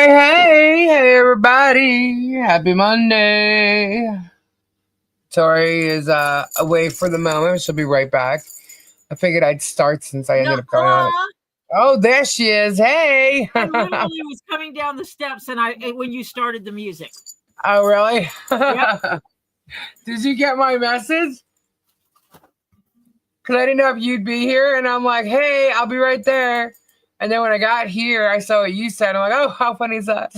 Hey, everybody. Happy Monday. Tori is away for the moment. She'll be right back. I figured I'd start since I ended up going on it. Oh, there she is. Hey. I literally was coming down the steps when you started the music. Oh, really? Yep. Did you get my message? Because I didn't know if you'd be here. And I'm like, hey, I'll be right there. And then when I got here, I saw what you said. I'm like, oh, how funny is that?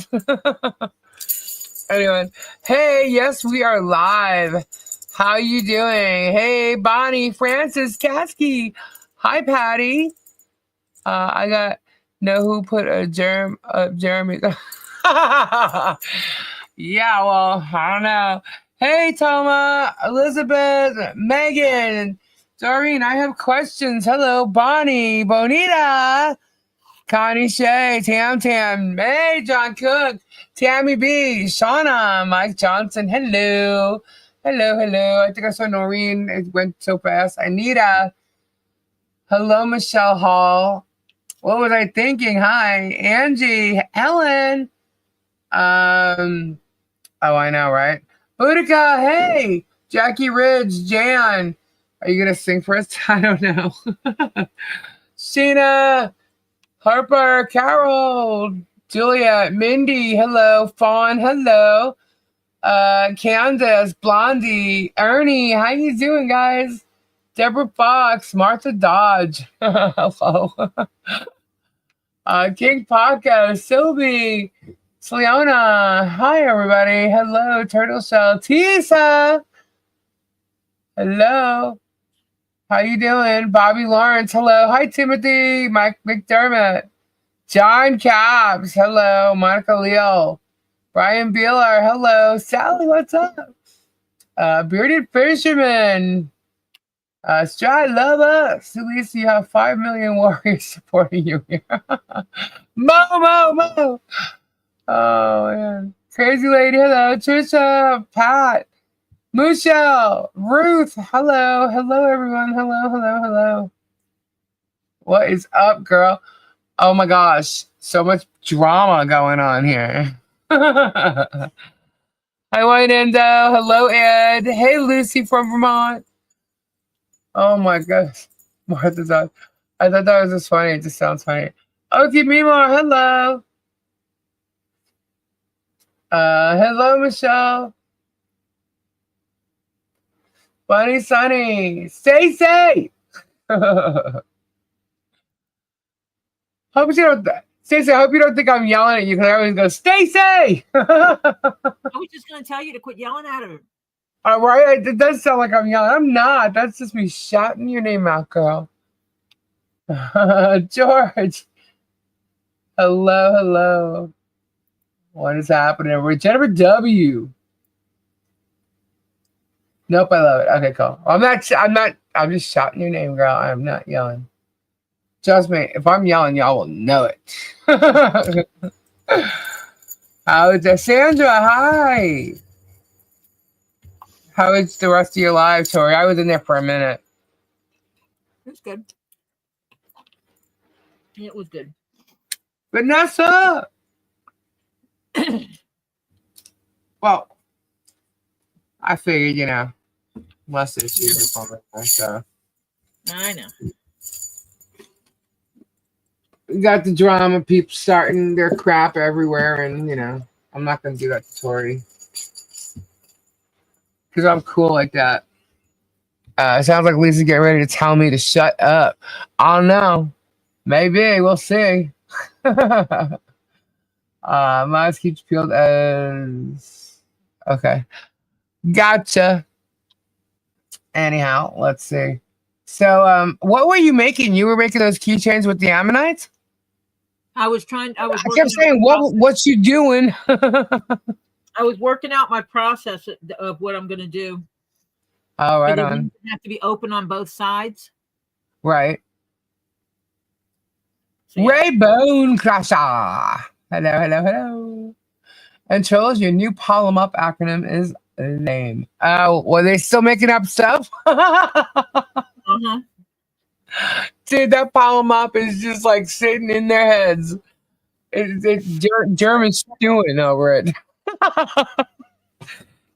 Anyway, hey, yes, we are live. How you doing? Hey, Bonnie, Francis, Kasky. Hi, Patty. I got know who put a germ up Jeremy. Yeah, well, I don't know. Hey, Toma, Elizabeth, Megan, Doreen, I have questions. Hello, Bonnie, Bonita, Connie Shay, Tam Tam, hey, John Cook, Tammy B, Shauna, Mike Johnson, hello. Hello. I think I saw Noreen. It went so fast. Anita, hello, Michelle Hall. What was I thinking? Hi, Angie, Ellen. Oh, I know, right? Boudica, hey, Jackie Ridge, Jan. Are you gonna sing for us? I don't know. Sheena, Harper, Carol, Juliet, Mindy, hello, Fawn, hello. Candace, Blondie, Ernie, how you doing, guys? Deborah Fox, Martha Dodge, hello. King Paco, Sylvie, Sleona, hi everybody, hello, Turtle Shell, Tisa, hello, how you doing? Bobby Lawrence, hello, hi Timothy, Mike McDermott, John Cabs, hello, Monica Leal, Brian Beeler, hello, Sally, what's up? Bearded Fisherman, Stride Love Us, at least you have 5 million warriors supporting you here. Mo. Oh, man. Crazy Lady, hello. Trisha, Pat, Michelle, Ruth, hello. Hello, everyone. Hello. What is up, girl? Oh, my gosh. So much drama going on here. Hi, White Endo. Hello, Ed. Hey, Lucy from Vermont. Oh, my gosh. Martha's on. I thought that was just funny. It just sounds funny. Okay, Mimo, hello. Hello, Michelle. Bunny Sunny. Stay safe. Hope you don't. Stacey, I hope you don't think I'm yelling at you because I always go, Stacey. I was just going to tell you to quit yelling at her. All right, it does sound like I'm yelling. I'm not. That's just me shouting your name out, girl. George. Hello. What is happening? We're Jennifer W. Nope, I love it. Okay, cool. I'm just shouting your name, girl. I'm not yelling. Trust me, if I'm yelling, y'all will know it. How is that? Sandra, hi. How is the rest of your life, Tori? I was in there for a minute. It's good. It was good. Vanessa! Well, I figured, less issues with my so. I know. We got the drama, people starting their crap everywhere, and, I'm not going to do that to Tori. Because I'm cool like that. It sounds like Lisa's getting ready to tell me to shut up. I don't know. Maybe. We'll see. My eyes keeps peeled as... Okay. Gotcha. Anyhow, let's see. So, what were you making? You were making those keychains with the ammonites? I kept saying, what you doing? I was working out my process of what I'm going to do. Oh, right on. They have to be open on both sides. Right. So, yeah. Ray Bone Crusher. Hello. And Trolls, your new Polym Up acronym is lame. Oh, were they still making up stuff? Dude, that Polym Up is just like sitting in their heads. German stewing over it.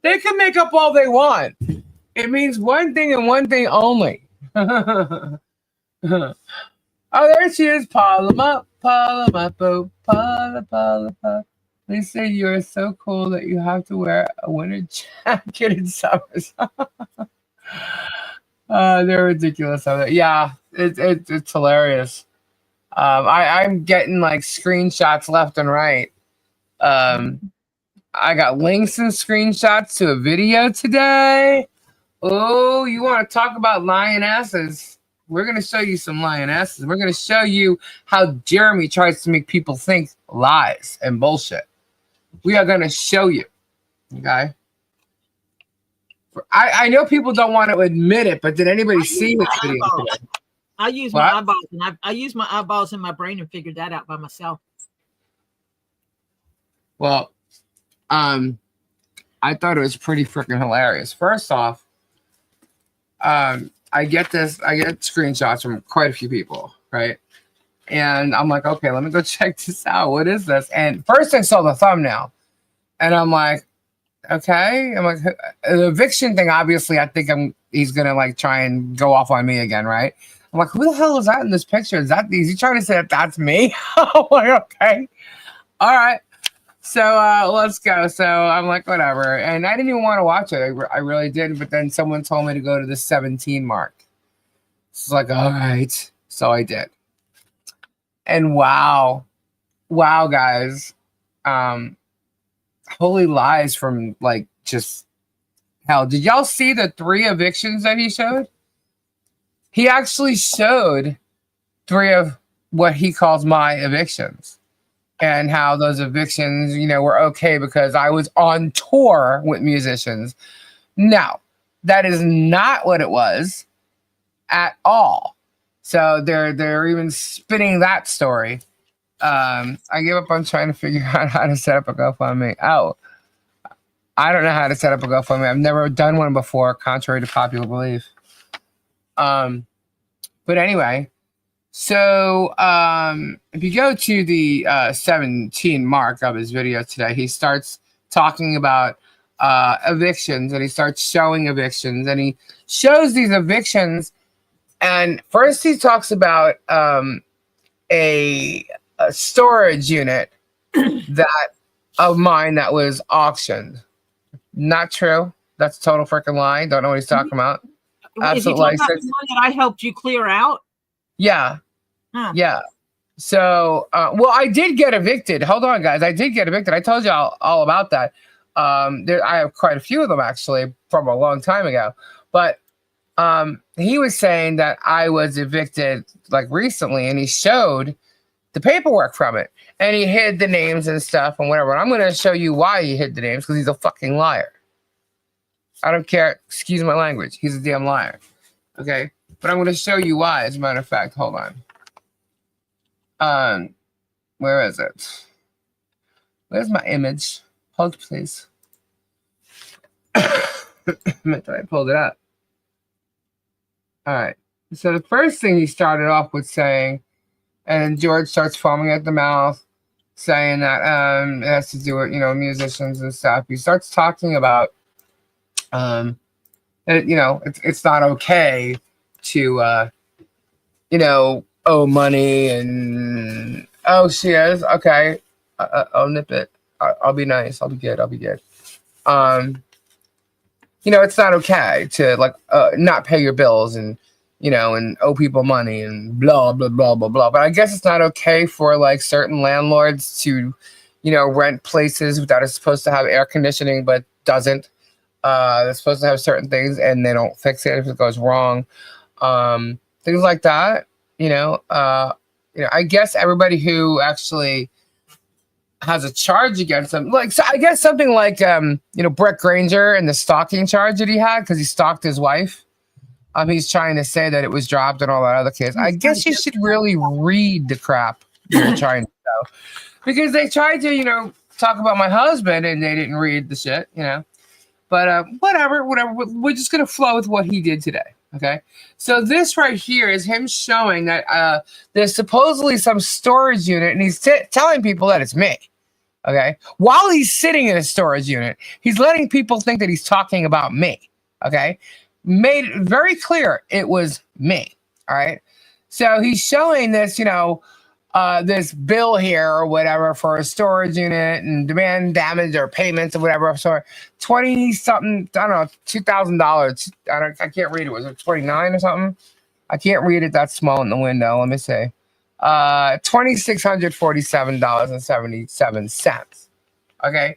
They can make up all they want. It means one thing and one thing only. Oh, there she is. Palama, Palama, Bo, Pala, Pala, Pala. They say you are so cool that you have to wear a winter jacket in summers. They're ridiculous. Yeah, it's hilarious. I'm getting like screenshots left and right. I got links and screenshots to a video today. Oh, you want to talk about lionesses? We're going to show you some lionesses. We're going to show you how Jeremy tries to make people think lies and bullshit. We are going to show you. Okay? I know people don't want to admit it, but did anybody see this video today? I use my eyeballs, and I use my eyeballs in my brain and figured that out by myself. Well, I thought it was pretty freaking hilarious. First off, I get screenshots from quite a few people, right? And I'm like, okay, let me go check this out. What is this? And first I saw the thumbnail, and I'm like, okay. I'm like, the eviction thing, obviously, I think he's gonna like try and go off on me again, right? I'm like, who the hell is that in this picture? Is he trying to say that that's me? I'm like, okay, all right. So let's go. So I'm like, whatever. And I didn't even want to watch it. I really did. But then someone told me to go to the 17 mark. It's like, all right. So I did. And wow, guys. Holy lies from like just hell. Did y'all see the 3 evictions that he showed? He actually showed 3 of what he calls my evictions. And how those evictions, were okay because I was on tour with musicians. No, that is not what it was at all. So they're even spinning that story. I gave up on trying to figure out how to set up a GoFundMe. Oh, I don't know how to set up a GoFundMe. I've never done one before, contrary to popular belief. But anyway. So if you go to the 17 mark of his video today, he starts talking about evictions, and he starts showing evictions, and he shows these evictions. And first he talks about a storage unit of mine that was auctioned. Not true. That's a total freaking lie. Don't know what he's talking about. Is he talking about the one that I helped you clear out? Yeah. Huh. Yeah. So, well, I did get evicted. Hold on, guys. I did get evicted. I told you all about that. I have quite a few of them actually from a long time ago. But he was saying that I was evicted like recently, and he showed the paperwork from it, and he hid the names and stuff and whatever. And I'm going to show you why he hid the names, because he's a fucking liar. I don't care. Excuse my language. He's a damn liar. Okay. But I'm going to show you why, as a matter of fact. Hold on. Where is it? Where's my image? Hold, please. I pulled it up. All right. So the first thing he started off with saying, and George starts foaming at the mouth, saying that it has to do with, musicians and stuff. He starts talking about, it's not okay to, owe money, and she is okay. I'll nip it. I'll be nice. I'll be good. It's not okay to not pay your bills and and owe people money and blah blah blah blah blah. But I guess it's not okay for certain landlords to rent places that are supposed to have air conditioning but doesn't. They're supposed to have certain things and they don't fix it if it goes wrong. Things like that. I guess everybody who actually has a charge against him, so I guess something like Brett Granger and the stalking charge that he had because he stalked his wife. He's trying to say that it was dropped and all that other case. I guess you should really read the crap you're trying to sell, because they tried to talk about my husband and they didn't read the shit. But whatever. We're just gonna flow with what he did today. Okay, so this right here is him showing that there's supposedly some storage unit, and he's telling people that it's me. Okay, while he's sitting in a storage unit, he's letting people think that he's talking about me. Okay, made it very clear it was me. All right, so he's showing this, this bill here or whatever for a storage unit and demand damage or payments or whatever. So 20 something, I don't know, $2,000. I can't read it. Was it 29 or something? I can't read it that small in the window. Let me see. $2,647.77. Okay.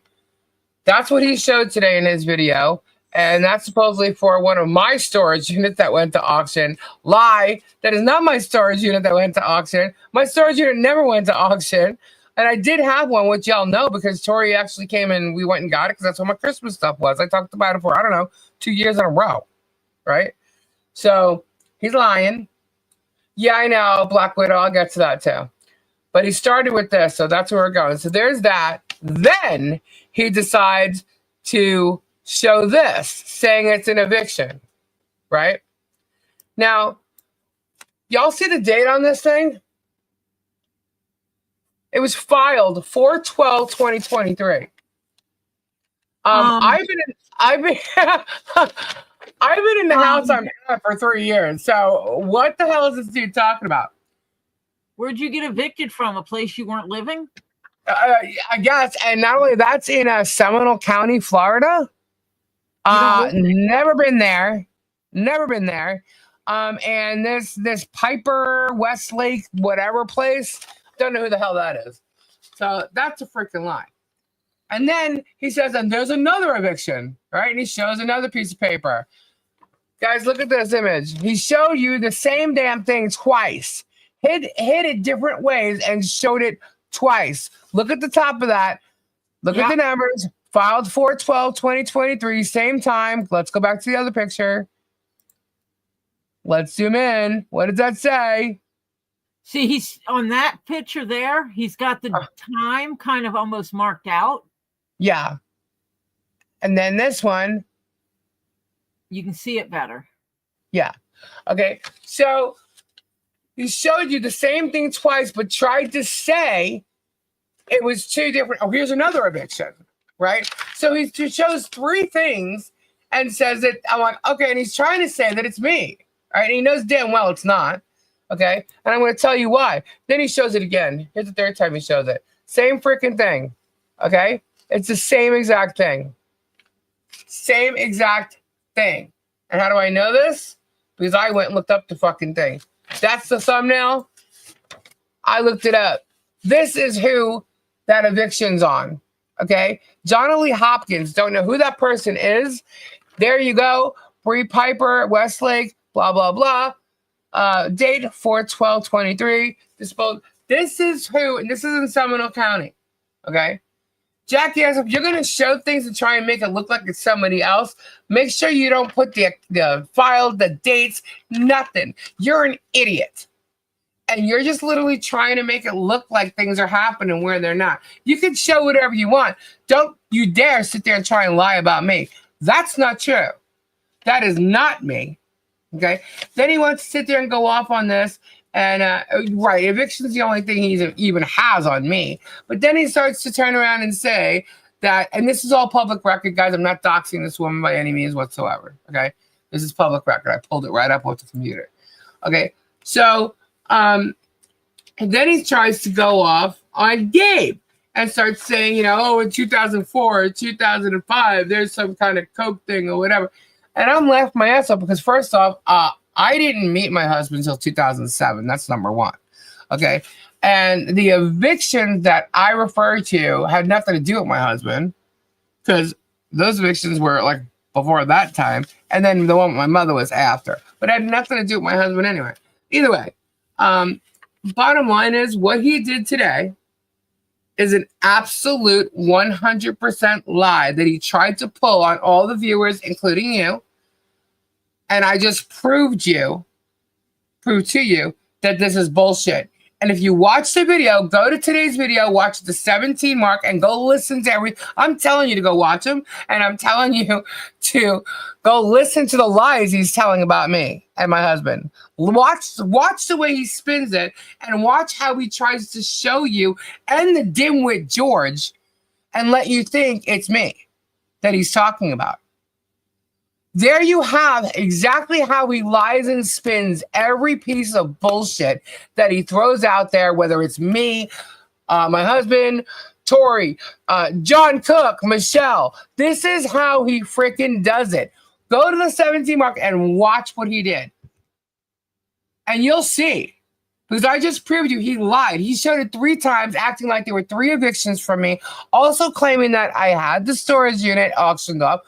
That's what he showed today in his video. And that's supposedly for one of my storage units that went to auction. Lie. That is not my storage unit that went to auction. My storage unit never went to auction. And I did have one, which y'all know, because Tori actually came and we went and got it because that's what my Christmas stuff was. I talked about it for, I don't know, 2 years in a row. Right? So he's lying. Yeah, I know. Black Widow. I'll get to that too. But he started with this. So that's where we're going. So there's that. Then he decides to show this, saying it's an eviction, right? Now, y'all see the date on this thing? It was filed 4/12/2023. I've been I've been in the house I'm in for 3 years. So what the hell is this dude talking about? Where'd you get evicted from? A place you weren't living? I guess, and not only that's in Seminole County, Florida. Never been there. And this Piper, Westlake, whatever place, don't know who the hell that is. So that's a freaking lie. And then he says, and there's another eviction, right? And he shows another piece of paper. Guys, look at this image. He showed you the same damn thing twice. Hid it different ways and showed it twice. Look at the top of that. Look at the numbers. Filed 4/12/2023, same time. Let's go back to the other picture. Let's zoom in. What does that say? See, he's on that picture there. He's got the time kind of almost marked out. Yeah. And then this one. You can see it better. Yeah. Okay. So he showed you the same thing twice, but tried to say it was two different. Oh, here's another eviction. Right? So he shows three things and says that, I'm like, okay, and he's trying to say that it's me. Right? And he knows damn well it's not. Okay? And I'm going to tell you why. Then he shows it again. Here's the third time he shows it. Same freaking thing. Okay? It's the same exact thing. Same exact thing. And how do I know this? Because I went and looked up the fucking thing. That's the thumbnail. I looked it up. This is who that eviction's on. Okay, John Lee Hopkins, don't know who that person is. There you go. Bree Piper, Westlake, blah, blah, blah. Date 4/12/23. This is who, and this is in Seminole County. Okay, Jackie, if you're going to show things and try and make it look like it's somebody else, make sure you don't put the file, the dates, nothing. You're an idiot. And you're just literally trying to make it look like things are happening where they're not. You can show whatever you want. Don't you dare sit there and try and lie about me. That's not true. That is not me. Okay? Then he wants to sit there and go off on this. And, right, eviction's the only thing he even has on me. But then he starts to turn around and say that, and this is all public record, guys. I'm not doxing this woman by any means whatsoever. Okay? This is public record. I pulled it right up off the computer. Okay? So, and then he tries to go off on Gabe and starts saying, in 2004 or 2005, there's some kind of coke thing or whatever. And I'm laughing my ass off because first off, I didn't meet my husband until 2007. That's number one. Okay. And the eviction that I refer to had nothing to do with my husband because those evictions were like before that time. And then the one with my mother was after, but it had nothing to do with my husband anyway. Either way. Bottom line is what he did today is an absolute 100% lie that he tried to pull on all the viewers, including you. And I just proved to you that this is bullshit. And if you watch the video, go to today's video, watch the 17 mark, and go listen to I'm telling you to go watch them, and I'm telling you to go listen to the lies he's telling about me and my husband. Watch the way he spins it, and watch how he tries to show you and the dimwit George and let you think it's me that he's talking about. There you have exactly how he lies and spins every piece of bullshit that he throws out there, whether it's me, my husband, Tori, John Cook, Michelle. This is how he freaking does it. Go to the 17 mark and watch what he did. And you'll see. Because I just proved you he lied. He showed it 3 times, acting like there were 3 evictions from me, also claiming that I had the storage unit auctioned off.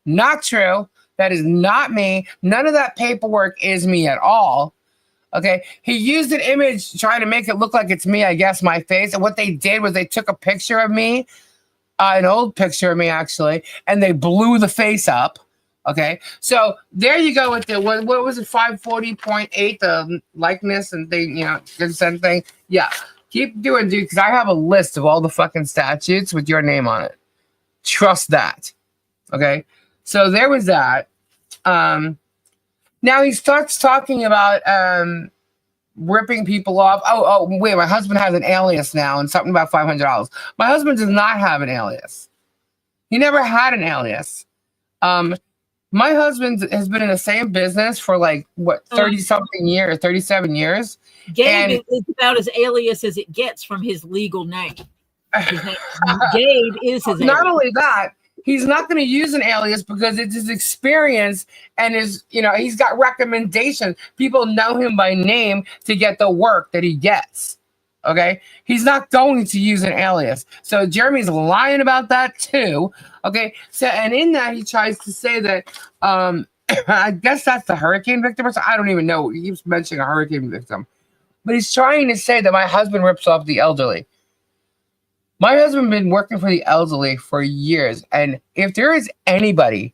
Not true. That is not me. None of that paperwork is me at all. Okay. He used an image trying to make it look like it's me, I guess, my face. And what they did was they took a picture of me, an old picture of me, actually, and they blew the face up. Okay. So there you go with the, what was it, 540.8, the likeness and thing, consent thing. Yeah. Keep doing, dude, because I have a list of all the fucking statutes with your name on it. Trust that. Okay. So there was that. Now he starts talking about ripping people off. Oh, wait, my husband has an alias now and something about $500. My husband does not have an alias. He never had an alias. My husband has been in the same business for 30-something years, 37 years. Gabe is about as alias as it gets from his legal name. Gabe is his alias. Not only that, he's not going to use an alias because it's his experience and he's got recommendations. People know him by name to get the work that he gets. Okay. He's not going to use an alias. So Jeremy's lying about that too. Okay. So, and in that he tries to say that, I guess that's the hurricane victim or something. I don't even know. He keeps mentioning a hurricane victim, but he's trying to say that my husband rips off the elderly. My husband been working for the elderly for years, and if there is anybody,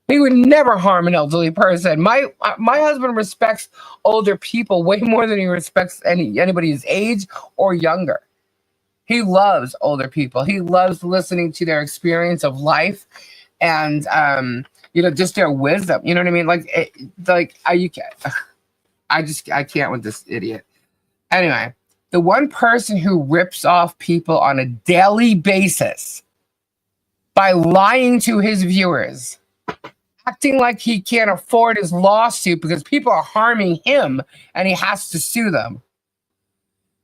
he would never harm an elderly person. My husband respects older people way more than he respects anybody his age or younger. He loves older people. He loves listening to their experience of life, and just their wisdom. You know what I mean? I can't with this idiot. Anyway. The one person who rips off people on a daily basis by lying to his viewers, acting like he can't afford his lawsuit because people are harming him and he has to sue them.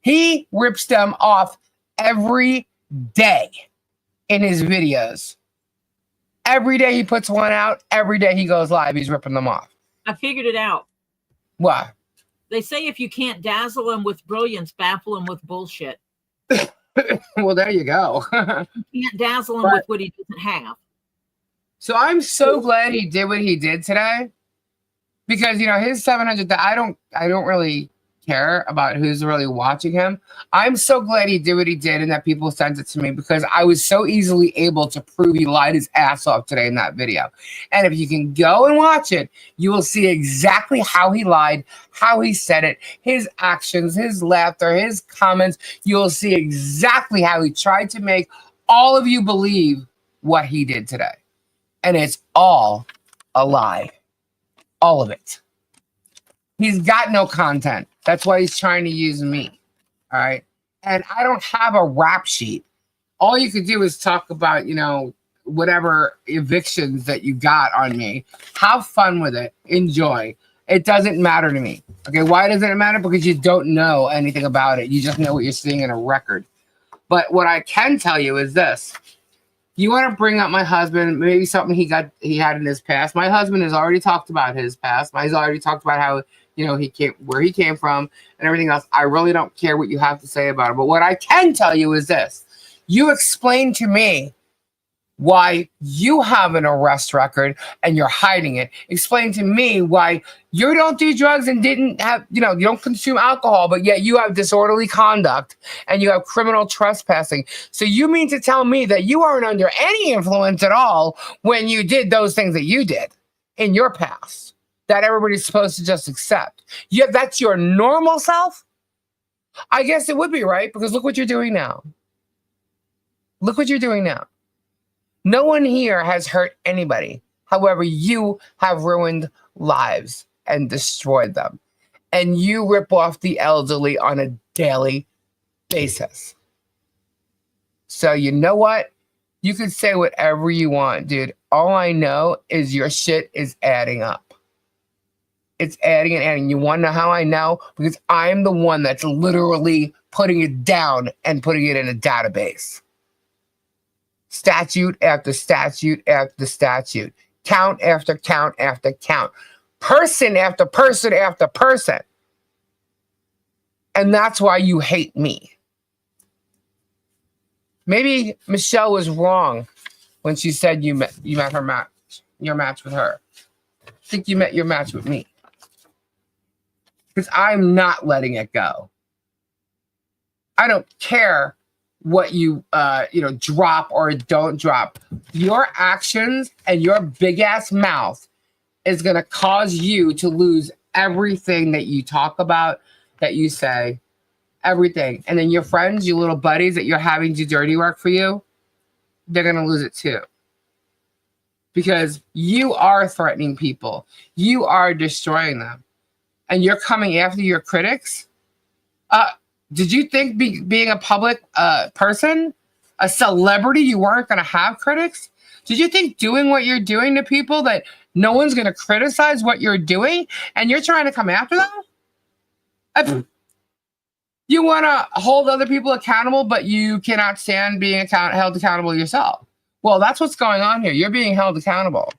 He rips them off every day in his videos. Every day he puts one out, every day he goes live, he's ripping them off. I figured it out. What? They say if you can't dazzle him with brilliance, baffle him with bullshit. Well, there you go. You can't dazzle him with what he doesn't have. So I'm so glad he did what he did today, because his 700. I don't really care about who's really watching him. I'm so glad he did what he did and that people sent it to me, because I was so easily able to prove he lied his ass off today in that video. And if you can go and watch it, you will see exactly how he lied, how he said it, his actions, his laughter, his comments. You'll see exactly how he tried to make all of you believe what he did today. And it's all a lie. All of it. He's got no content. That's why he's trying to use me. All right. And I don't have a rap sheet. All you could do is talk about, whatever evictions that you got on me. Have fun with it. Enjoy. It doesn't matter to me. Okay. Why doesn't it matter? Because you don't know anything about it. You just know what you're seeing in a record. But what I can tell you is this. You want to bring up my husband, maybe something he had in his past. My husband has already talked about his past. He's already talked about how, where he came from and everything else. I really don't care what you have to say about it. But what I can tell you is this. You explain to me why you have an arrest record and you're hiding it. Explain to me why you don't do drugs and didn't have, you don't consume alcohol, but yet you have disorderly conduct and you have criminal trespassing. So you mean to tell me that you aren't under any influence at all when you did those things that you did in your past that everybody's supposed to just accept? That's your normal self? I guess it would be, right? Because look what you're doing now. Look what you're doing now. No one here has hurt anybody. However, you have ruined lives and destroyed them. And you rip off the elderly on a daily basis. So you know what? You can say whatever you want, dude. All I know is your shit is adding up. It's adding and adding. You want to know how I know? Because I'm the one that's literally putting it down and putting it in a database. Statute after statute after statute. Count after count after count. Person after person after person. And that's why you hate me. Maybe Michelle was wrong when she said you met her match, your match with her. I think you met your match with me. Because I'm not letting it go. I don't care what you drop or don't drop. Your actions and your big ass mouth is gonna cause you to lose everything that you talk about, that you say, everything. And then your friends, your little buddies that you're having do dirty work for you, they're gonna lose it too. Because you are threatening people. You are destroying them. And you're coming after your critics. Did you think being a public person, a celebrity, you weren't going to have critics? Did you think doing what you're doing to people that no one's going to criticize what you're doing and you're trying to come after them? You want to hold other people accountable, but you cannot stand being held accountable yourself. Well, that's what's going on here. You're being held accountable.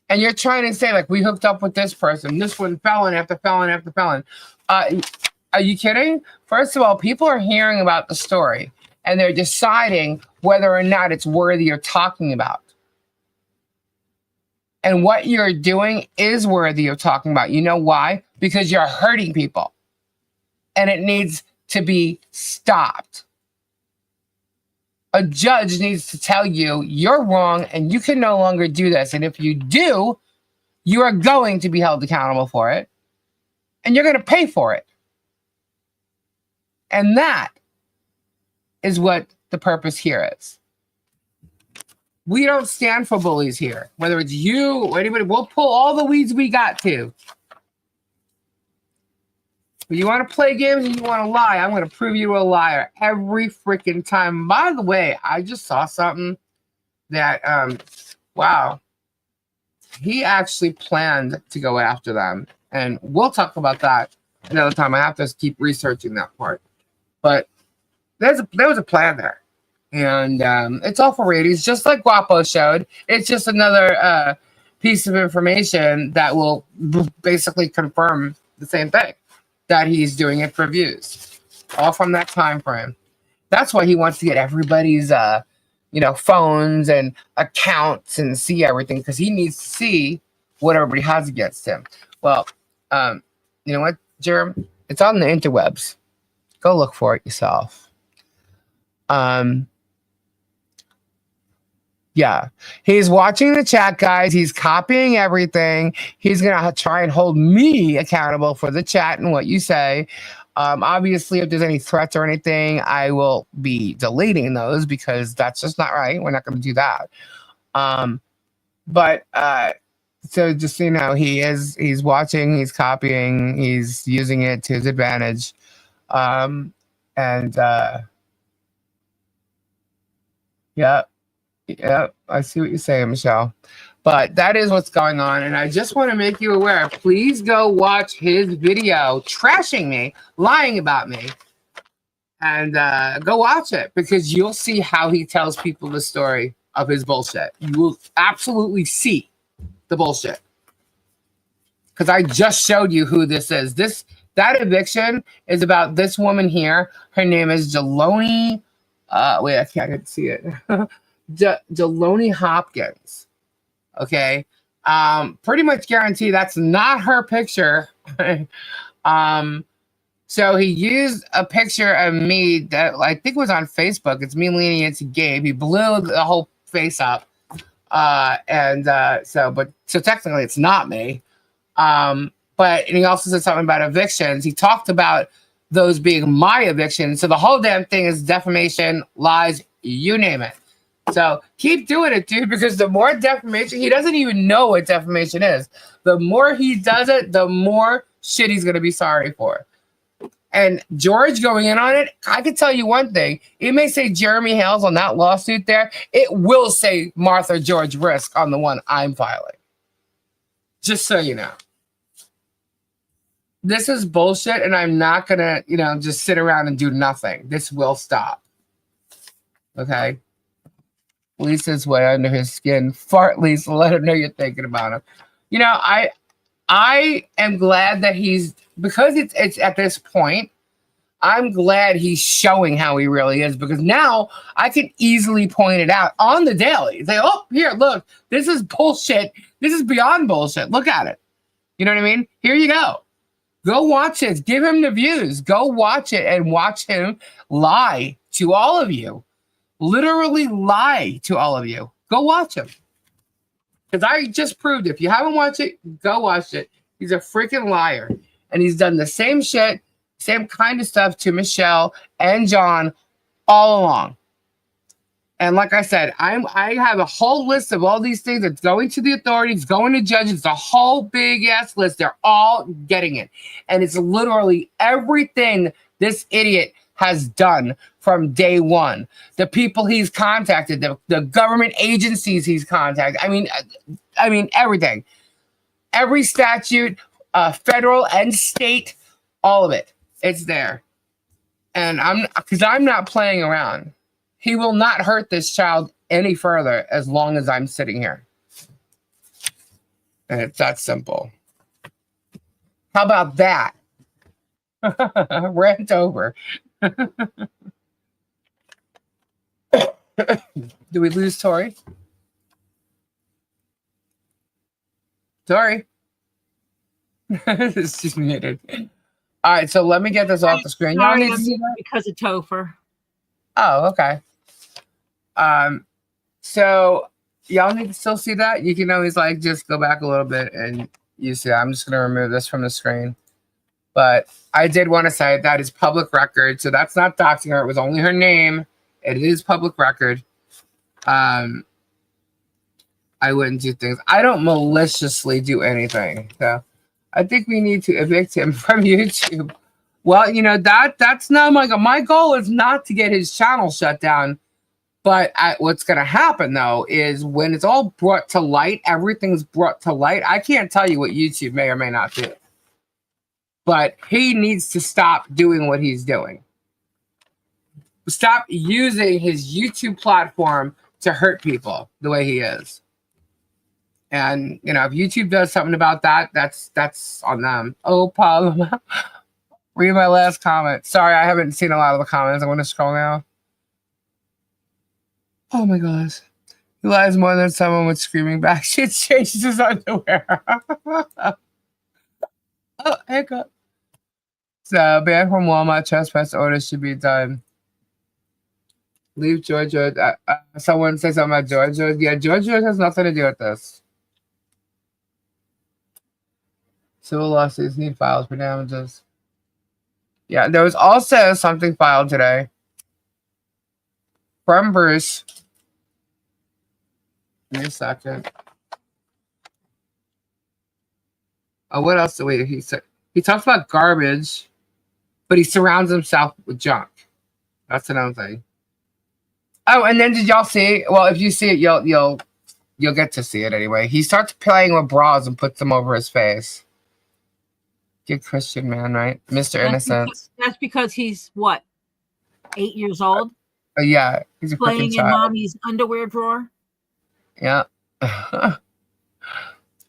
And you're trying to say, like, we hooked up with this person, this one, felon after felon after felon. Are you kidding? First of all, people are hearing about the story, and they're deciding whether or not it's worthy of talking about. And what you're doing is worthy of talking about. You know why? Because you're hurting people. And it needs to be stopped. A judge needs to tell you you're wrong and you can no longer do this. And if you do, you are going to be held accountable for it. And you're going to pay for it. And that is what the purpose here is. We don't stand for bullies here. Whether it's you or anybody, we'll pull all the weeds we got to. If you want to play games and you want to lie, I'm going to prove you a liar every freaking time. By the way, I just saw something that, wow, he actually planned to go after them. And we'll talk about that another time. I have to keep researching that part. But there was a plan there. And it's all for ratings, just like Guapo showed. It's just another piece of information that will basically confirm the same thing. That he's doing it for views, all from that time frame. That's why he wants to get everybody's, phones and accounts and see everything, because he needs to see what everybody has against him. Well, you know what, Germ? It's on the interwebs. Go look for it yourself. Yeah, he's watching the chat, guys. He's copying everything. He's going to try and hold me accountable for the chat and what you say. Obviously, if there's any threats or anything, I will be deleting those because that's just not right. We're not going to do that. So just so you know, he's watching, he's copying, he's using it to his advantage. Yeah, I see what you're saying, Michelle. But that is what's going on. And I just want to make you aware. Please go watch his video trashing me, lying about me. And go watch it, because you'll see how he tells people the story of his bullshit. You will absolutely see the bullshit. Because I just showed you who this is. That eviction is about this woman here. Her name is Jeloni. Wait, I can't see it. Jeloni Hopkins. Okay. Pretty much guarantee that's not her picture. So he used a picture of me that I think was on Facebook. It's me leaning into Gabe. He blew the whole face up. So technically it's not me. But and he also said something about evictions. He talked about those being my eviction. So the whole damn thing is defamation, lies, you name it. So keep doing it, dude, because the more defamation, he doesn't even know what defamation is. The more he does it, the more shit he's going to be sorry for. And George going in on it, I can tell you one thing. It may say Jeremy Hales on that lawsuit there. It will say Martha George Risk on the one I'm filing. Just so you know. This is bullshit, and I'm not going to, just sit around and do nothing. This will stop. Okay? Lisa's way under his skin. Fart Lisa, let him know you're thinking about him. I am glad that because it's at this point, I'm glad he's showing how he really is, because now I can easily point it out on the daily. Say, oh, here, look, this is bullshit. This is beyond bullshit. Look at it. You know what I mean? Here you go. Go watch it. Give him the views. Go watch it and watch him lie to all of you. Literally lie to all of you. Go watch him. Because I just proved it. If you haven't watched it, go watch it. He's a freaking liar. And he's done the same shit, same kind of stuff to Michelle and John all along. And like I said, I have a whole list of all these things that's going to the authorities, going to judges. It's a whole big ass list. They're all getting it. And it's literally everything this idiot has done from day one. The people he's contacted, the government agencies he's contacted. I mean everything. Every statute, federal and state, all of it. It's there. And I'm not playing around. He will not hurt this child any further as long as I'm sitting here. And it's that simple. How about that? Rant over. Do we lose Tori? Tori? She's muted. All right, so let me get this off the screen. Y'all need to see that? Because of Topher. Oh, okay. So y'all need to still see that. You can always just go back a little bit and you see that. I'm just gonna remove this from the screen. But I did want to say that is public record, so that's not doxing her. It was only her name. It is public record. I wouldn't do things. I don't maliciously do anything. So I think we need to evict him from YouTube. Well, that's not my goal is not to get his channel shut down. But what's going to happen, though, is when it's all brought to light, everything's brought to light. I can't tell you what YouTube may or may not do. But he needs to stop doing what he's doing. Stop using his YouTube platform to hurt people the way he is. And, if YouTube does something about that, that's on them. Oh, Paula. Read my last comment. Sorry, I haven't seen a lot of the comments. I want to scroll now. Oh my gosh. He lies more than someone with screaming back. Shit changes his underwear. Oh, hiccup. So, ban from Walmart trespass orders should be done. Leave Georgia. Someone say something about Georgia. Yeah, Georgia has nothing to do with this. Civil lawsuits need files for damages. Yeah, there was also something filed today from Bruce. Give me a second. Oh, what else? Wait, he said he talks about garbage, but he surrounds himself with junk. That's another thing. Oh, and then did y'all see? Well, if you see it, you'll get to see it anyway. He starts playing with bras and puts them over his face. Good Christian man, right? Mr. Innocence. That's because he's what? 8 years old? Yeah, he's a playing in child. mommy's underwear drawer. Yeah.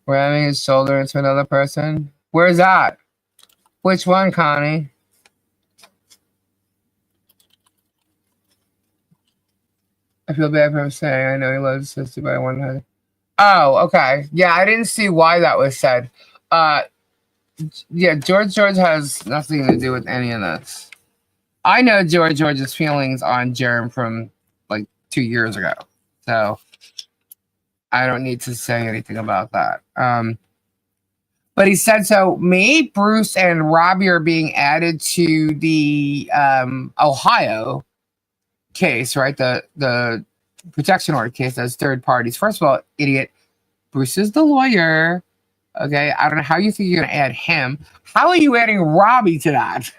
Ramming his shoulder into another person. Where's that? Which one, Connie? I feel bad for him saying I know he loves his sister, but I want to. Oh, okay. Yeah, I didn't see why that was said. Yeah, George has nothing to do with any of this. I know George's feelings on Germ from 2 years ago, so I don't need to say anything about that. But he said so. Me, Bruce, and Robbie are being added to the Ohio case, right? The protection order case as third parties. First of all, idiot, Bruce is the lawyer. Okay, I don't know how you think you're gonna add him. How are you adding Robbie to that?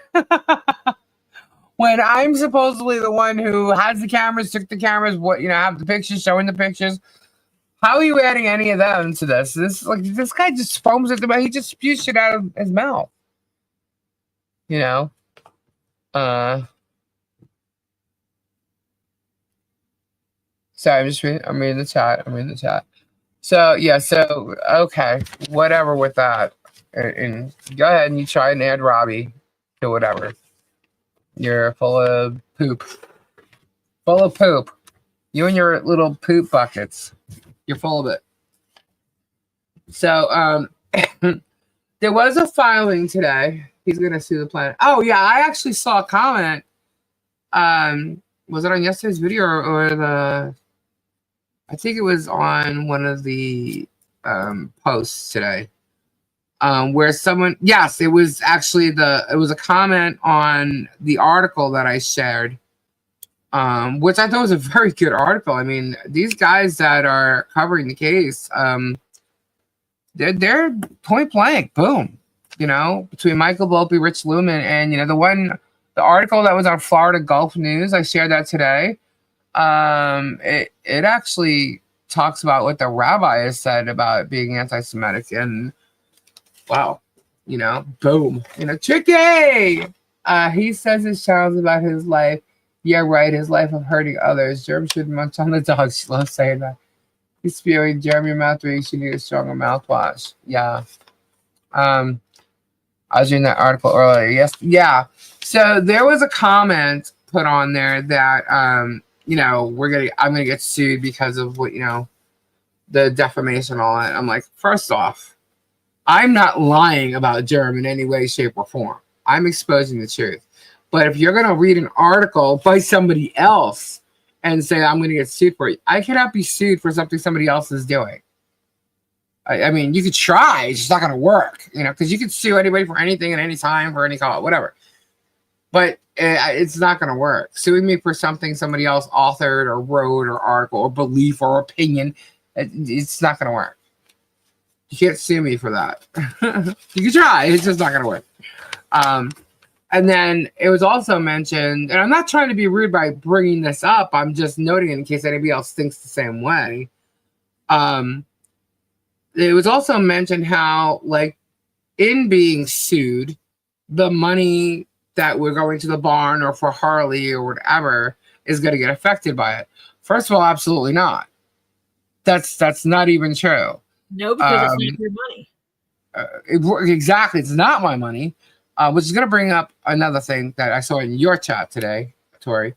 When I'm supposedly the one who has the cameras, took the cameras, what have the pictures, showing the pictures. How are you adding any of them to this? This guy just foams at the mouth. He just spews shit out of his mouth. You know. Sorry, I'm reading the chat. So yeah, so okay, whatever with that. And go ahead and you try and add Robbie to whatever. You're full of poop. Full of poop. You and your little poop buckets. You're full of it. So there was a filing today. He's gonna sue the planet. Oh yeah, I actually saw a comment. Was it on yesterday's video or the? I think it was on one of the posts today. Where someone, yes, it was actually it was a comment on the article that I shared, which I thought was a very good article. I mean, these guys that are covering the case, they're point blank, boom. Between Michael Volpe, Rich Lumen, and the article that was on Florida Gulf News, I shared that today. It actually talks about what the rabbi has said about being anti-Semitic, and wow, boom, tricky. He says his child's about his life. Yeah, right, his life of hurting others. Germs should munch on the dogs. She loves saying that. He's spewing germ your mouth, or you should need a stronger mouthwash. Yeah. I was reading that article earlier. Yes, yeah. So there was a comment put on there that I'm gonna get sued because of what the defamation and all that. I'm like, first off, I'm not lying about germ in any way, shape, or form. I'm exposing the truth. But if you're gonna read an article by somebody else and say I'm gonna get sued for it, I cannot be sued for something somebody else is doing. I mean, you could try, it's just not going to work, because you could sue anybody for anything at any time, for any call, whatever. But it's not going to work. Suing me for something somebody else authored or wrote or article or belief or opinion, it's not going to work. You can't sue me for that. You can try, it's just not going to work. And then it was also mentioned, and I'm not trying to be rude by bringing this up, I'm just noting it in case anybody else thinks the same way. It was also mentioned how, in being sued, the money that we're going to the barn or for Harley or whatever is going to get affected by it. First of all, absolutely not. That's not even true. No, because it's not your money. Exactly, it's not my money, which is going to bring up another thing that I saw in your chat today, Tori.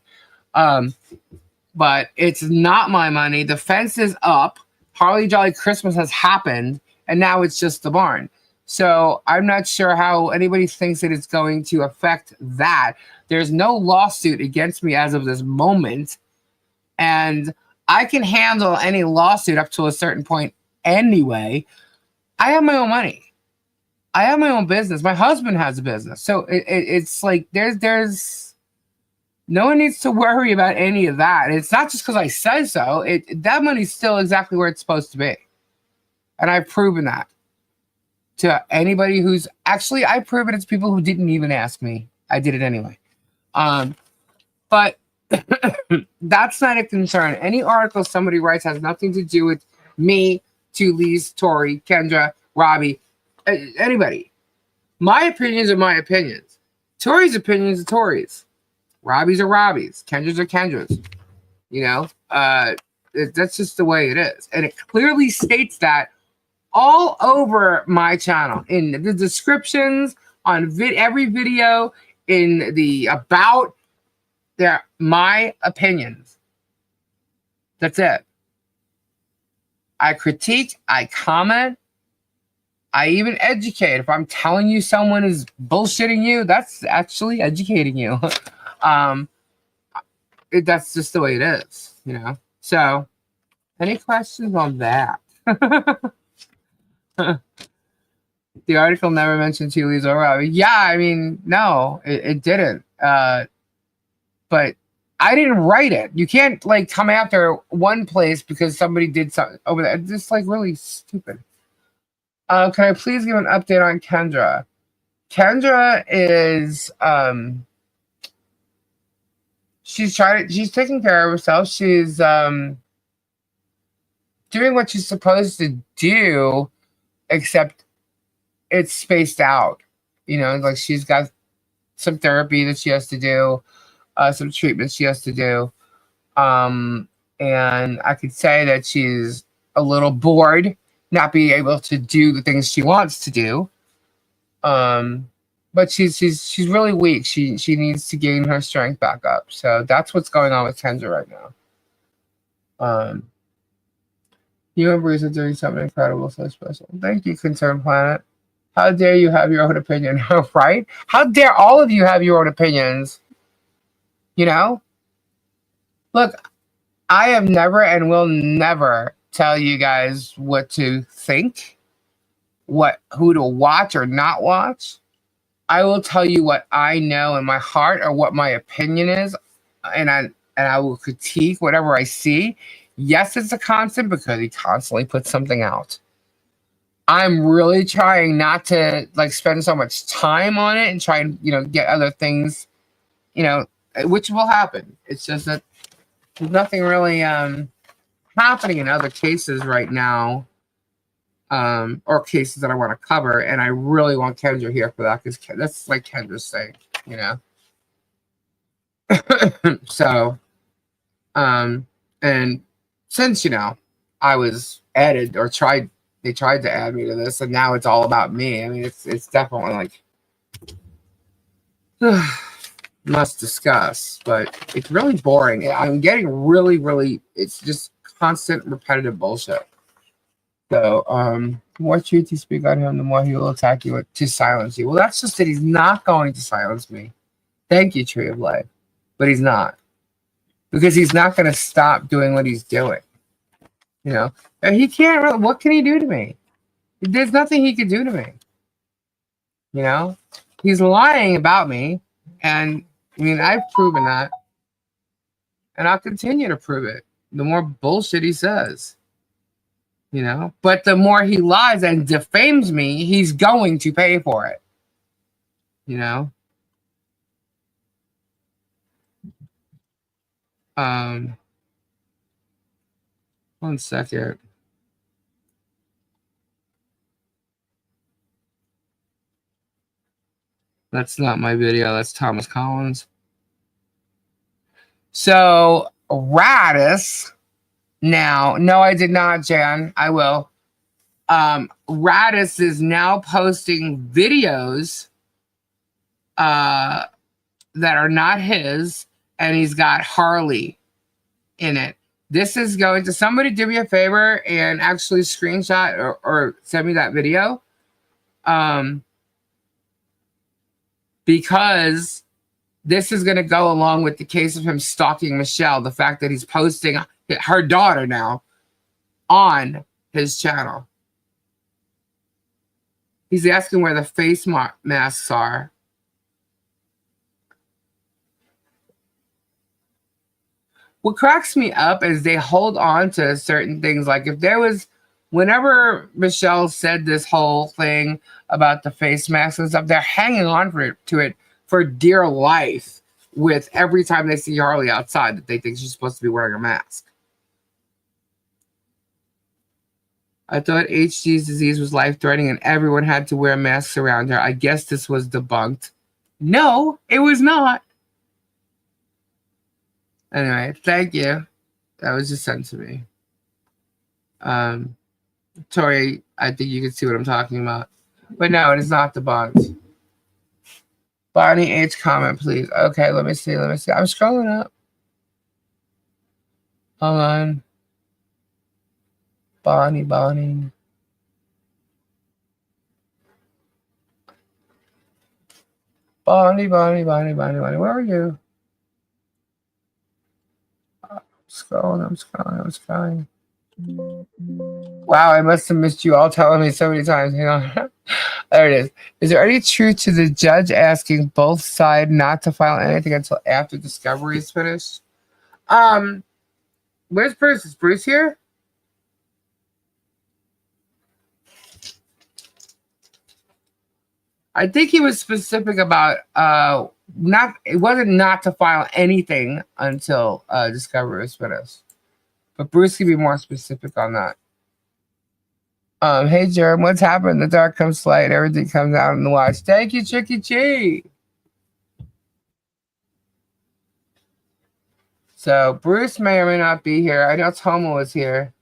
But it's not my money. The fence is up. Harley Jolly Christmas has happened, and now it's just the barn. So I'm not sure how anybody thinks that it's going to affect that. There's no lawsuit against me as of this moment, and I can handle any lawsuit up to a certain point anyway. I have my own money. I have my own business. My husband has a business. So it's like there's no one needs to worry about any of that. It's not just because I said so. That money's still exactly where it's supposed to be. And I've proven that to anybody who's actually, I've proven it to people who didn't even ask me. I did it anyway. But that's not a concern. Any article somebody writes has nothing to do with me, Two Lees, Tori, Kendra, Robbie, anybody. My opinions are my opinions. Tori's opinions are Tori's. Robbie's are Robbie's. Kendra's are Kendra's. That's just the way it is. And it clearly states that all over my channel, in the descriptions, on every video, in the about, they're my opinions. That's it. I critique, I comment, I even educate. If I'm telling you someone is bullshitting you, that's actually educating you. That's just the way it is, So, any questions on that? The article never mentioned tea leaves or rubber. Yeah, I mean, no, it didn't. But I didn't write it. You can't like come after one place because somebody did something over there. It's just like really stupid. Can I please give an update on Kendra? Kendra is she's taking care of herself. She's doing what she's supposed to do, except it's spaced out. You know, like she's got some therapy that she has to do, some treatment she has to do. And I could say that she's a little bored, not being able to do the things she wants to do. But she's really weak. She needs to gain her strength back up. So that's what's going on with Kendra right now. You and Bruce are doing something incredible, so special. Thank you, Concerned Planet. How dare you have your own opinion, right? How dare all of you have your own opinions? You know? Look, I have never and will never tell you guys what to think, who to watch or not watch. I will tell you what I know in my heart or what my opinion is, and I will critique whatever I see. Yes, it's a constant because he constantly puts something out. I'm really trying not to like spend so much time on it and try and get other things, which will happen. It's just that there's nothing really happening in other cases right now, or cases that I want to cover, and I really want Kendra here for that because that's like Kendra's sake, So, and since I was added or they tried to add me to this, and now it's all about me. I mean, it's definitely like must discuss, but it's really boring. I'm getting really, it's just constant repetitive bullshit. So, the more truth you speak on him, the more he will attack you to silence you. Well, that's just that he's not going to silence me. Thank you, Tree of Life. But he's not. Because he's not going to stop doing what he's doing. And he can't really, what can he do to me? There's nothing he can do to me. He's lying about me. And, I mean, I've proven that. And I'll continue to prove it. The more bullshit he says. But the more he lies and defames me, he's going to pay for it. 1 second. That's not my video. That's Thomas Collins. So, Radis. Now, no, I did not, Jan. I will. Radis is now posting videos that are not his, and he's got Harley in it. This is going to somebody do me a favor and actually screenshot or send me that video. Because this is going to go along with the case of him stalking Michelle, the fact that he's posting her daughter now on his channel. He's asking where the face masks are. What cracks me up is they hold on to certain things. Like if there was, whenever Michelle said this whole thing about the face masks and stuff, they're hanging on to it for dear life with every time they see Harley outside that they think she's supposed to be wearing a mask. I thought HG's disease was life-threatening and everyone had to wear masks around her. I guess this was debunked. No, it was not. Anyway, thank you. That was just sent to me. Tori, I think you can see what I'm talking about. But no, it is not debunked. Bonnie H comment, please. Okay, let me see. I'm scrolling up. Hold on. Bonnie. Bonnie, where are you? I'm scrolling. Wow, I must have missed you all telling me so many times. Hang on. There it is. Is there any truth to the judge asking both sides not to file anything until after discovery is finished? Where's Bruce? Is Bruce here? I think he was specific about it wasn't not to file anything until discovery is finished. But Bruce can be more specific on that. Hey Jerem, what's happened? The dark comes light, everything comes out in the wash. Thank you, Tricky G. So Bruce may or may not be here. I know Tomo was here.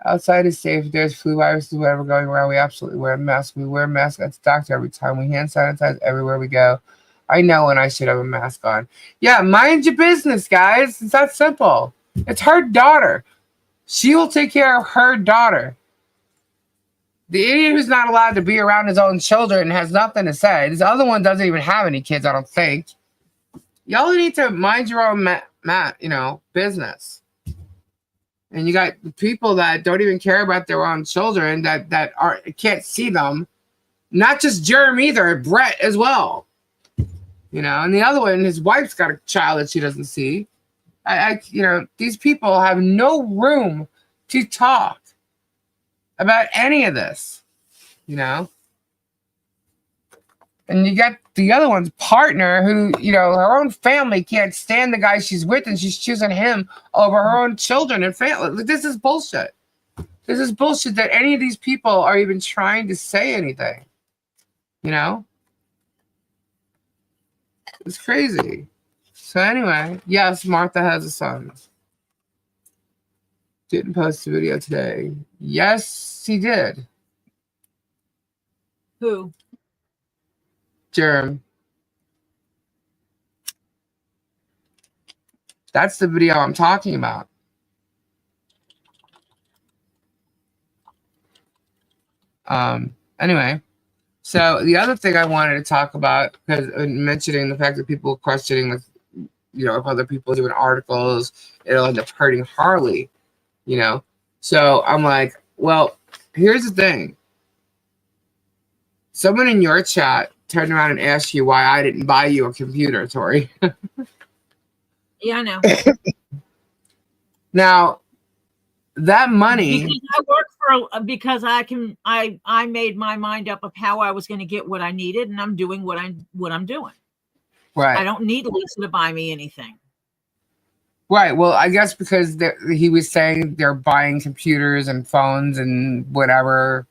Outside is safe. If there's flu viruses, whatever going around, we absolutely wear a mask. We wear a mask at the doctor every time. We hand sanitize everywhere we go. I know when I should have a mask on. Yeah, mind your business, guys. It's that simple. It's her daughter. She will take care of her daughter. The idiot who's not allowed to be around his own children has nothing to say. This other one doesn't even have any kids, I don't think. Y'all need to mind your own business. And you got people that don't even care about their own children that can't see them. Not just Jerem either, Brett as well. And the other one, his wife's got a child that she doesn't see. These people have no room to talk about any of this, And you got the other one's partner who, her own family can't stand the guy she's with and she's choosing him over her own children and family. This is bullshit. This is bullshit that any of these people are even trying to say anything. It's crazy. So anyway, yes, Martha has a son. Didn't post a video today. Yes, he did. Who? Jerem. That's the video I'm talking about. Anyway, so the other thing I wanted to talk about, because mentioning the fact that people are questioning, if other people doing articles, it'll end up hurting Harley, So I'm like, well, here's the thing. Someone in your chat turned around and asked you why I didn't buy you a computer, Tori. Yeah, I know. Now, that money. Because I made my mind up of how I was going to get what I needed, and I'm doing what I'm doing. Right. I don't need Lisa to buy me anything. Right. Well, I guess because he was saying they're buying computers and phones and whatever.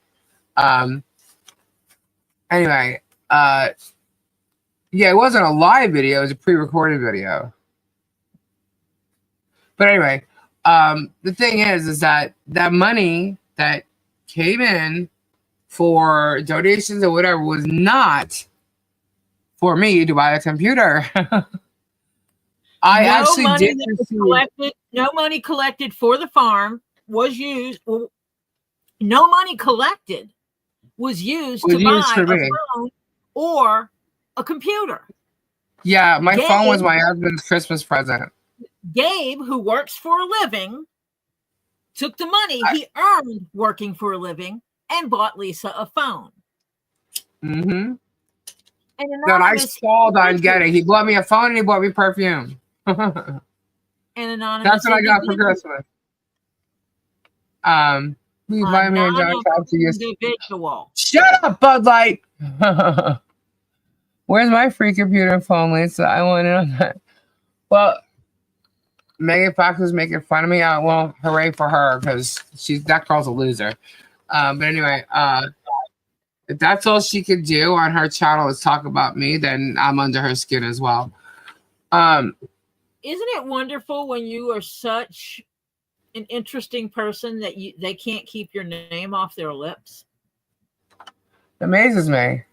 Anyway, yeah, it wasn't a live video. It was a pre-recorded video. But anyway, the thing is that money that came in for donations or whatever was not for me to buy a computer. No money collected for the farm was used. Well, no money collected was used to buy a phone or a computer. Yeah, my phone was my husband's Christmas present. Gabe, who works for a living, took the money he earned working for a living and bought Lisa a phone. Mm-hmm. That I stalled on getting. He bought me a phone and he bought me perfume. And anonymous. That's what I got for Christmas. Please buy me a individual. Shut up, Bud Light. Where's my free computer and phone, Lisa? I want to know that. Well, Megan Fox was making fun of me. Well, hooray for her, because that girl's a loser. But anyway, if that's all she could do on her channel is talk about me, then I'm under her skin as well. Isn't it wonderful when you are such an interesting person that they can't keep your name off their lips? It amazes me.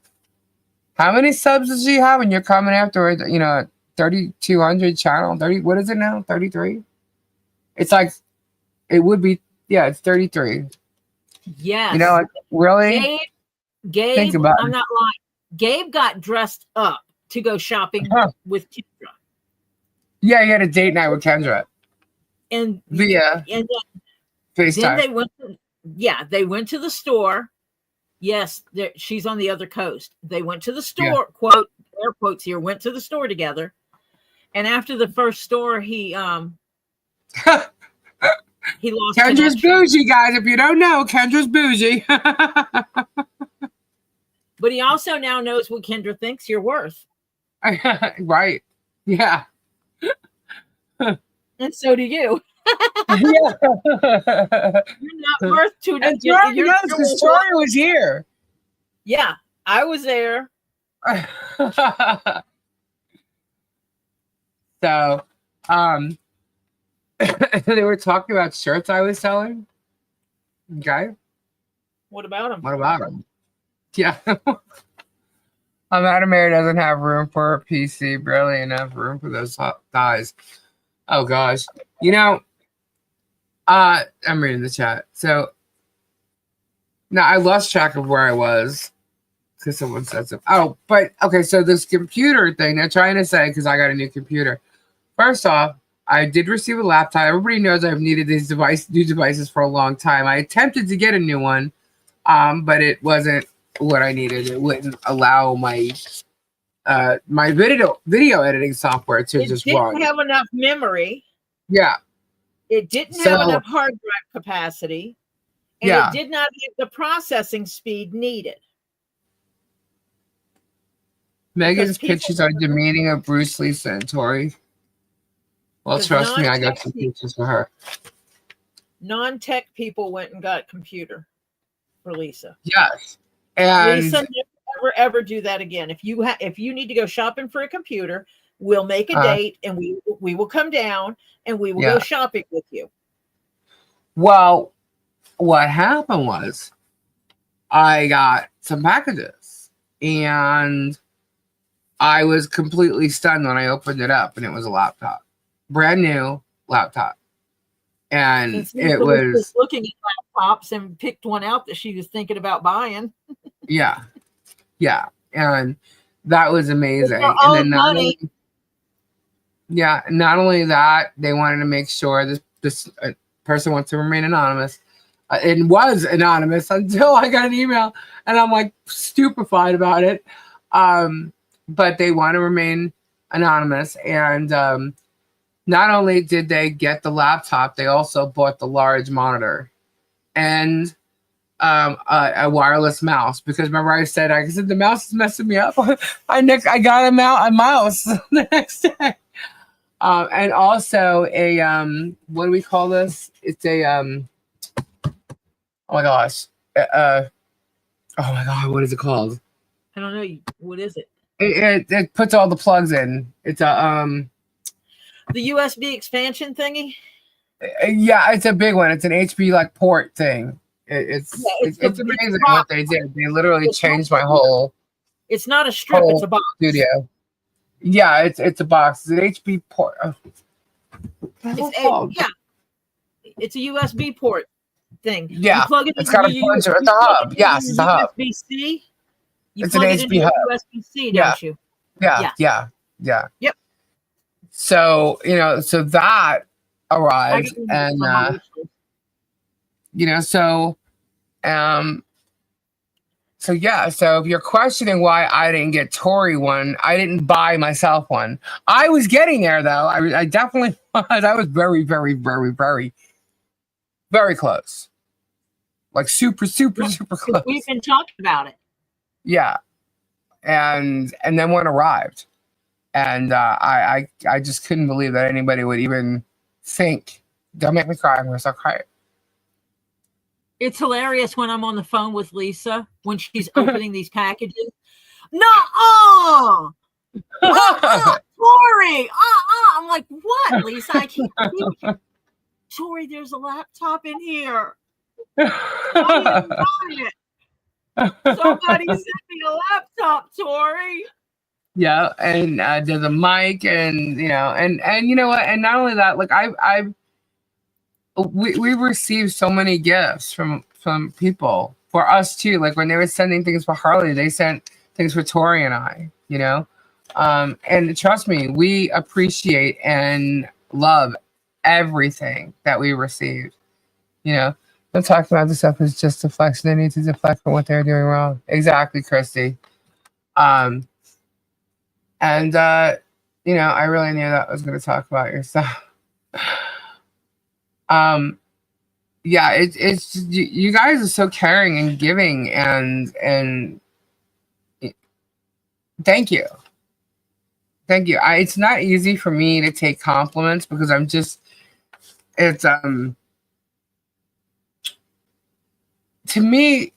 How many subs does she have when you're coming after 3,200 channel? 30, what is it now? 33? It's like, it would be, yeah, it's 33. Yes. Really? Gabe, think about I'm not lying. Gabe got dressed up to go shopping with Kendra. Yeah, he had a date night with Kendra. And via FaceTime. Then they went to the store. Yes, she's on the other coast. They went to the store, quote, air quotes here, went to the store together. And after the first store, he lost Kendra's connection. bougie, guys. If you don't know, Kendra's bougie. But he also now knows what Kendra thinks you're worth. Right. Yeah. And so do you. Yeah. You're not worth two. And Tori knows because Tori was here. Yeah, I was there. So, they were talking about shirts I was selling. Okay. What about them? What about them? Yeah. Madam Mayor doesn't have room for a PC, barely enough room for those thighs. Oh gosh. You know, I'm reading the chat. So now I lost track of where I was because someone said so. Oh, but okay, so this computer thing they're trying to say, because I got a new computer. First off, I did receive a laptop. Everybody knows I've needed these new devices for a long time. I attempted to get a new one, but it wasn't what I needed. It wouldn't allow my my video editing software to just run. It didn't have enough memory. Yeah. It didn't have enough hard drive capacity. And yeah. It did not have the processing speed needed. Megan's pictures are demeaning of Bruce, Lisa, and Tori. Well, trust me, I got some pictures for her. Non-tech people went and got a computer for Lisa. Yes. And Lisa, never ever do that again. If you need to go shopping for a computer, we'll make a date and we will come down and we will go shopping with you. Well, what happened was I got some packages and I was completely stunned when I opened it up and it was a laptop. Brand new laptop. And it was looking at laptops and picked one out that she was thinking about buying. Yeah. And that was amazing. And then not only that, they wanted to make sure this person wants to remain anonymous. It was anonymous until I got an email and I'm like stupefied about it. But they want to remain anonymous. And not only did they get the laptop, they also bought the large monitor and a wireless mouse. Because remember I said the mouse is messing me up. I got a mouse the next day. And also a what do we call this? It's a oh my gosh. Oh my god, what is it called? I don't know. What is it? It puts all the plugs in. It's a the USB expansion thingy. Yeah, it's a big one. It's an HP like port thing. It's amazing what they did. They literally changed my whole. It's not a strip. It's a box. Studio. Yeah, it's a box. It's an HP port. It's a USB port thing. Yeah, you plug it it's got a bunch of. It's a hub. Yes, it's a hub. USB-C. It's an HP hub. USB-C, don't you? Yeah. Yep. So so that arrived, and so if you're questioning why I didn't get Tori one, I didn't buy myself one. I was getting there though. I definitely was. I was very, very, very, very, very close. Like super close. We've been talking about it. Yeah. And then one arrived. And I just couldn't believe that anybody would even think. Don't make me cry. I'm going to start crying. It's hilarious when I'm on the phone with Lisa when she's opening these packages. No, Tori. I'm like, what, Lisa? I can't believe it. Tori, there's a laptop in here. I didn't buy it. Somebody sent me a laptop, Tori. Yeah, and there's a mic, and and you know what? And not only that, like we received so many gifts from people for us too. Like when they were sending things for Harley, they sent things for Tori and I. And trust me, we appreciate and love everything that we received. Them talking about this stuff is just deflection. They need to deflect from what they're doing wrong. Exactly, Christy. Um, and I really knew that was going to talk about your stuff. Yeah, it's you guys are so caring and giving, and thank you. Thank you. It's not easy for me to take compliments because it's to me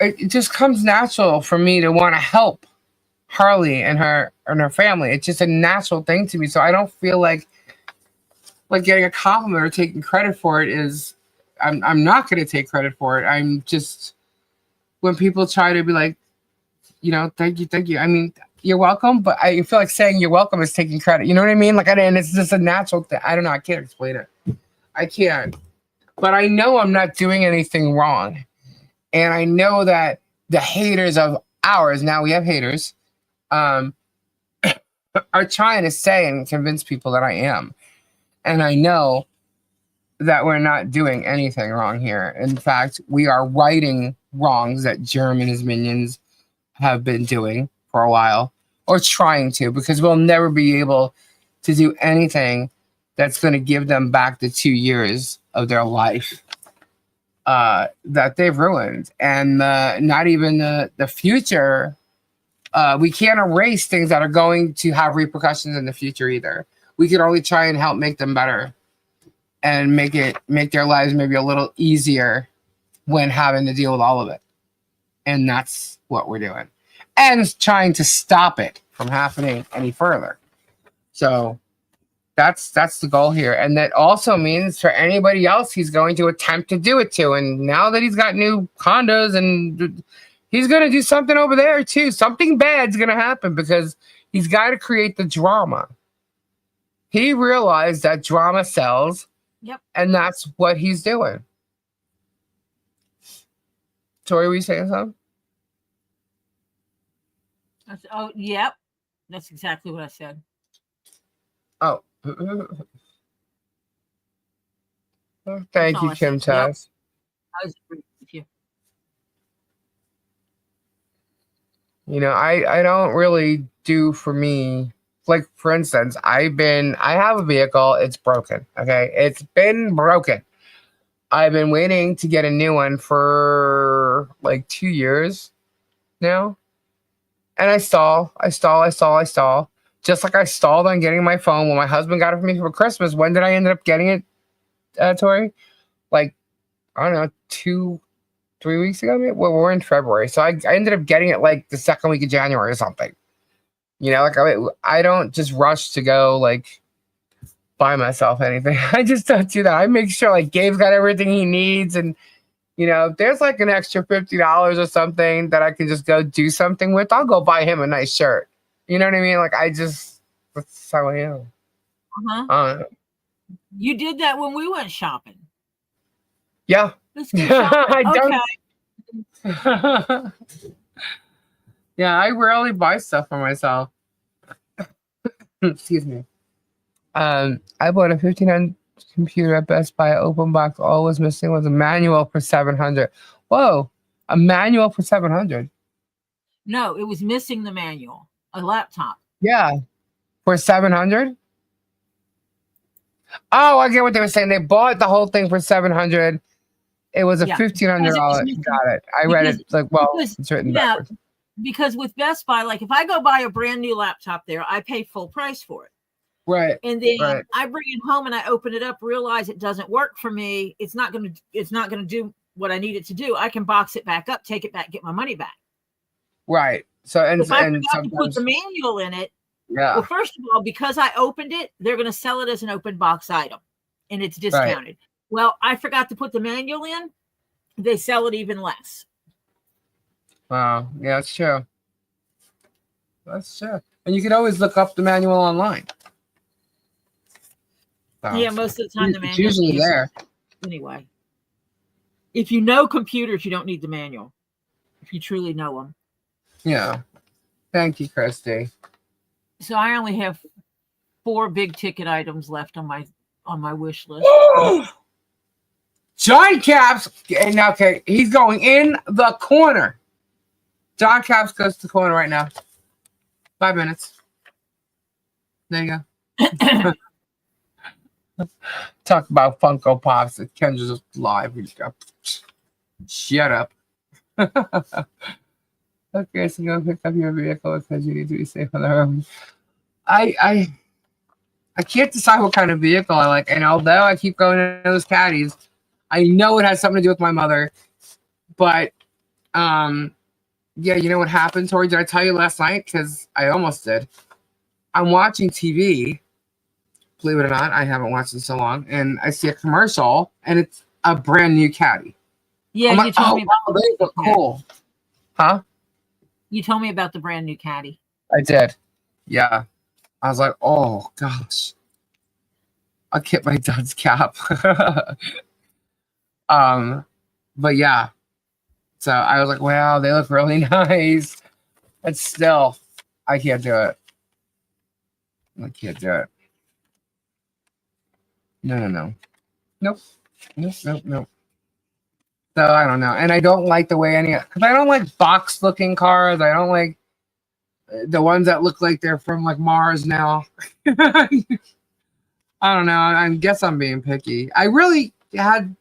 it just comes natural for me to want to help Harley and her family. It's just a natural thing to me. So I don't feel like getting a compliment or taking credit for it is I'm not going to take credit for it. I'm just when people try to be like, thank you. I mean, you're welcome, but I feel like saying you're welcome is taking credit. You know what I mean? And it's just a natural thing. I don't know. I can't explain it. I can't. But I know I'm not doing anything wrong. And I know that the haters of ours, now we have haters, are trying to say and convince people that I am. And I know that we're not doing anything wrong here. In fact, we are righting wrongs that Germ and his minions have been doing for a while, or trying to, because we'll never be able to do anything that's going to give them back the 2 years of their life that they've ruined, and not even the future. We can't erase things that are going to have repercussions in the future either. We can only try and help make them better and make their lives maybe a little easier when having to deal with all of it. And that's what we're doing. And trying to stop it from happening any further. So that's the goal here. And that also means for anybody else he's going to attempt to do it to. And now that he's got new condos, and he's going to do something over there too. Something bad's going to happen because he's got to create the drama. He realized that drama sells. Yep. And that's what he's doing. Tori, were you saying something? Oh, yep. That's exactly what I said. Oh. Thank you, Kim Tess. I was agreeing with you. I don't really do for me. Like, for instance, I have a vehicle. It's broken. Okay. It's been broken. I've been waiting to get a new one for like 2 years now. And I stall. Just like I stalled on getting my phone when my husband got it for me for Christmas. When did I end up getting it, Tori? Like, I don't know, 2-3 weeks ago? Maybe? Well, we're in February. So I ended up getting it like the second week of January or something. I don't just rush to go like buy myself anything. I just don't do that. I make sure like Gabe's got everything he needs, and if there's like an extra $50 or something that I can just go do something with, I'll go buy him a nice shirt. You know what I mean? Like that's how I am. Uh-huh. You did that when we went shopping. Yeah. Let's go shopping. Okay. Yeah, I rarely buy stuff for myself. Excuse me. I bought a $1,500 computer at Best Buy. Open box. All was missing was a manual for $700. Whoa, a manual for $700? No, it was missing the manual. A laptop. Yeah, for $700. Oh, I get what they were saying. They bought the whole thing for $700. It was a $1,500. Got it. I read it like, it's written backwards. Because with Best Buy, like if I go buy a brand new laptop there, I pay full price for it. Right. And then I bring it home and I open it up, realize it doesn't work for me. It's not going to do what I need it to do. I can box it back up, take it back, get my money back. Right. So if I forgot to put the manual in it, well, first of all, because I opened it, they're going to sell it as an open box item and it's discounted. Right. Well, I forgot to put the manual in. They sell it even less. Wow. Yeah, that's true. That's true. And you can always look up the manual online. So, yeah, most of the time the manual is usually there. Anyway, if you know computers, you don't need the manual. If you truly know them. Yeah. Thank you, Christy. So I only have 4 big ticket items left on my wish list. John Caps, and okay, he's going in the corner. John Caps goes to the corner right now. 5 minutes. There you go. Talk about Funko Pops. Kendra's just live. Shut up. Okay, so go pick up your vehicle because you need to be safe on the road. I can't decide what kind of vehicle I like, and although I keep going to those caddies, I know it has something to do with my mother. But yeah, you know what happened, Tori? Did I tell you last night? Because I almost did. I'm watching TV. Believe it or not, I haven't watched in so long, and I see a commercial, and it's a brand new caddy. Yeah, I'm you like, told me about they look cool. Huh? You told me about the brand new caddy. I did. Yeah. I was like, oh gosh. I'll get my dad's cap. But yeah. So I was like, wow, they look really nice. But still, I can't do it. I can't do it. No. Nope. Nope. So I don't know. And I don't like the way because I don't like box looking cars. I don't like the ones that look like they're from like Mars now. I don't know. I guess I'm being picky. I really had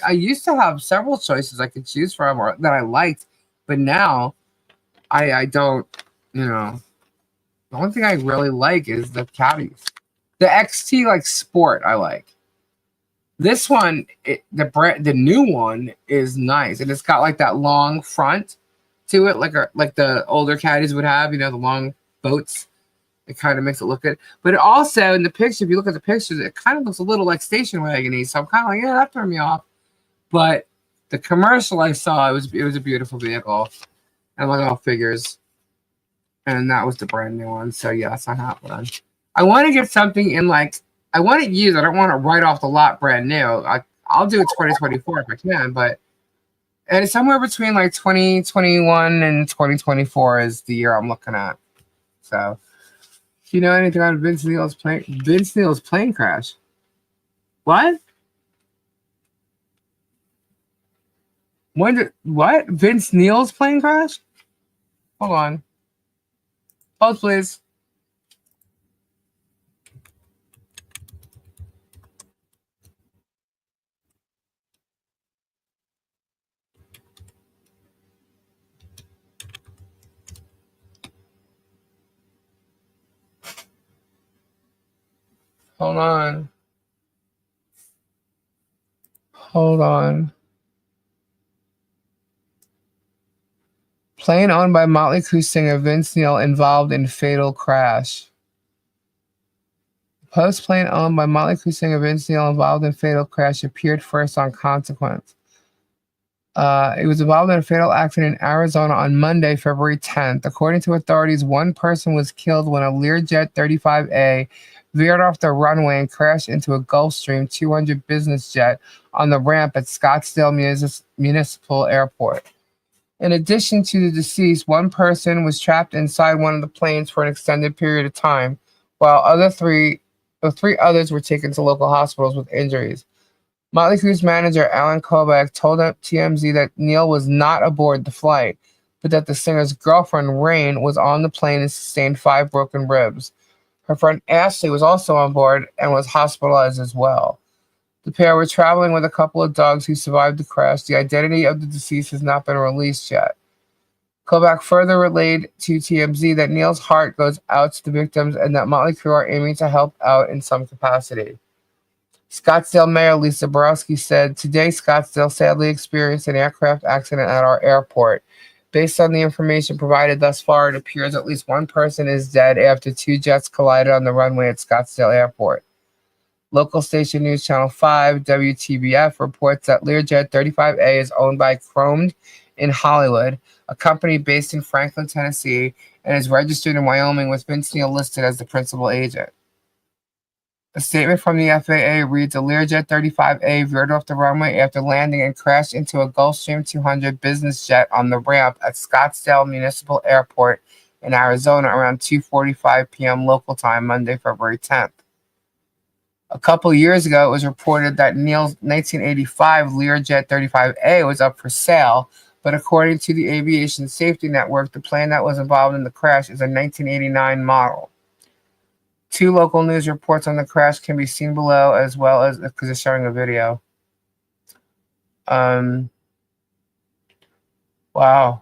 I used to have several choices I could choose from or that I liked, but now I don't, the only thing I really like is the caddies. The XT sport I like. This one, the new one is nice, and it's got that long front to it, like the older caddies would have, the long boats. It kind of makes it look good, but it also in the picture, if you look at the pictures, it kind of looks a little like station wagon-y. So I'm kind of like, yeah, that turned me off. But the commercial I saw, it was a beautiful vehicle, and like all figures, and that was the brand new one. So yeah, that's not happening. I want to get something in I want it used. I don't want it right off the lot, brand new. I'll do it 2024 if I can, but and it's somewhere between 2021 and 2024 is the year I'm looking at. So, if you know anything about Vince Neil's plane crash? What? What? Vince Neil's plane crash? Hold on. Hold, please. Hold on. Hold on. Plane owned by Motley Crue singer Vince Neil involved in fatal crash. Plane owned by Motley Crue singer Vince Neil involved in fatal crash appeared first on Consequence. It was involved in a fatal accident in Arizona on Monday, February 10th. According to authorities, one person was killed when a Learjet 35A veered off the runway and crashed into a Gulfstream 200 business jet on the ramp at Scottsdale Municipal Airport. In addition to the deceased, one person was trapped inside one of the planes for an extended period of time, while three others were taken to local hospitals with injuries. Motley Crue's manager, Alan Kovac, told TMZ that Neil was not aboard the flight, but that the singer's girlfriend, Rain, was on the plane and sustained 5 broken ribs. Her friend Ashley was also on board and was hospitalized as well. The pair were traveling with a couple of dogs who survived the crash. The identity of the deceased has not been released yet. Kovac further relayed to TMZ that Neil's heart goes out to the victims and that Motley Crue are aiming to help out in some capacity. Scottsdale Mayor Lisa Borowski said, "Today, Scottsdale sadly experienced an aircraft accident at our airport. Based on the information provided thus far, it appears at least one person is dead after 2 jets collided on the runway at Scottsdale Airport." Local station News Channel 5, WTBF, reports that Learjet 35A is owned by Chromed in Hollywood, a company based in Franklin, Tennessee, and is registered in Wyoming with Vince Neil listed as the principal agent. A statement from the FAA reads, "A Learjet 35A veered off the runway after landing and crashed into a Gulfstream 200 business jet on the ramp at Scottsdale Municipal Airport in Arizona around 2:45 p.m. local time, Monday, February 10th. A couple years ago, it was reported that Neil's 1985 Learjet 35A was up for sale, but according to the Aviation Safety Network, the plane that was involved in the crash is a 1989 model. 2 local news reports on the crash can be seen below, as well as because it's showing a video. Wow.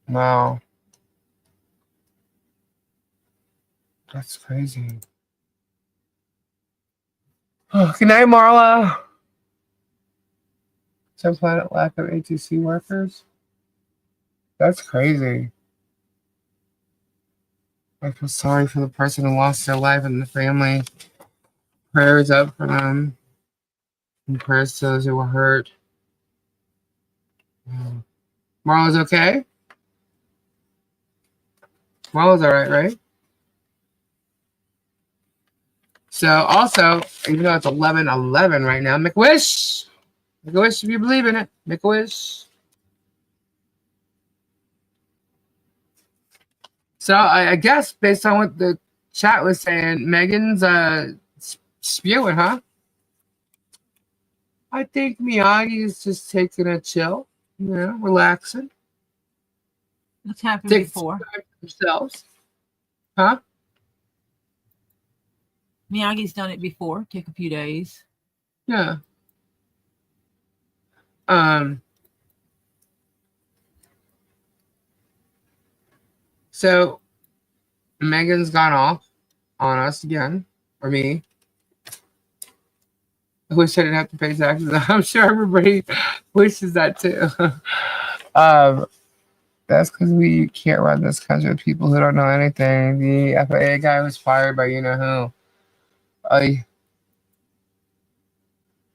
Wow. That's crazy. Oh, good night, Marla. Some planet lack of ATC workers. That's crazy. I feel sorry for the person who lost their life and the family. Prayers up for them. And prayers to those who were hurt. Marla's okay? Marla's alright, right? So also, even though it's 11:11 right now, make a wish. Make a wish if you believe in it. Make a wish. So I guess based on what the chat was saying, Megan's spewing, huh? I think Miyagi's just taking a chill, relaxing. What's happened before? Themselves. Huh? Miyagi's done it before. Take a few days. Yeah. So Megan's gone off on us again, or me. I wish I didn't have to pay taxes. I'm sure everybody wishes that too. That's because we can't run this country with people who don't know anything. The FAA guy was fired by you-know-who.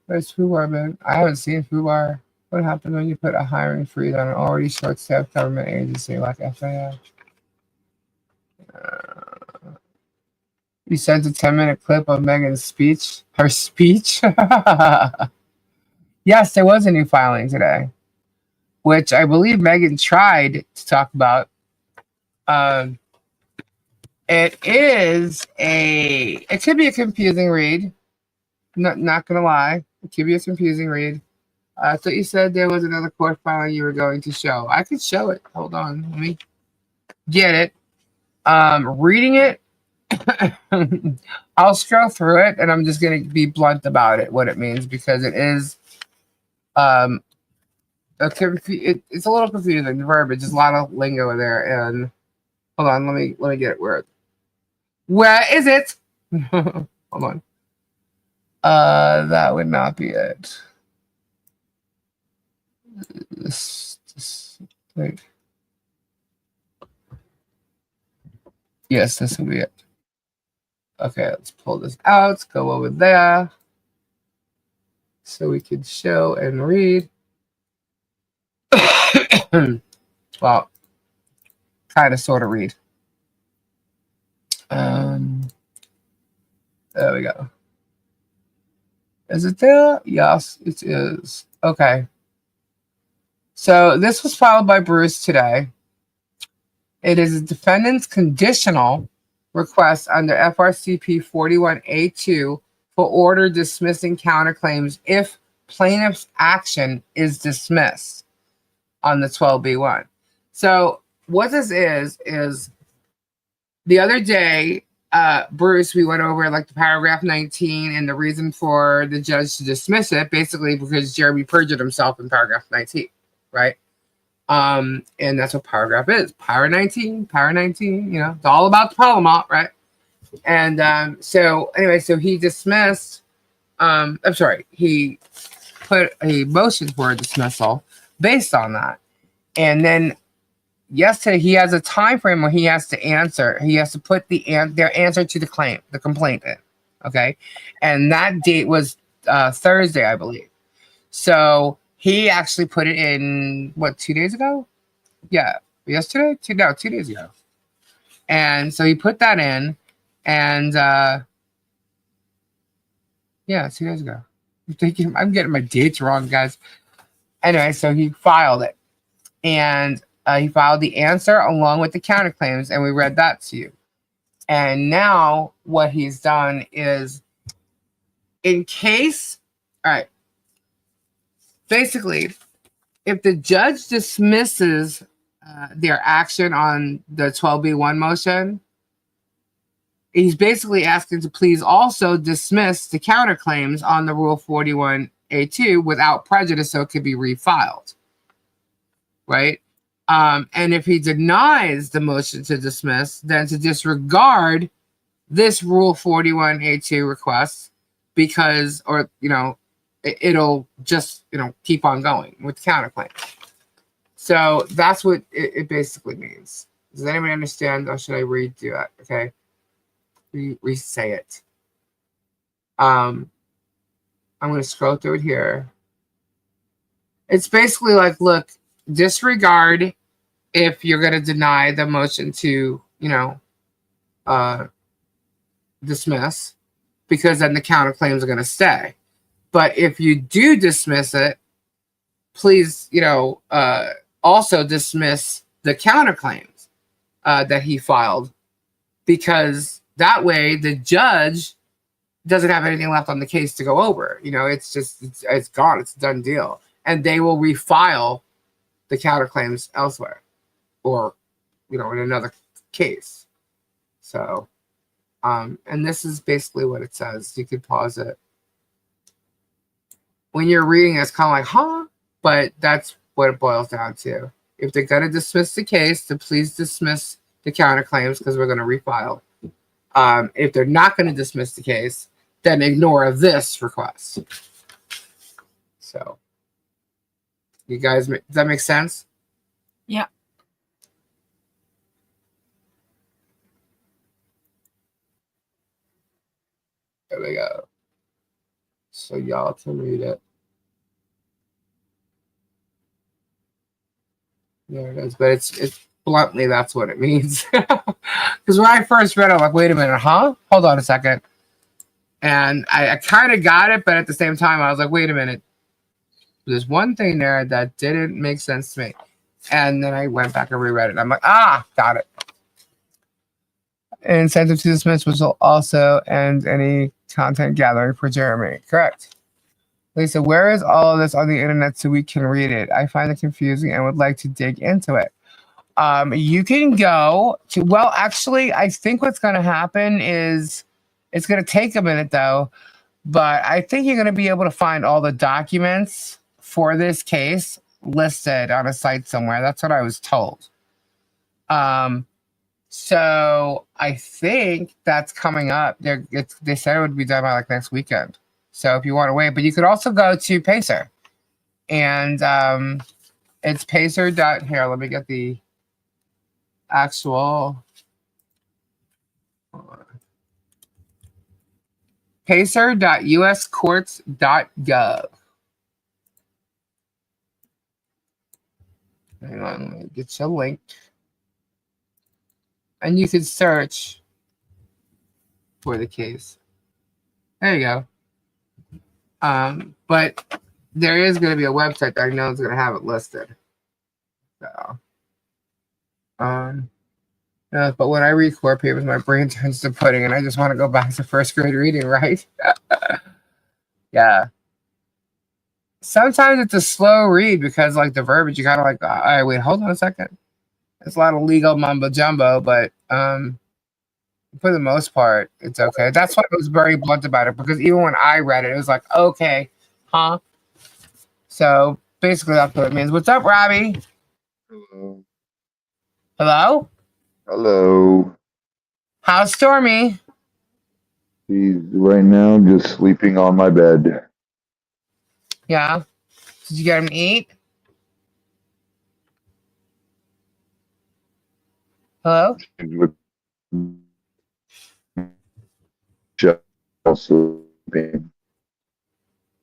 Where's FUBAR, man? I haven't seen FUBAR. What happens when you put a hiring freeze on an already short-staffed government agency like FAA? You sent a 10-minute clip of Megan's speech. Her speech? Yes, there was a new filing today, which I believe Megan tried to talk about. It could be a confusing read. Not gonna lie. It could be a confusing read. I thought you said there was another court filing you were going to show. I could show it. Hold on. Let me get it. Reading it, I'll scroll through it, and I'm just going to be blunt about it, what it means, because it is it's a little confusing. The verbiage, there's a lot of lingo there. And hold on, let me get it. Where is it? Hold on. That would not be it. Wait. Yes, this will be it. Okay, let's pull this out. Let's go over there so we can show and read. Well, kind of sort of read. There we go. Is it there? Yes, it is. Okay. So this was filed by Bruce today. It is a defendant's conditional request under FRCP 41A2 for order dismissing counterclaims if plaintiff's action is dismissed on the 12B1. So what this is the other day, Bruce, we went over like the paragraph 19 and the reason for the judge to dismiss it, basically because Jeremy perjured himself in paragraph 19, right? And that's what paragraph is. Para 19, it's all about the Parliament, right? And so anyway, so he dismissed, he put a motion for a dismissal based on that. And then yesterday he has a time frame where he has to answer. He has to put their answer to the complaint in. Okay. And that date was Thursday, I believe. So he actually put it in, 2 days ago? Yeah. Yesterday? 2 days ago. And so he put that in, and 2 days ago. I'm getting my dates wrong, guys. Anyway, so he filed it. And he filed the answer along with the counterclaims, and we read that to you. And now what he's done is in case, all right, basically, if the judge dismisses their action on the 12B1 motion, he's basically asking to please also dismiss the counterclaims on the Rule 41A2 without prejudice so it could be refiled, right? And if he denies the motion to dismiss, then to disregard this Rule 41A2 request because, or, it'll just, keep on going with the counterclaim. So that's what it basically means. Does anybody understand, or should I redo it? Okay. Re-say it. I'm going to scroll through it here. It's basically like, look, disregard if you're going to deny the motion to, dismiss, because then the counterclaims are going to stay. But if you do dismiss it, please, also dismiss the counterclaims that he filed, because that way the judge doesn't have anything left on the case to go over. It's just, it's gone. It's a done deal. And they will refile the counterclaims elsewhere or, in another case. So, and this is basically what it says. You could pause it. When you're reading, it's kind of like, huh? But that's what it boils down to. If they're going to dismiss the case, then please dismiss the counterclaims because we're going to refile. If they're not going to dismiss the case, then ignore this request. So, you guys, does that make sense? Yeah. There we go. So y'all can read it. There it is. But it's bluntly, that's what it means. Because when I first read it, I'm like, wait a minute, huh? Hold on a second. And I kind of got it, but at the same time, I was like, wait a minute. There's one thing there that didn't make sense to me. And then I went back and reread it. And I'm like, got it. Incentive to dismiss, which will also end any content gathering for Jeremy. Correct. Lisa, where is all of this on the internet so we can read it? I find it confusing and would like to dig into it. You can go to, well, actually, I think what's going to happen is it's going to take a minute though, but I think you're going to be able to find all the documents for this case listed on a site somewhere. That's what I was told. So I think that's coming up. They said it would be done by like next weekend. So if you want to wait, but you could also go to Pacer, and it's Pacer. Here, let me get the actual pacer.uscourts.gov. Hang on, let me get you a link. And you can search for the case. There you go. But there is going to be a website that I know is going to have it listed. So, but when I read court papers, my brain turns to pudding, and I just want to go back to first grade reading, right? Yeah. Sometimes it's a slow read because, like, the verbiage, you kind of like, all right, wait, hold on a second. There's a lot of legal mumbo jumbo, but for the most part, it's okay. That's why I was very blunt about it, because even when I read it, it was like, okay, huh? So basically, that's what it means. What's up, Robbie? Hello. Hello? Hello. How's Stormy? She's right now just sleeping on my bed. Yeah. Did you get him to eat? Hello? She's with sleeping.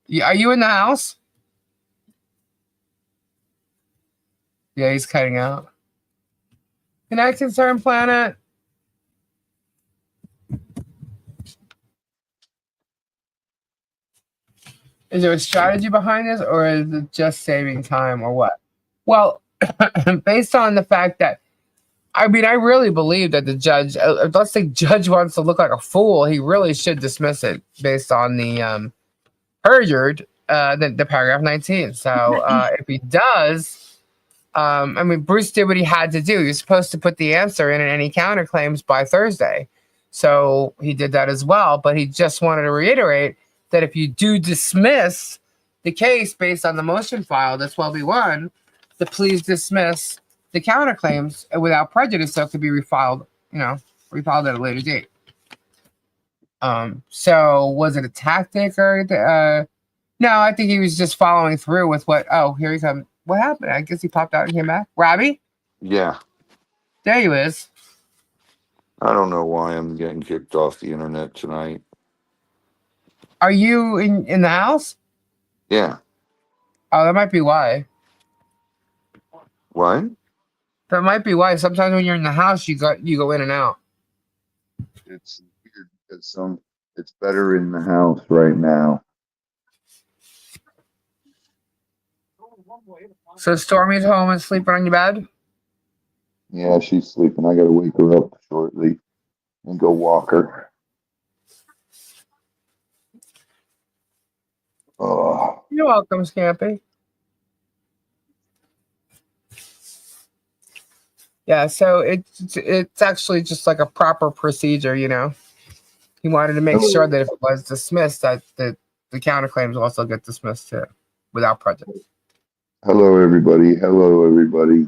Yeah, are you in the house? Yeah, he's cutting out. Good night, Concerned Planet. Is there a strategy behind this, or is it just saving time, or what? Well, based on the fact that I mean, I really believe that the judge, let's say judge wants to look like a fool, he really should dismiss it based on the perjured, the paragraph 19. So if he does, I mean, Bruce did what he had to do. He was supposed to put the answer in and any counterclaims by Thursday. So he did that as well. But he just wanted to reiterate that if you do dismiss the case based on the motion filed, the 12B1, to please dismiss the counterclaims without prejudice, so it could be refiled, refiled at a later date. So was it a tactic or no, I think he was just following through with what, oh, here he comes. What happened? I guess he popped out and came back. Robbie? Yeah. There he is. I don't know why I'm getting kicked off the internet tonight. Are you in the house? Yeah. Oh, that might be why. What? That might be why. Sometimes when you're in the house, you go in and out. It's weird because it's better in the house right now. So Stormy's home and sleeping on your bed? Yeah, she's sleeping. I gotta wake her up shortly and go walk her. Oh. You're welcome, Scampy. Yeah, so it's actually just like a proper procedure, He wanted to make sure that if it was dismissed, that the counterclaims also get dismissed too, without prejudice. Hello, everybody. Hello, everybody.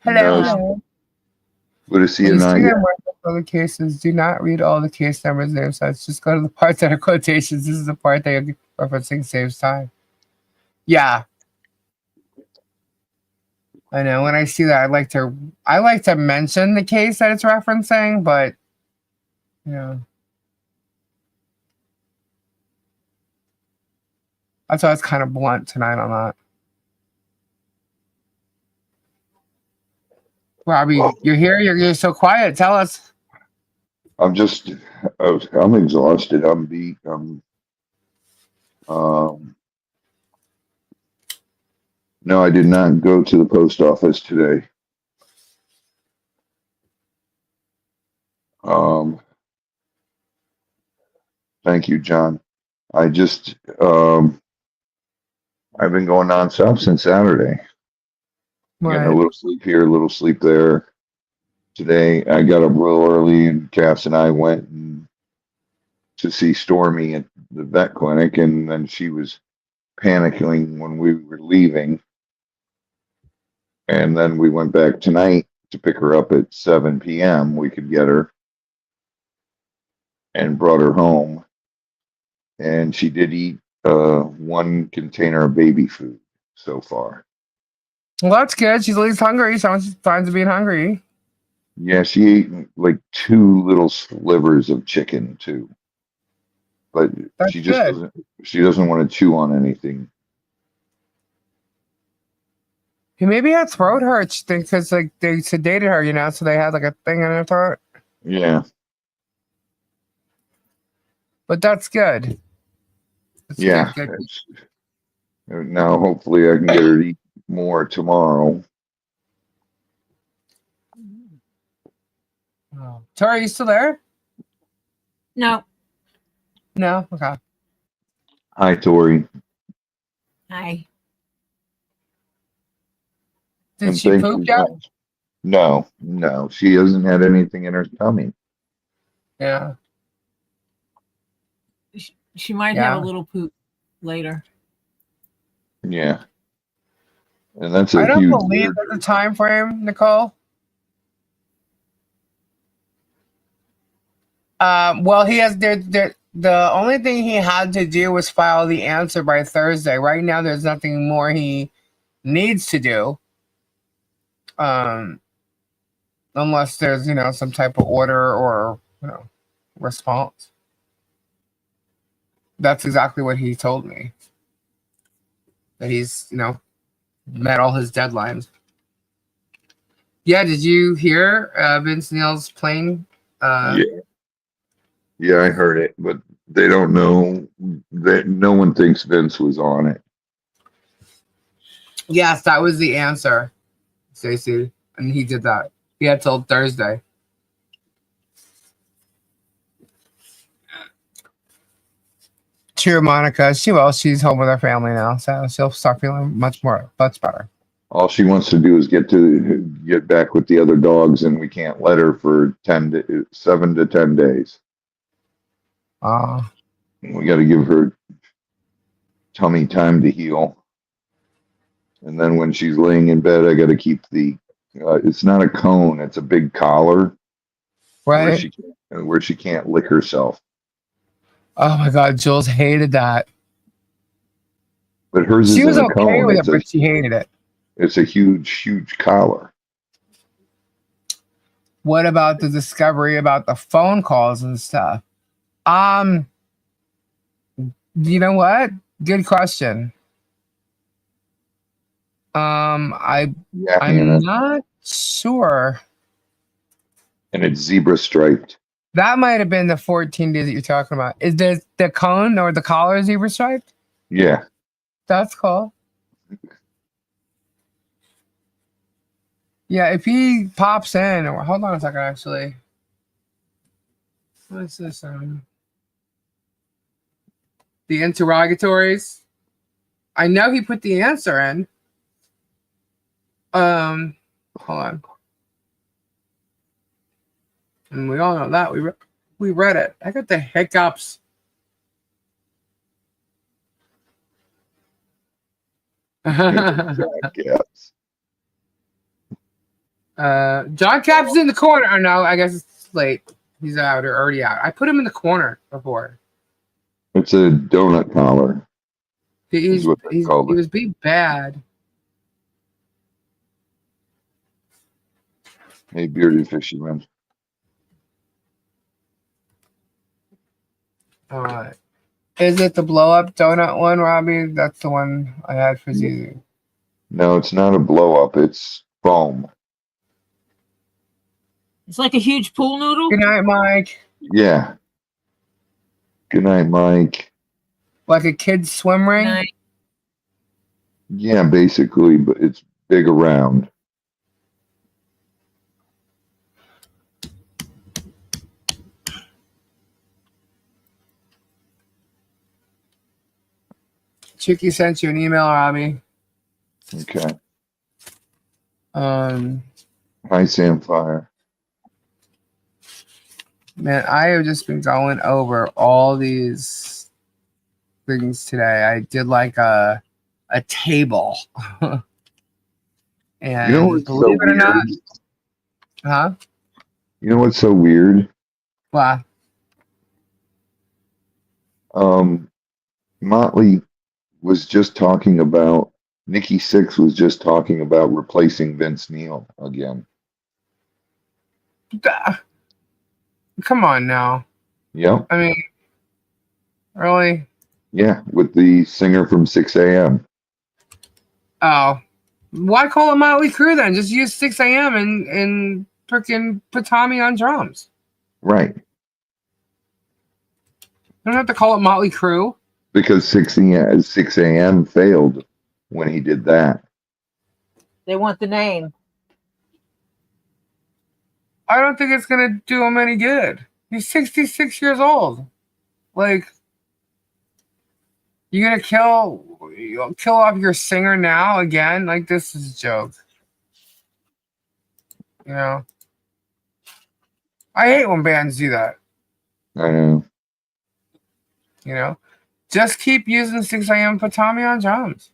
Hello. Hello. Good to see you, Other cases, do not read all the case numbers and name sites. Just go to the parts that are quotations. This is the part that you're referencing saves time. Yeah. I know. When I see that, I like to mention the case that it's referencing, but that's why it's kind of blunt tonight on that. Robbie, you're here. You're so quiet. Tell us. I'm exhausted. I'm beat. No, I did not go to the post office today. Thank you, John. I just, I've been going nonstop since Saturday. Right. Getting a little sleep here, a little sleep there. Today, I got up real early, and Cass and I went to see Stormy at the vet clinic, and then she was panicking when we were leaving. And then we went back tonight to pick her up at 7 p.m. We could get her and brought her home. And she did eat 1 container of baby food so far. Well, that's good. She's at least hungry. Sounds fine to being hungry. Yeah, she ate like 2 little slivers of chicken too. But that's she just good. doesn't want to chew on anything. He maybe had throat hurts because like they sedated her, so they had like a thing in her throat. Yeah. But that's good. That's yeah. Good. Now hopefully I can get her to eat more tomorrow. Oh. Tori, are you still there? No. No? Okay. Hi, Tori. Hi. Did she poop yet? No. She hasn't had anything in her tummy. Yeah. She might have a little poop later. Yeah. And that's a I don't huge believe there's a time frame, Nicole. Well, he has the only thing he had to do was file the answer by Thursday. Right now, there's nothing more he needs to do. Unless there's, some type of order or, response. That's exactly what he told me. That he's, met all his deadlines. Yeah, did you hear Vince Neil's plane? Yeah, I heard it, but they don't know that no one thinks Vince was on it. Yes, that was the answer. Stacey, and he did that. He had till Thursday. True, Monica. She will. She's home with her family now, so she'll start feeling much better. All she wants to do is get back with the other dogs, and we can't let her for 7 to 10 days. We got to give her tummy time to heal, and then when she's laying in bed, I got to keep it's not a cone; it's a big collar, right? Where she can't lick herself. Oh my God, Jules hated that. But hers she isn't was a okay cone. with it, but she hated it. It's a huge collar. What about the discovery about the phone calls and stuff? You know what? Good question. I'm not sure. And it's zebra striped. That might have been the 14 days that you're talking about. Is the cone or the collar zebra striped? Yeah. That's cool. Yeah, if he pops in, or hold on a second, actually. What's this? The interrogatories. I know he put the answer in. Hold on. And we all know that we read it. I got the hiccups. John Cap's in the corner. Oh no, I guess it's late. He's out or already out. I put him in the corner before. It's a donut collar. He was being bad. Hey, bearded fisherman. All right. Is it the blow up donut one, Robbie? That's the one I had for Zizu. No, it's not a blow up. It's foam. It's like a huge pool noodle. Good night, Mike. Yeah. Good night, Mike. Like a kid's swim ring? Yeah, basically, but it's big around. Chicky sent you an email, Robbie. Okay. Hi, Samfire. Man, I have just been going over all these things today. I did like a table. And you know what's believe so it or not, weird? huh? You know what's so weird? What? Motley was just talking about Nikki Sixx was just talking about replacing Vince Neil again. Come on now. Yep. I mean, really? Yeah, with the singer from 6 a.m. Oh. Why call it Motley Crue then? Just use 6 a.m. and freaking put Tommy on drums. Right. You don't have to call it Motley Crue. Because 6 a.m. failed when he did that. They want the name. I don't think it's going to do him any good. He's 66 years old. Like, you're going to kill off your singer now again? Like, this is a joke. You know? I hate when bands do that. I know. You know? Just keep using 6 a.m. Put Tommy on drums.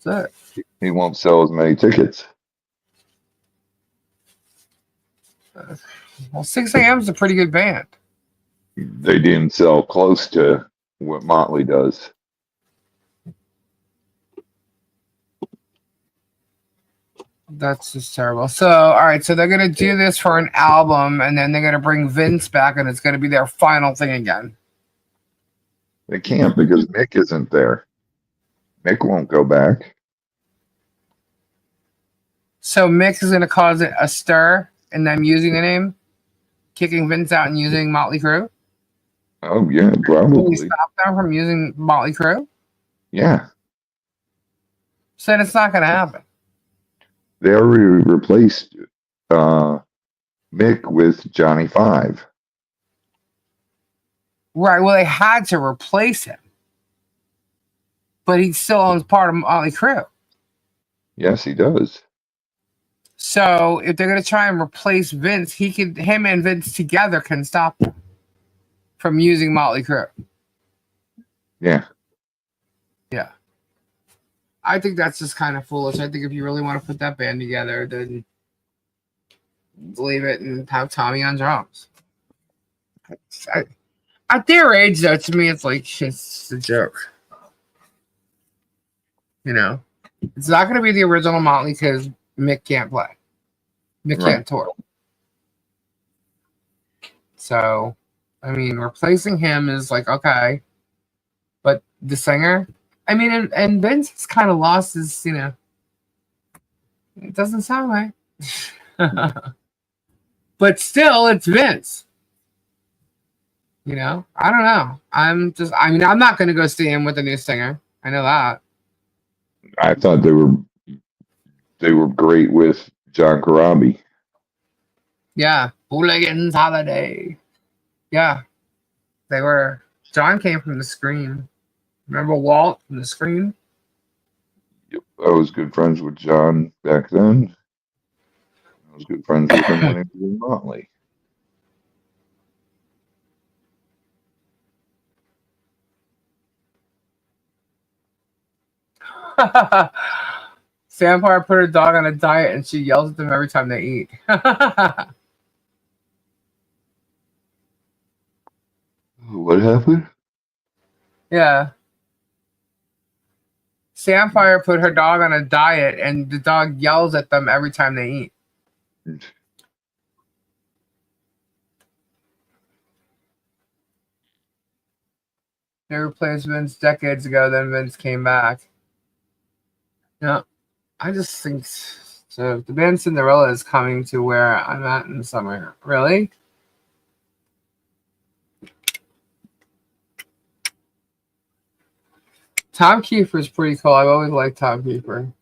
That's it. He won't sell as many tickets. Well, 6 a.m. is a pretty good band. They didn't sell close to what Motley does. That's just terrible. So, all right. So they're going to do this for an album, and then they're going to bring Vince back, and it's going to be their final thing again. They can't because Mick isn't there. Mick won't go back. So Mick is going to cause it a stir in them using the name, kicking Vince out and using Motley Crue. Oh, yeah, probably. Can we stop them from using Motley Crue? Yeah. So then it's not going to happen. they already replaced Mick with Johnny Five. Right. Well, they had to replace him, but he still owns part of Motley Crue. Yes, he does. So if they're gonna try and replace Vince, him and Vince together can stop them from using Motley Crue. Yeah. Yeah. I think that's just kind of foolish. I think if you really want to put that band together, then leave it and have Tommy on drums. At their age, though, to me, it's like it's a joke. You know, it's not going to be the original Motley because Mick can't play. Mick can't tour. So, I mean, replacing him is like, okay. But the singer, I mean, and Vince has kind of lost his, you know, it doesn't sound right. But still, it's Vince. You know, I don't know. I'm not going to go see him with a new singer. I know that. I thought they were great with John Corabi. Yeah, Hooligans Holiday. Yeah, they were. John came from the Scream. Remember Walt from the Scream? Yep, I was good friends with John back then. I was good friends with him when he was in Motley. Vampire put her dog on a diet and she yells at them every time they eat. What happened? Yeah. Vampire put her dog on a diet and the dog yells at them every time they eat. They replaced Vince decades ago, then Vince came back. Yeah, I just think so. The band Cinderella is coming to where I'm at in the summer. Really? Tom Kiefer's pretty cool. I've always liked Tom Kiefer.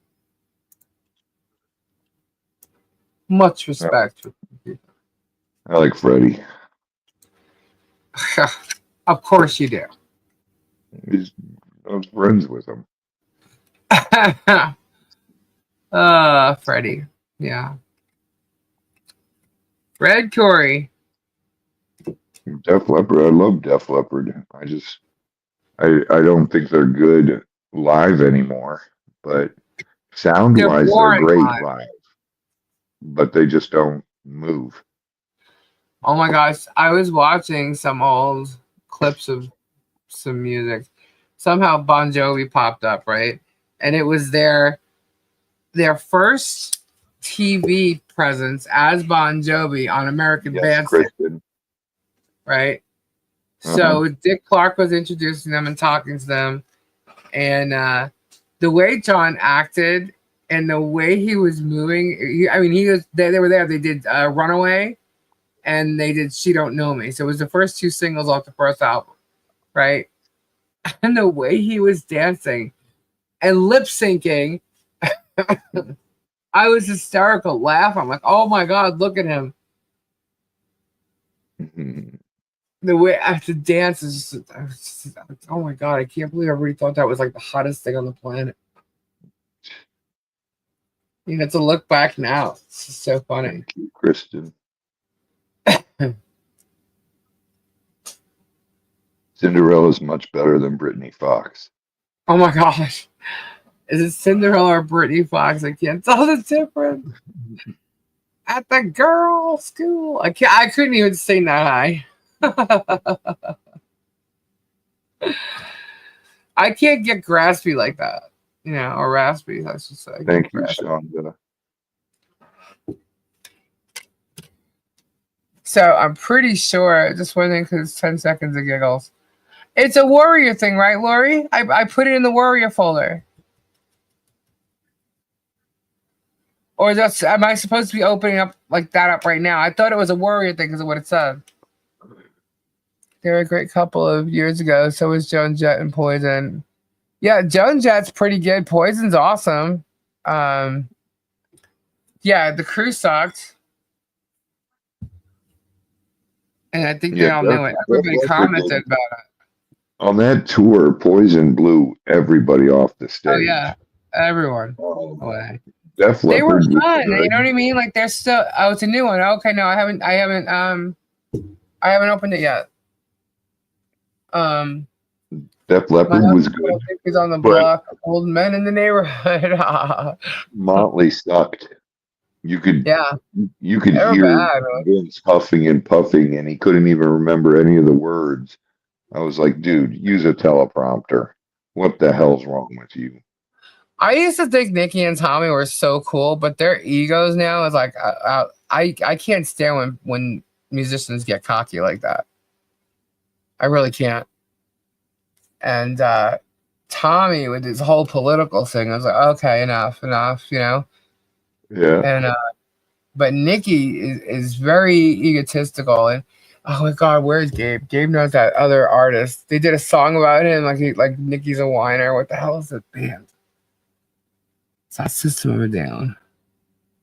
Much respect. I like Freddie. Of course you do. I'm friends with him. Freddie. Yeah. Red Corey. Def Leppard. I love Def Leppard. I don't think they're good live anymore, but sound-wise, they're great live. But they just don't move. Oh my gosh. I was watching some old clips of some music. Somehow Bon Jovi popped up, right? And it was their first TV presence as Bon Jovi on American Bandstand. Right? So Dick Clark was introducing them and talking to them. And the way John acted and the way he was moving, they were there. They did Runaway and they did She Don't Know Me. So it was the first two singles off the first album, right? And the way he was dancing and lip syncing, I was hysterical, laughing. I'm like, oh my God, look at him. The way I have to dance is just, oh my God, I can't believe everybody thought that was like the hottest thing on the planet. You know, to look back now, it's just so funny. Thank you, Kristen. Cinderella's much better than Brittany Fox. Oh my gosh. Is it Cinderella or Brittany Fox? I can't tell the difference. At the girls' school. I couldn't even sing that high. I can't get graspy like that. You know, or raspy, I should say. Thank you, Shonda. So I'm pretty sure, just wondering because it's 10 seconds of giggles. It's a Warrior thing, right, Lori? I put it in the Warrior folder. Or am I supposed to be opening up like that up right now? I thought it was a Warrior thing because of what it said. They were a great couple of years ago. So was Joan Jett and Poison. Yeah, Joan Jett's pretty good. Poison's awesome. Yeah, the crew sucked. And I think they all knew it. Everybody commented about it. On that tour, Poison blew everybody off the stage. Oh yeah, everyone. Def They were Leppard fun. You know what I mean? Like they're still. Oh, it's a new one. Okay, no, I haven't opened it yet. Def Leppard was good. Is on the block. Old men in the neighborhood. Motley sucked. You could hear Vince huffing and puffing, and he couldn't even remember any of the words. I was like, dude, use a teleprompter. What the hell's wrong with you? I used to think Nikki and Tommy were so cool, but their egos now is like, I can't stand when musicians get cocky like that. I really can't. And Tommy with his whole political thing, I was like, okay, enough, you know. Yeah. And but Nikki is very egotistical, and oh my God, where's Gabe? Gabe knows that other artist. They did a song about him, like Nikki's a whiner. What the hell is that band? It's not System of a Down.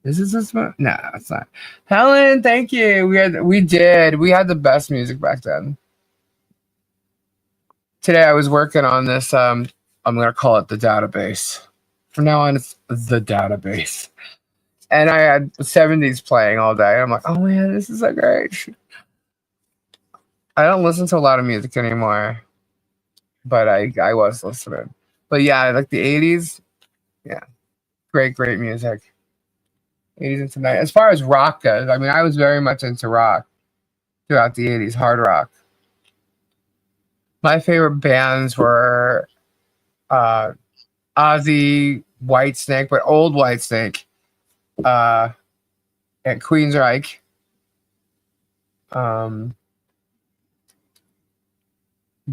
Is it System of? No, it's not. Helen, thank you. We had the best music back then. Today I was working on this. I'm gonna call it the database. From now on, it's the database. And I had 70s playing all day. I'm like, oh man, this is so great. I don't listen to a lot of music anymore, but I was listening. But yeah, like the 80s, yeah, great music. 80s into 90s. As far as rock goes, I mean, I was very much into rock throughout the 80s, hard rock. My favorite bands were Ozzy, Whitesnake, but old Whitesnake, and Queensryche.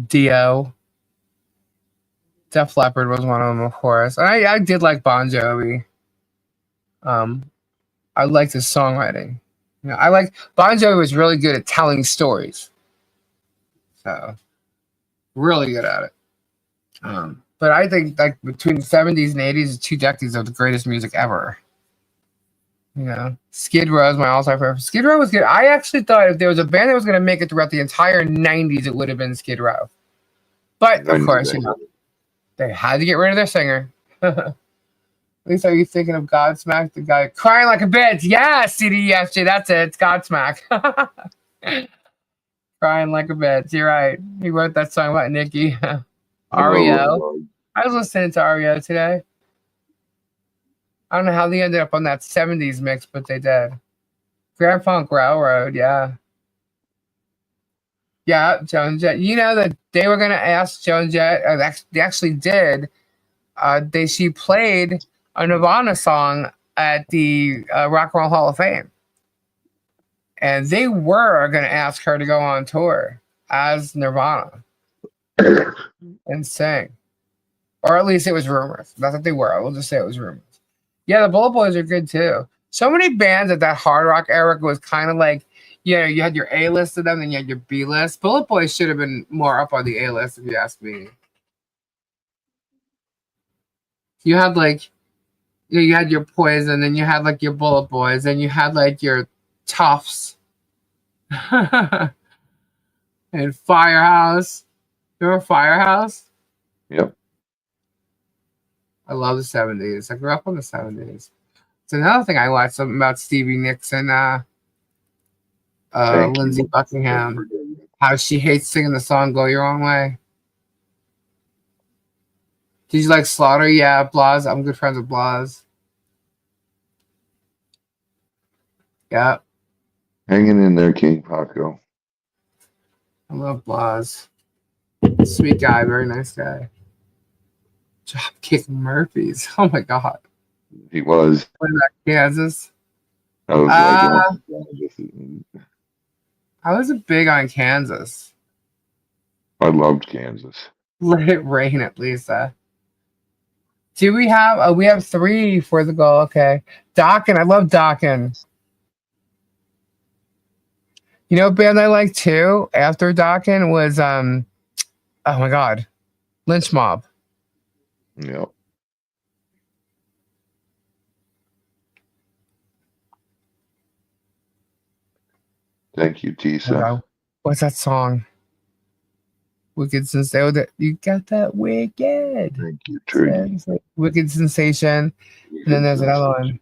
Dio. Def Leppard was one of them, of course. And I did like Bon Jovi. I liked his songwriting. You know, I like Bon Jovi was really good at telling stories. So really good at it. But I think like between the 70s and 80s, the 2 decades of the greatest music ever. You know, Skid Row is my all-time favorite. Skid Row was good. I actually thought if there was a band that was going to make it throughout the entire 90s, it would have been Skid Row. But of course, you know, they had to get rid of their singer. At least are you thinking of Godsmack, the guy crying like a bitch? Yeah, CDFJ, that's it. It's Godsmack. Crying like a bitch. You're right. He wrote that song about Nikki. REO. I was listening to REO today. I don't know how they ended up on that 70s mix, but they did. Grand Funk Railroad, yeah. Yeah, Joan Jett. You know that they were going to ask Joan Jett, they actually did. She played a Nirvana song at the Rock and Roll Hall of Fame. And they were going to ask her to go on tour as Nirvana and sing. Or at least it was rumors. Not that they were. I will just say it was rumors. Yeah, the Bullet Boys are good too. So many bands at that hard rock era was kind of like, you know, you had your A list of them, then you had your B list. Bullet Boys should have been more up on the A list, if you ask me. You had like, you had your Poison, then you had like your Bullet Boys, then you had like your Tufts and Firehouse. Remember Firehouse? Yep. I love the 70s. I grew up on the 70s. It's another thing I watched, something about Stevie Nicks and Lindsey Buckingham. How she hates singing the song Go Your Own Way. Did you like Slaughter? Yeah, Blas. I'm good friends with Blas. Yeah. Hanging in there, King Paco. I love Blas. Sweet guy, very nice guy. Dropkick Murphys. Oh my God. He was. What about Kansas? I was big on Kansas. I loved Kansas. Let it rain at Lisa. Do we have? We have 3 for the goal. Okay. Dokken. I love Dokken. You know, a band I liked too after Dokken was oh my God, Lynch Mob. Yep. Thank you, Tisa. What's that song? Wicked Sensation. That you got that wicked. Thank you, Trudy. Wicked Sensation. And then there's another one.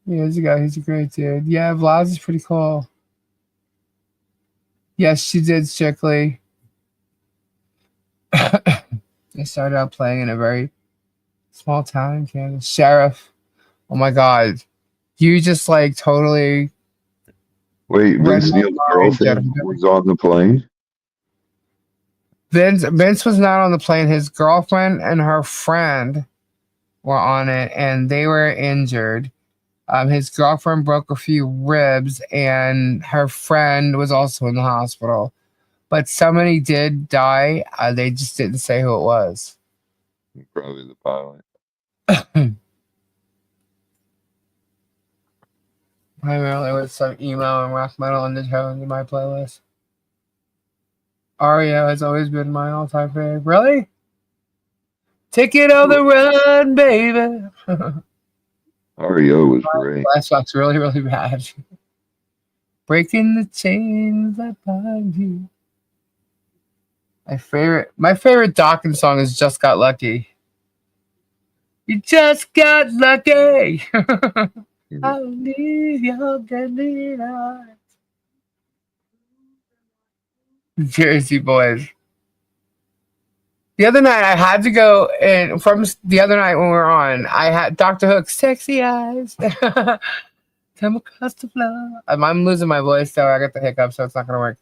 Yeah, he's a guy. He's a great dude. Yeah, Vlad is pretty cool. Yes, she did Strictly. They started out playing in a very small town in Kansas. Sheriff. Oh my God. You just like totally. Wait, Vince Neil's girlfriend was on the plane? Vince was not on the plane. His girlfriend and her friend were on it, and they were injured. His girlfriend broke a few ribs, and her friend was also in the hospital. But somebody did die. They just didn't say who it was. Probably the pilot. Primarily with some emo and rock metal undertones in my playlist. REO has always been my all-time favorite. Really? Ticket on the run, baby. REO was great. That sucks really, really bad. Breaking the chains that bind you. My favorite Dawkins song is Just Got Lucky. You just got lucky. I leave your deadly eyes. Jersey Boys. The other night I had to go, and from the other night when we were on, I had Dr. Hook's Sexy Eyes. Come across the floor. I'm losing my voice, so I got the hiccup, so it's not going to work.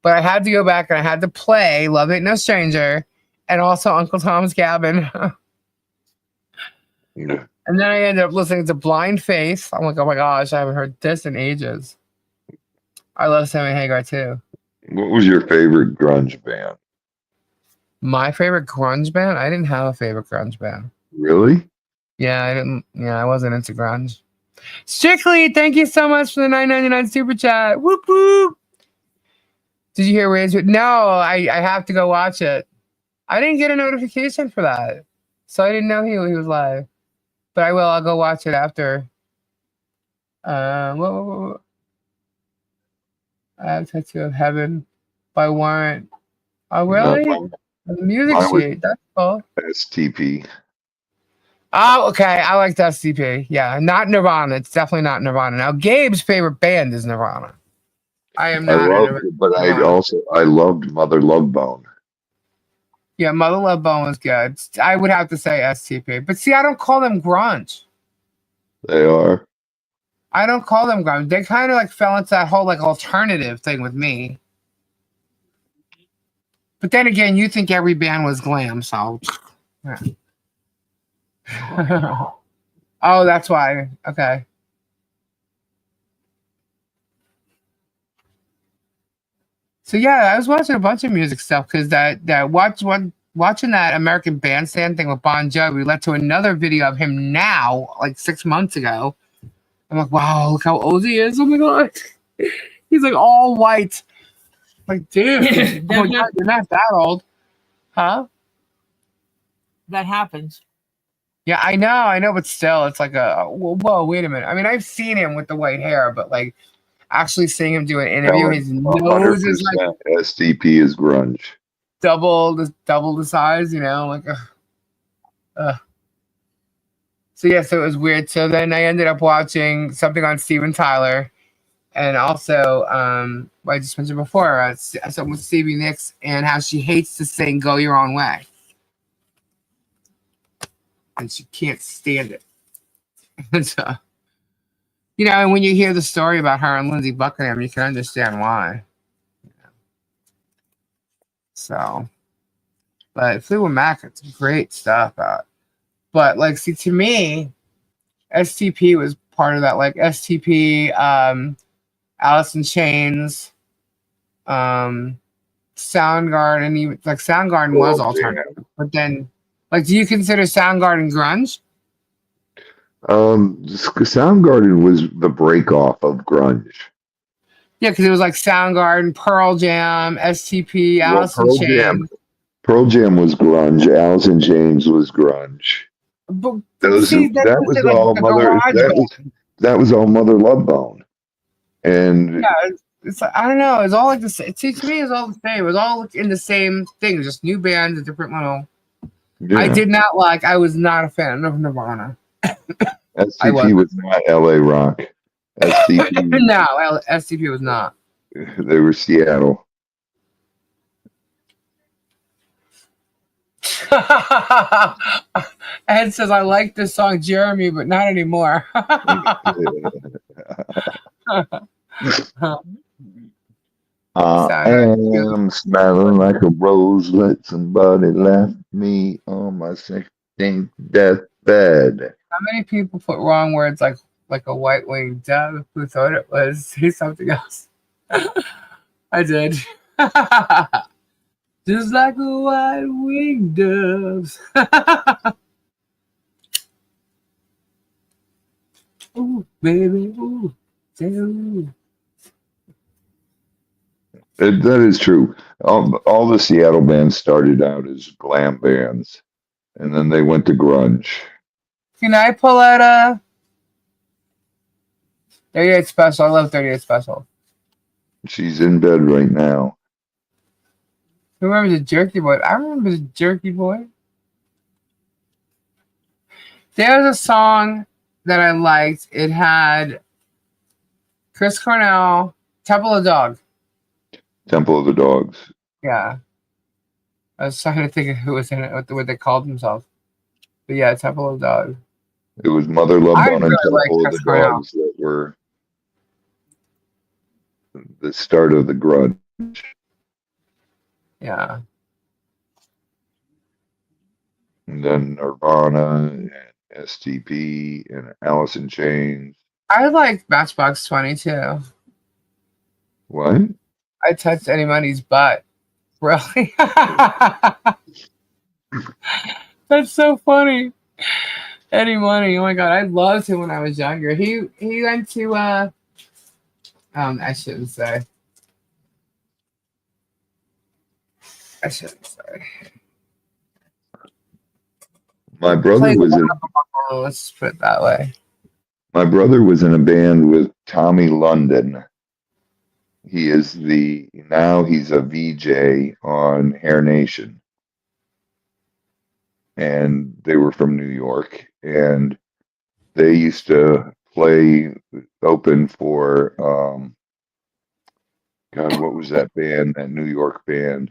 But I had to go back and I had to play Love Ain't No Stranger and also Uncle Tom's Cabin. Yeah. And then I ended up listening to Blind Faith. I'm like, oh my gosh, I haven't heard this in ages. I love Sammy Hagar too. What was your favorite grunge band? My favorite grunge band? I didn't have a favorite grunge band. Really? Yeah, I didn't. Yeah, I wasn't into grunge. Strictly, thank you so much for the $9.99 super chat. Whoop whoop. Did you hear Ray's? No, I have to go watch it. I didn't get a notification for that, so I didn't know he was live. But I will. I'll go watch it after. I have Tattoo of Heaven by Warrant. Oh, really? The music sheet. That's cool. STP. Oh, okay. I like the STP. Yeah, not Nirvana. It's definitely not Nirvana. Now, Gabe's favorite band is Nirvana. I am not. I loved Mother Love Bone. Yeah, Mother Love Bone was good. I would have to say STP. But see, I don't call them grunge. They are. I don't call them grunge. They kind of like fell into that whole like alternative thing with me. But then again, you think every band was glam, so. Yeah. Oh, that's why. Okay. So yeah, I was watching a bunch of music stuff because watching that American Bandstand thing with Bon Jovi led to another video of him now, like 6 months ago. I'm like, wow, look how old he is. Oh my God. He's like all white. Like, dude, oh my God, you're not that old. Huh? That happens. Yeah, I know, but still, it's like whoa, wait a minute. I mean, I've seen him with the white hair, but like actually seeing him do an interview, his nose is like STP is grunge. Double the size, you know, like So yeah, so it was weird. So then I ended up watching something on Steven Tyler, and also what I just mentioned before, something with Stevie Nicks and how she hates to sing "Go Your Own Way," and she can't stand it. And so, you know, and when you hear the story about her and Lindsey Buckingham, you can understand why. So, but Fleetwood Mac, it's great stuff. But like, see, to me, STP was part of that. Like STP, Alice in Chains, Soundgarden, even like Soundgarden was alternative. But then, like, do you consider Soundgarden grunge? Soundgarden was the break off of grunge. Yeah, because it was like Soundgarden, Pearl Jam, STP, Alice in Chains. Pearl Jam was grunge. Alice in Chains was grunge. But that was all Mother Love Bone. And yeah, it's I don't know. It's all like the same. See, to me, it's all the same. It was all in the same thing, just new bands, a different little. yeah, I was not a fan of Nirvana. I STP was not LA rock. STP, no, STP was not. they were Seattle. Ed says, I like this song, Jeremy, but not anymore. I am smelling like a rose. Let somebody laugh me on my 16th deathbed. How many people put wrong words like a white-winged dove who thought it was say something else? I did. Just like a white-winged dove. Ooh, baby, ooh, ooh. That is true. All the Seattle bands started out as glam bands, and then they went to grunge. Can I pull out a 38 Special? I love 38 Special. She's in bed right now. Who remembers the Jerky Boy? I remember the Jerky Boy. There's a song that I liked. It had Chris Cornell, Temple of Dog. Temple of the Dogs. Yeah. I was trying to think of who was in it, what they called themselves. But yeah, Temple of Dog. It was Mother Love Bone and really Temple of the Dogs that were the start of the grunge. Yeah. And then Nirvana and STP and Alice in Chains. I liked Matchbox 20 too. What? I touched Eddie Money's butt. Really? That's so funny. Eddie Money. Oh my god, I loved him when I was younger. He went to I shouldn't say. I shouldn't say. My brother was in. Let's put it that way. My brother was in a band with Tommy London. He's a VJ on Hair Nation. And they were from New York, and they used to play open for God, what was that band? That New York band?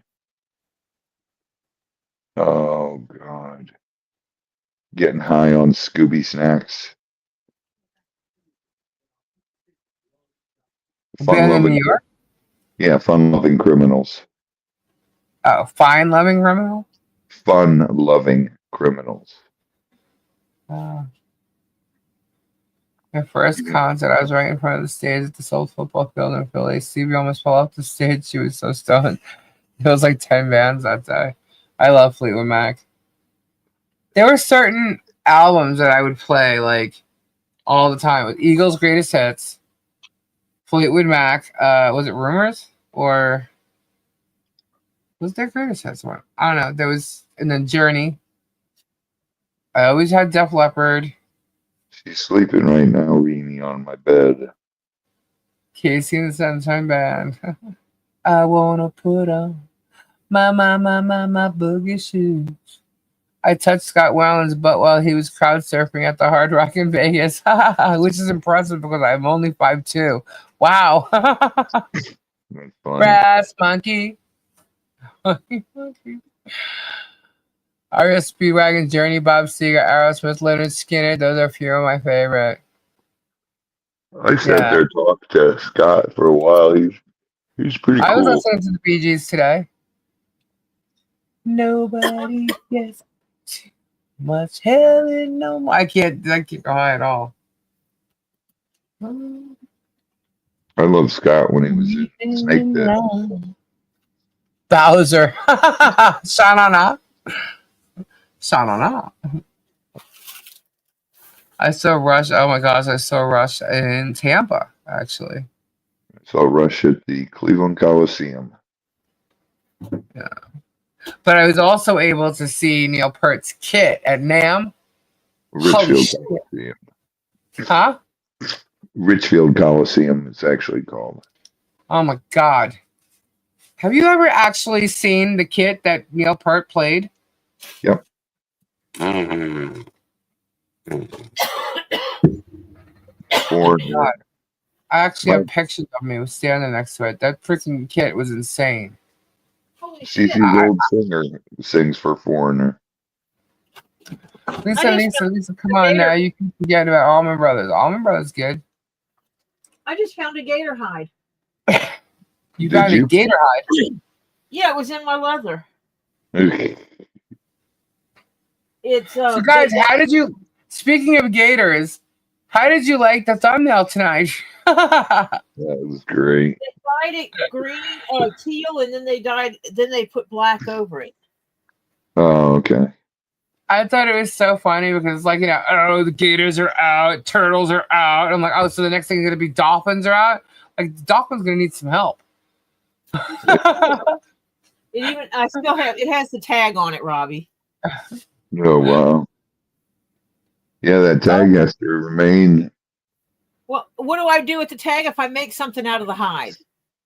Oh God, getting high on Scooby snacks. Band in New York? Yeah, Fun Loving Criminals. Oh, Fine Loving Criminal? Fun Loving Criminals. My first concert, I was right in front of the stage at the old football field in Philly. Stevie almost fell off the stage. She was so stoned. It was like 10 bands that day. I love Fleetwood Mac. There were certain albums that I would play like all the time. With Eagles' Greatest Hits, Fleetwood Mac. Was it Rumors or was there Greatest Hits one? I don't know. There was, and then Journey. I always had Def Leppard. She's sleeping right now, reading on my bed. Casey and the Sunshine Band. I wanna put on my boogie shoes. I touched Scott Weiland's butt while he was crowd surfing at the Hard Rock in Vegas, which is impressive because I'm only 5'2". Wow. Brass monkey. RS Speedwagon, Journey, Bob Seger, Aerosmith, Leonard Skinner. Those are a few of my favorite. I sat there and talked to Scott for a while. He's pretty cool. I was listening to the Bee Gees today. Nobody gets too much hell in no more. I can't go high at all. I love Scott when he was in Snake Pit. Bowser. Sha-na-na. Sha-na-na. I saw Rush. Oh my gosh, I saw Rush in Tampa, actually. I saw Rush at the Cleveland Coliseum. Yeah. But I was also able to see Neil Peart's kit at NAMM. Richfield Coliseum. Huh? Richfield Coliseum, it's actually called. Oh my God. Have you ever actually seen the kit that Neil Peart played? Yep. God. I actually have pictures of me standing next to it. That freaking kit was insane. CC Gold singer sings for Foreigner. Lisa, come on now. You can forget about Allman Brothers. Allman Brothers good. I just found a gator hide. You got a gator hide? Yeah, it was in my leather. It's so guys, how did you? Speaking of gators, how did you like the thumbnail tonight? That was great. They dyed it green, teal, and then they put black over it. Oh, okay. I thought it was so funny because, like, oh, the gators are out, turtles are out. I'm like, oh, so the next thing is gonna be dolphins are out. Like, the dolphins gonna need some help. It has the tag on it, Robbie. Oh wow. Yeah, that tag has to remain. Well, what do I do with the tag if I make something out of the hide?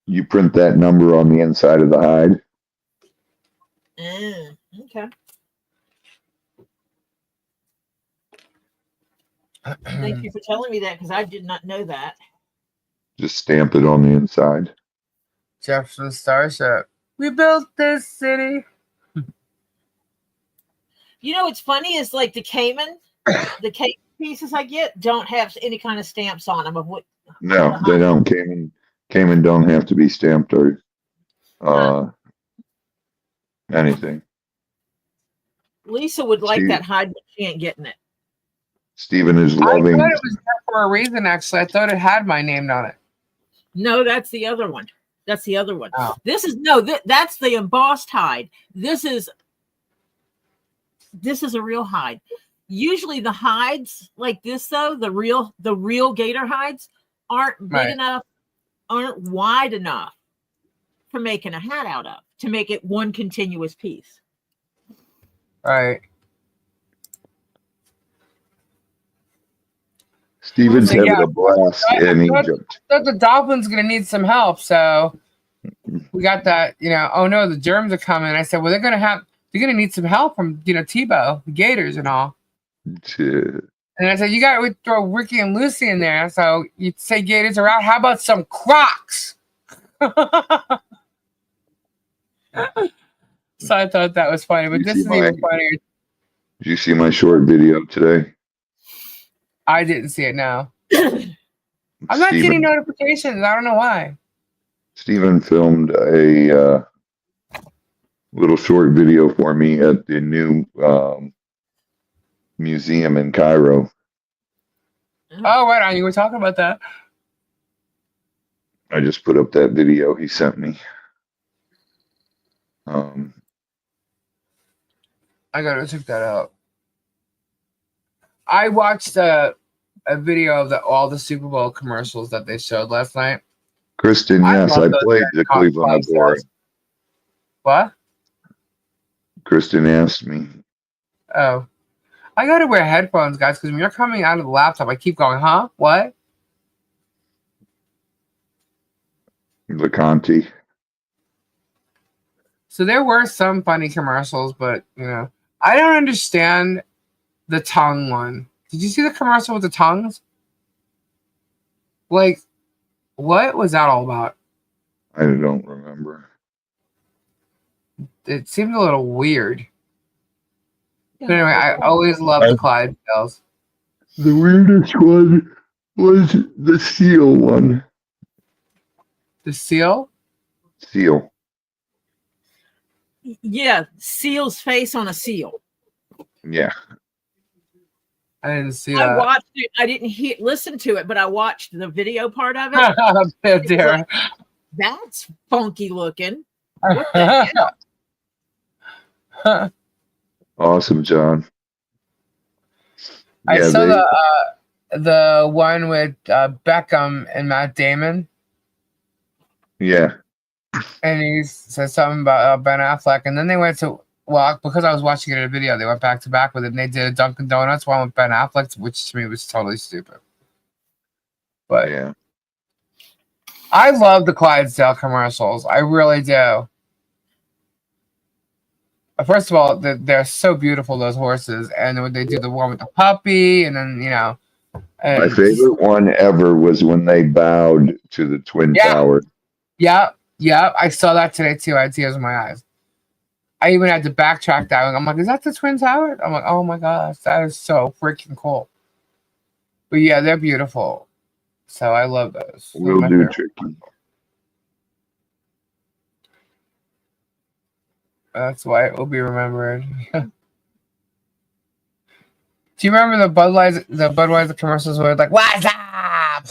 You print that number on the inside of the hide. Okay. Thank you for telling me that because I did not know that. Just stamp it on the inside. Jefferson Starship. We built this city. You know what's funny is like the Cayman pieces I get don't have any kind of stamps on them of what. No, they don't. Cayman don't have to be stamped or anything. Lisa would like that hide, but she ain't getting it. Stephen is loving. I thought it was there for a reason. Actually, I thought it had my name on it. No, that's the other one. That's the other one. Oh. This is that's the embossed hide. This is a real hide. Usually the hides like this, though, the real gator hides aren't big enough, aren't wide enough for making a hat out of, to make it one continuous piece. Right. Steven's having a blast in Egypt. I thought the dolphins going to need some help, so we got that. Oh no, the germs are coming. I said, well, they're going to need some help from Tebow, the Gators, and all. And I said, you got to throw Ricky and Lucy in there. So you'd say Gators are out. How about some Crocs? So I thought that was funny, but this is even funnier. Did you see my short video today? I didn't see it, no. I'm not getting notifications. I don't know why. Steven filmed a little short video for me at the new museum in Cairo. Oh, right on. You were talking about that. I just put up that video he sent me. I gotta check that out. I watched a video of all the Super Bowl commercials that they showed last night. Kristen, yes, I played the Cleveland Abhorrent. What? Kristen asked me. Oh. I gotta wear headphones, guys, because when you're coming out of the laptop, I keep going, huh? What? The Conti. So there were some funny commercials, but, I don't understand the tongue one. Did you see the commercial with the tongues? Like, what was that all about? I don't remember. It seemed a little weird. But anyway, I always love the Clydesdales. The weirdest one was the seal one. The seal? Seal. Yeah, seal's face on a seal. Yeah. I didn't see that. I watched it. I didn't listen to it, but I watched the video part of it. Like, that's funky looking. What the hell? Awesome, John. I saw the one with Beckham and Matt Damon. Yeah. And he said something about Ben Affleck, and then they went to because I was watching it in a video, they went back to back with it, and they did a Dunkin' Donuts one with Ben Affleck, which to me was totally stupid. But yeah, I love the Clydesdale commercials. I really do. First of all, they're so beautiful, those horses, and when they do the one with the puppy, and then my favorite one ever was when they bowed to the Twin Tower. Yeah. I saw that today too. I had tears in my eyes. I even had to backtrack that. I'm like, is that the Twin Tower? I'm like, oh my gosh, that is so freaking cool. But yeah, they're beautiful. So I love those. We'll do tricky. That's why it will be remembered. Do you remember the Budweiser commercials where it's like, "What's up?"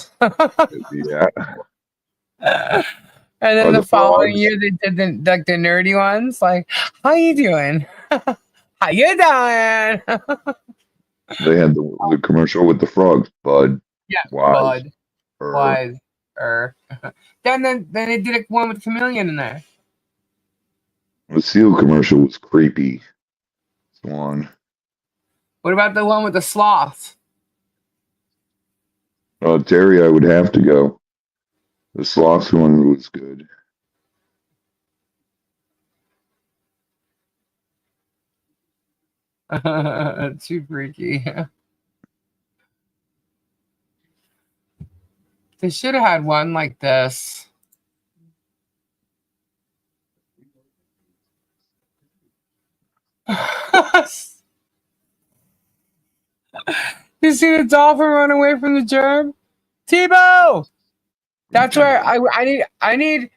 Yeah. And then the following year they did the nerdy ones, like, "How you doing? How you doing?" They had the commercial with the frogs, Bud. Yeah, Wise, Bud. Wise. Then they did one with Chameleon in there. The seal commercial was creepy. Swan. What about the one with the sloth? Terry, I would have to go. The sloth one was good. Too freaky. They should have had one like this. You see the dolphin run away from the germ? Tebow! That's where I need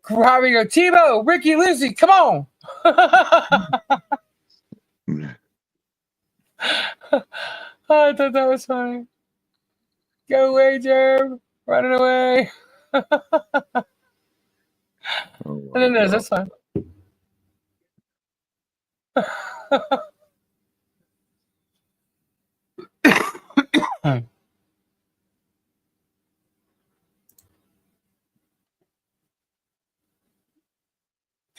Robbie to go, Tebow, Ricky, Lucy, come on. Oh, I thought that was funny. Go away, germ. Running away. And then there's this one.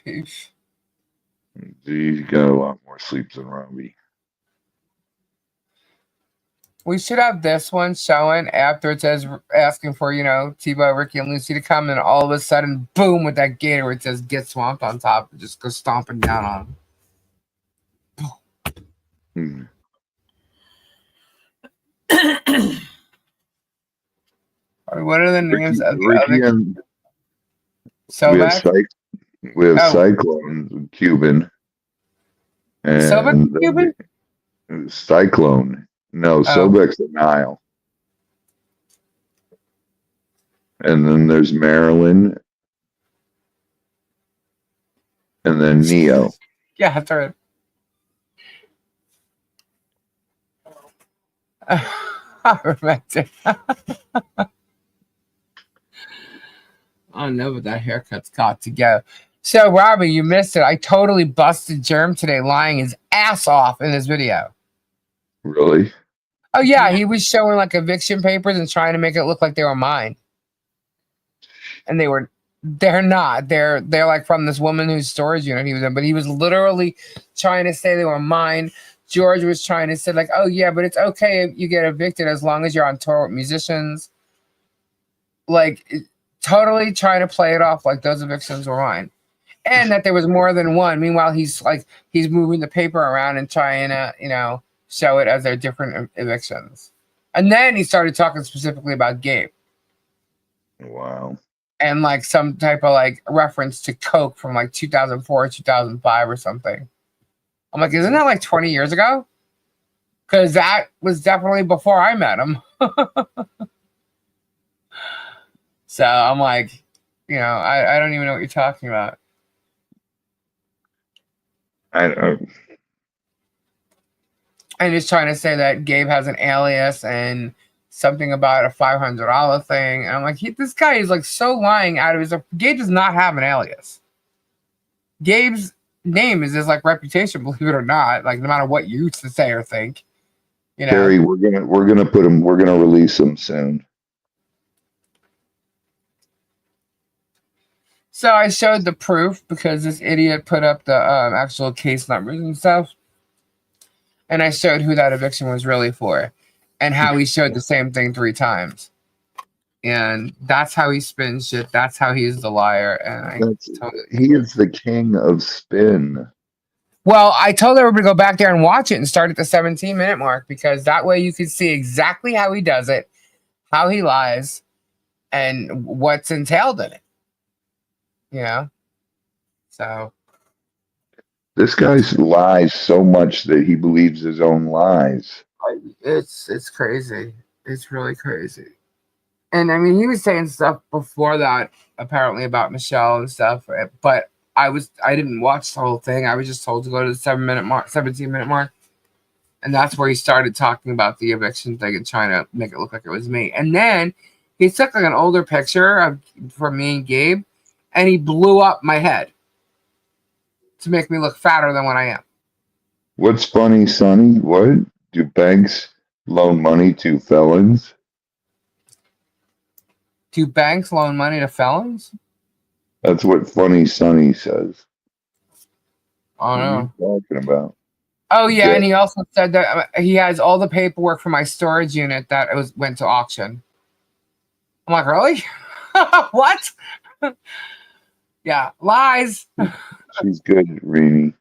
Peace. He's got a lot more sleep than Robbie. We should have this one showing after it says asking for, Tebow, Ricky, and Lucy to come, and all of a sudden, boom, with that gator where it says get swamped on top, and just go stomping down on them. What are the names of the other? We have Cyclone, Cuban. And Cuban? Cyclone. No, Sobek's the Nile. And then there's Maryland. And then Neo. Yeah, that's right. I remember. Oh no, but that haircut's got to go. So, Robbie, you missed it. I totally busted Germ today lying his ass off in this video. Really? Oh, yeah. He was showing like eviction papers and trying to make it look like they were mine. And they're not. They're like from this woman whose storage unit he was in. But he was literally trying to say they were mine. George was trying to say like, oh, yeah, but it's okay if you get evicted as long as you're on tour with musicians. Like, totally trying to play it off like those evictions were mine. And that there was more than one. Meanwhile, he's moving the paper around and trying to, show it as they're different evictions. And then he started talking specifically about Gabe. Wow. And like some type of like reference to Coke from like 2004, 2005 or something. I'm like, isn't that like 20 years ago? Because that was definitely before I met him. So I'm like, I don't even know what you're talking about. I don't. And he's trying to say that Gabe has an alias and something about a $500 thing. And I'm like, this guy is like so lying out of his. Gabe does not have an alias. Gabe's name is his like reputation, believe it or not. Like no matter what you used to say or think, Terry, we're gonna put him. We're gonna release him soon. So I showed the proof because this idiot put up the actual case numbers and stuff. And I showed who that eviction was really for and how he showed the same thing 3 times. And that's how he spins shit. That's how he is the liar. And he is the king of spin. Well, I told everybody to go back there and watch it and start at the 17-minute mark, because that way you can see exactly how he does it, how he lies, and what's entailed in it. You know? So this guy lies so much that he believes his own lies. It's crazy. It's really crazy. And I mean, he was saying stuff before that apparently about Michelle and stuff, but I didn't watch the whole thing. I was just told to go to the 17-minute mark. And that's where he started talking about the eviction thing and trying to make it look like it was me. And then he took like an older picture from me and Gabe, and he blew up my head to make me look fatter than what I am. What's funny, Sonny? What? Do banks loan money to felons? Do banks loan money to felons? That's what Funny Sonny says. I don't know. What are you talking about? Oh yeah, and he also said that he has all the paperwork for my storage unit that went to auction. I'm like, really? What? Yeah, lies. She's good, Rini.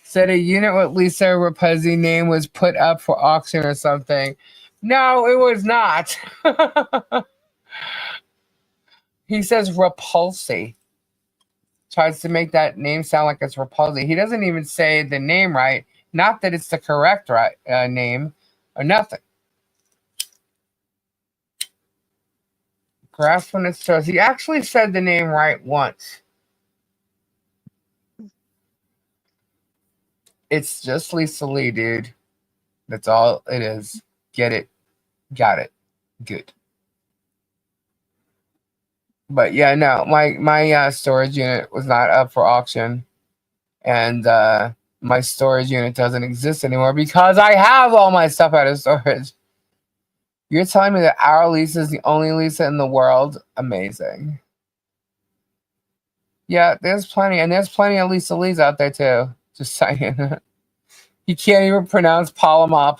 Said a unit with Lisa Rapuzzi's name was put up for auction or something. No, it was not. He says Repulsi. Tries to make that name sound like it's Repulsi. He doesn't even say the name right. Not that it's the correct name or nothing. Grasp when it shows. He actually said the name right once. It's just Lisa Lee, dude. That's all it is. Get it. Got it. Good. But yeah, no, my storage unit was not up for auction. And my storage unit doesn't exist anymore because I have all my stuff out of storage. You're telling me that our Lisa is the only Lisa in the world? Amazing. Yeah, there's plenty. And there's plenty of Lisa Lees out there too. Just saying. He can't even pronounce polymop.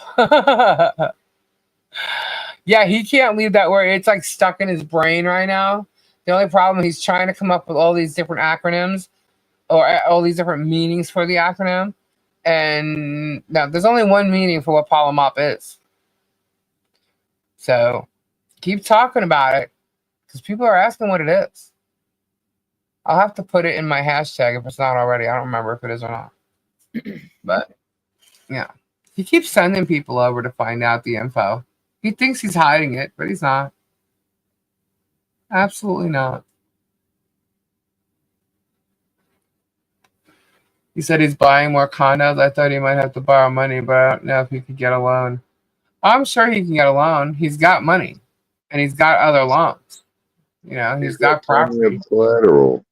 Yeah, he can't leave that word. It's like stuck in his brain right now. The only problem, he's trying to come up with all these different acronyms or all these different meanings for the acronym. And no, there's only one meaning for what polymop is. So keep talking about it because people are asking what it is. I'll have to put it in my hashtag if it's not already. I don't remember if it is or not. But yeah, he keeps sending people over to find out the info. He thinks he's hiding it, but he's not. Absolutely not. He said he's buying more condos. I thought he might have to borrow money, but I don't know if he could get a loan. I'm sure he can get a loan. He's got money, and he's got other loans. You know, he's got property. Collateral.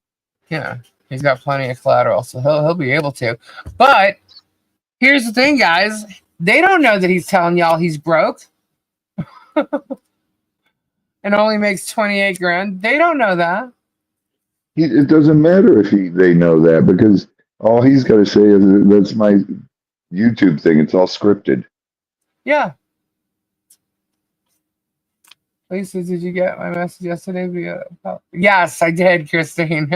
Yeah, he's got plenty of collateral, so he'll be able to. But here's the thing, guys. They don't know that he's telling y'all he's broke and only makes 28 grand. They don't know that. It doesn't matter if they know that because all he's got to say is that's my YouTube thing. It's all scripted. Yeah. Lisa, did you get my message yesterday? Yes, I did, Christine.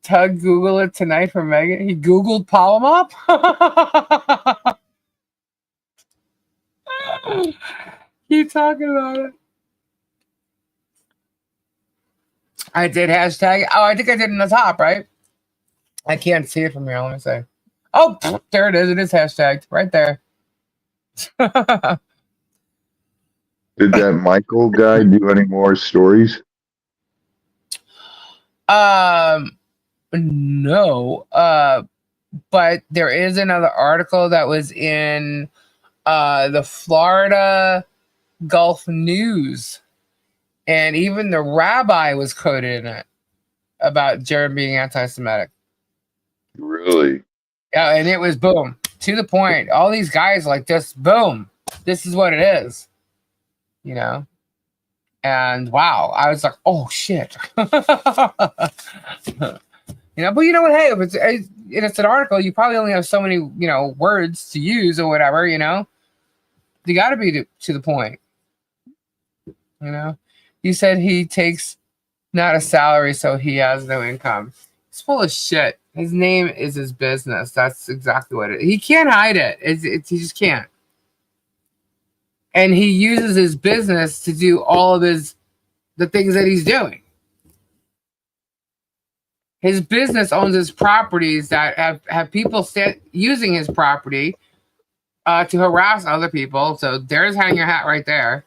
Tug Google it tonight for Megan. He Googled polymop? Keep talking about it. I did hashtag. Oh, I think I did in the top, right? I can't see it from here. Let me see. Oh, there it is. It is hashtagged right there. Did that Michael guy do any more stories? No. But there is another article that was in the Florida Gulf News, and even the rabbi was quoted in it about Jared being anti-Semitic. Really? Yeah, and it was boom, to the point. All these guys like this, boom, this is what it is, you know. And wow, I was like, oh shit. You know, but you know what? Hey, if it's an article, you probably only have so many, you know, words to use or whatever. You know, you got to be to the point. You know, he said he takes not a salary, so he has no income. He's full of shit. His name is his business. That's exactly what it is. He can't hide it. He just can't. And he uses his business to do all of the things that he's doing. His business owns his properties that have people using his property to harass other people. So there's hang your hat right there.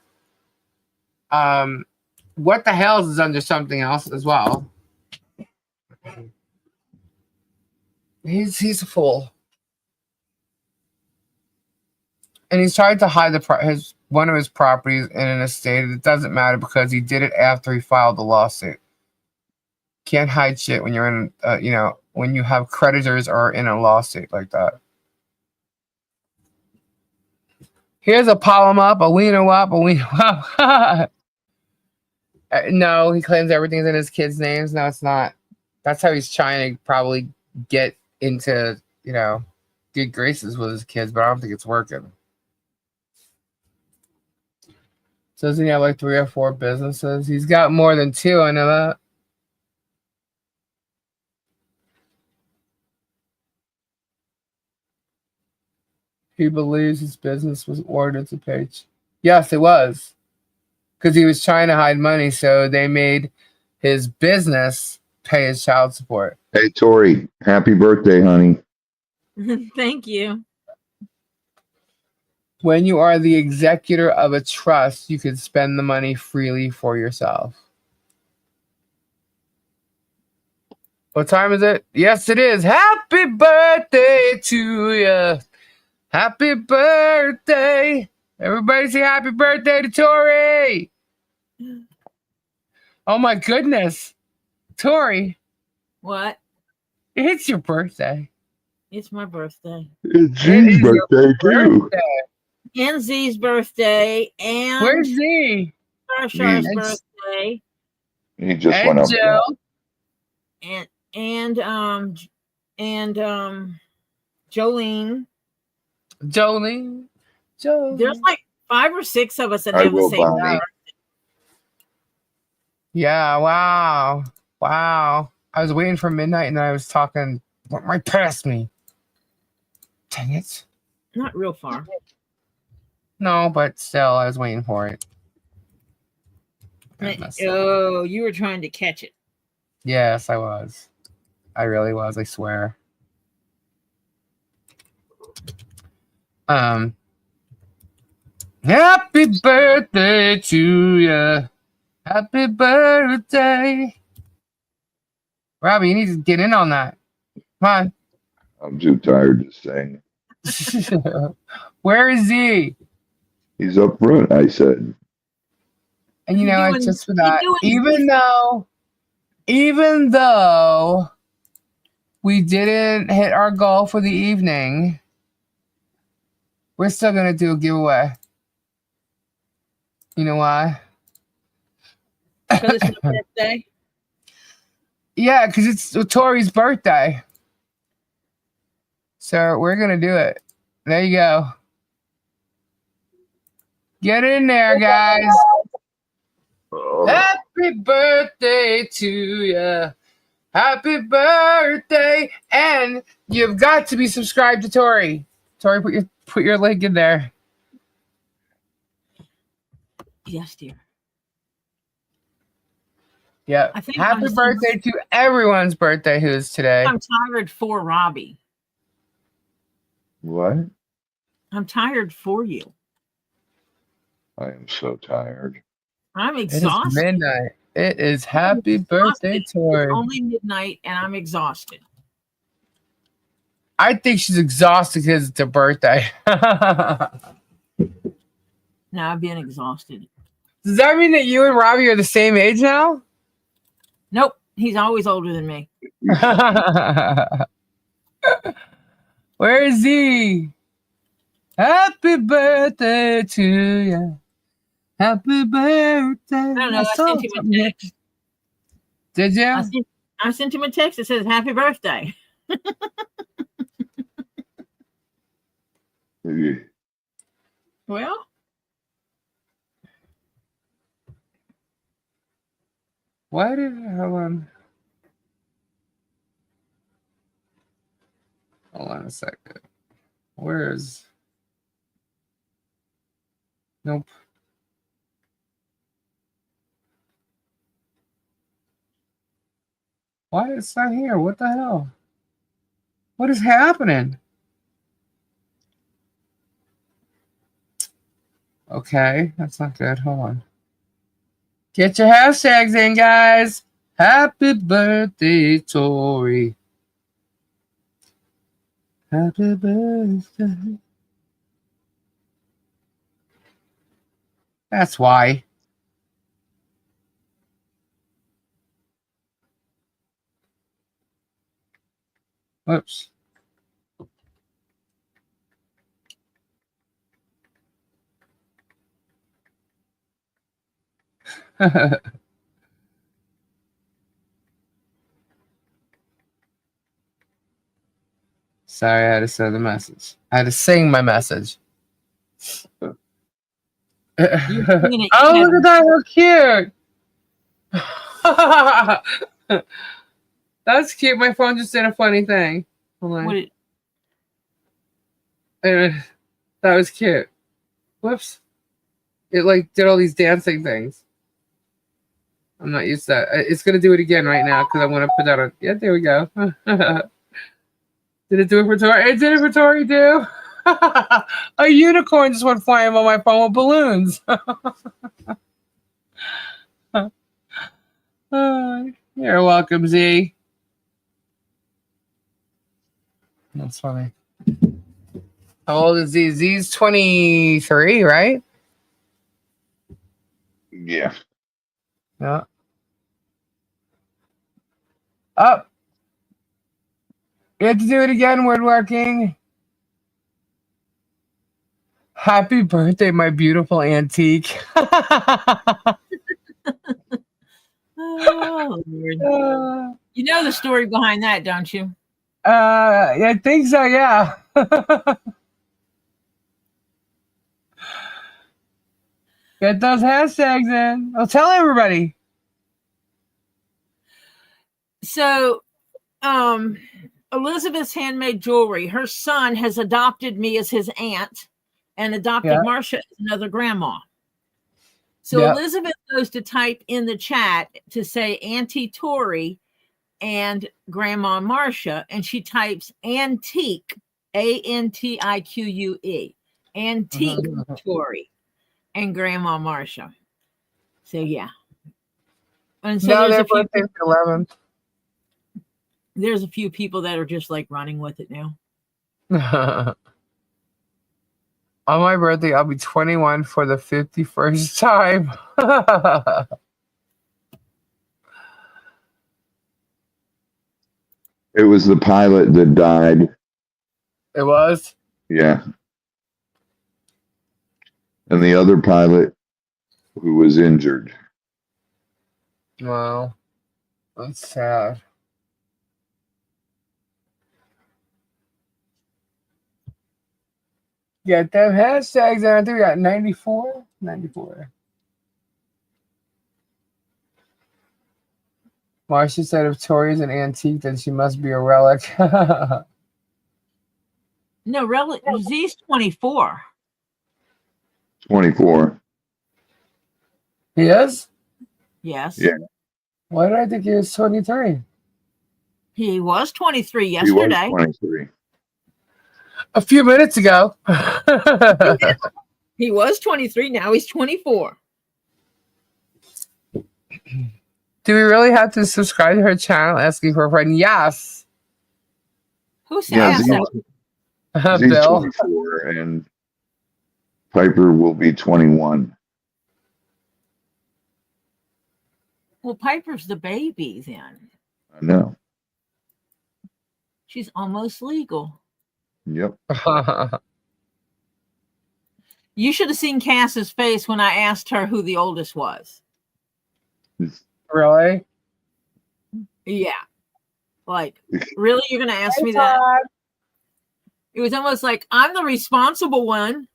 What the hell is under something else as well. He's a fool. And he's trying to hide one of his properties in an estate. It doesn't matter because he did it after he filed the lawsuit. Can't hide shit when you're in, when you have creditors or in a lawsuit like that. Here's a palm up, a wiener up, a wiener up. No, he claims everything's in his kids' names. No, it's not. That's how he's trying to probably get into, good graces with his kids, but I don't think it's working. So doesn't he have like 3 or 4 businesses? He's got more than 2, I know that. He believes his business was ordered to pay. Yes, it was. Because he was trying to hide money, so they made his business pay his child support. Hey, Tori, happy birthday, honey. Thank you. When you are the executor of a trust, you can spend the money freely for yourself. What time is it? Yes, it is. Happy birthday to you. Happy birthday. Everybody say happy birthday to Tori. Oh my goodness. Tori. What? It's your birthday. It's my birthday. It's Z's birthday too. And Z's birthday. And where's Z? Marsha's birthday. He just went up. Joe. And Jolene. There's like 5 or 6 of us that have the same birthday. Yeah, wow. I was waiting for midnight and then I was talking right past me. Dang it. Not real far. No, but still, I was waiting for it. Oh, you were trying to catch it. Yes, I was. I really was, I swear. Happy birthday to you. Happy birthday. Robbie, you need to get in on that. Come on. I'm too tired to sing. Where is he? He's up front, I said. And you know, it's just for that. Even though we didn't hit our goal for the evening, we're still going to do a giveaway. You know why? Because it's my birthday? Yeah, because it's Tori's birthday. So we're going to do it. There you go. Get in there, guys. Oh. Happy birthday to you. Happy birthday. And you've got to be subscribed to Tori. Tori, put your link in there. Yes, dear. Yeah. Happy birthday to everyone's birthday who's today. I'm tired for Robbie. What? I'm tired for you. I am so tired. I'm exhausted. It is midnight. It is happy birthday, Tori. It's only midnight and I'm exhausted. I think she's exhausted because it's her birthday. No, I've been exhausted. Does that mean that you and Robbie are the same age now? Nope. He's always older than me. Where is he? Happy birthday to you. Happy birthday. I don't know. I sent him a text. Did you? I sent him a text that says happy birthday. Yeah. Well, Why did hold on? Hold on a second. Where's? Nope. Why is it not here? What the hell? What is happening? Okay, that's not good. Hold on. Get your hashtags in, guys. Happy birthday, Tori. Happy birthday. That's why. Whoops. Sorry, I had to send the message. I had to sing my message. Oh, look at that. How cute. That's cute. My phone just did a funny thing. Hold on. That was cute. Whoops. It like did all these dancing things. I'm not used to that. It's going to do it again right now because I want to put that on. Yeah, there we go. Did it do it for Tori? It did it for Tori too. A unicorn just went flying on my phone with balloons. You're welcome, Z. That's funny. How old is Z? Z's 23, right? Yeah. Yeah. Up. You have to do it again, woodworking. Happy birthday, my beautiful antique. Oh, Lord. You know the story behind that, don't you? I think so, yeah. Get those hashtags in. I'll tell everybody. So, Elizabeth's Handmade Jewelry, her son has adopted me as his aunt and adopted Marcia as another grandma. So Elizabeth goes to type in the chat to say Auntie Tori and Grandma Marcia, and she types antique, ANTIQUE, antique Tori and Grandma Marcia. So yeah. And so no, their birthday's 11th. There's a few people that are just like running with it now. On my birthday, I'll be 21 for the 51st time. It was the pilot that died. It was? Yeah. And the other pilot who was injured. Wow. That's sad. Get them hashtags there. I think we got 94. 94. Marcia said if Tori's an antique, then she must be a relic. No, relic. Z's 24. 24. He is? Yes. Yeah. Why did I think he was 23? He was 23 yesterday. He was 23. A few minutes ago. He was 23. Now he's 24. Do we really have to subscribe to her channel asking for a friend? Yes. Who said that? Bill. 24 and Piper will be 21. Well, Piper's the baby then. I know. She's almost legal. Yep. You should have seen Cass's face when I asked her who the oldest was. Really? Yeah. Like, really? You're going to ask me that? It was almost like, I'm the responsible one.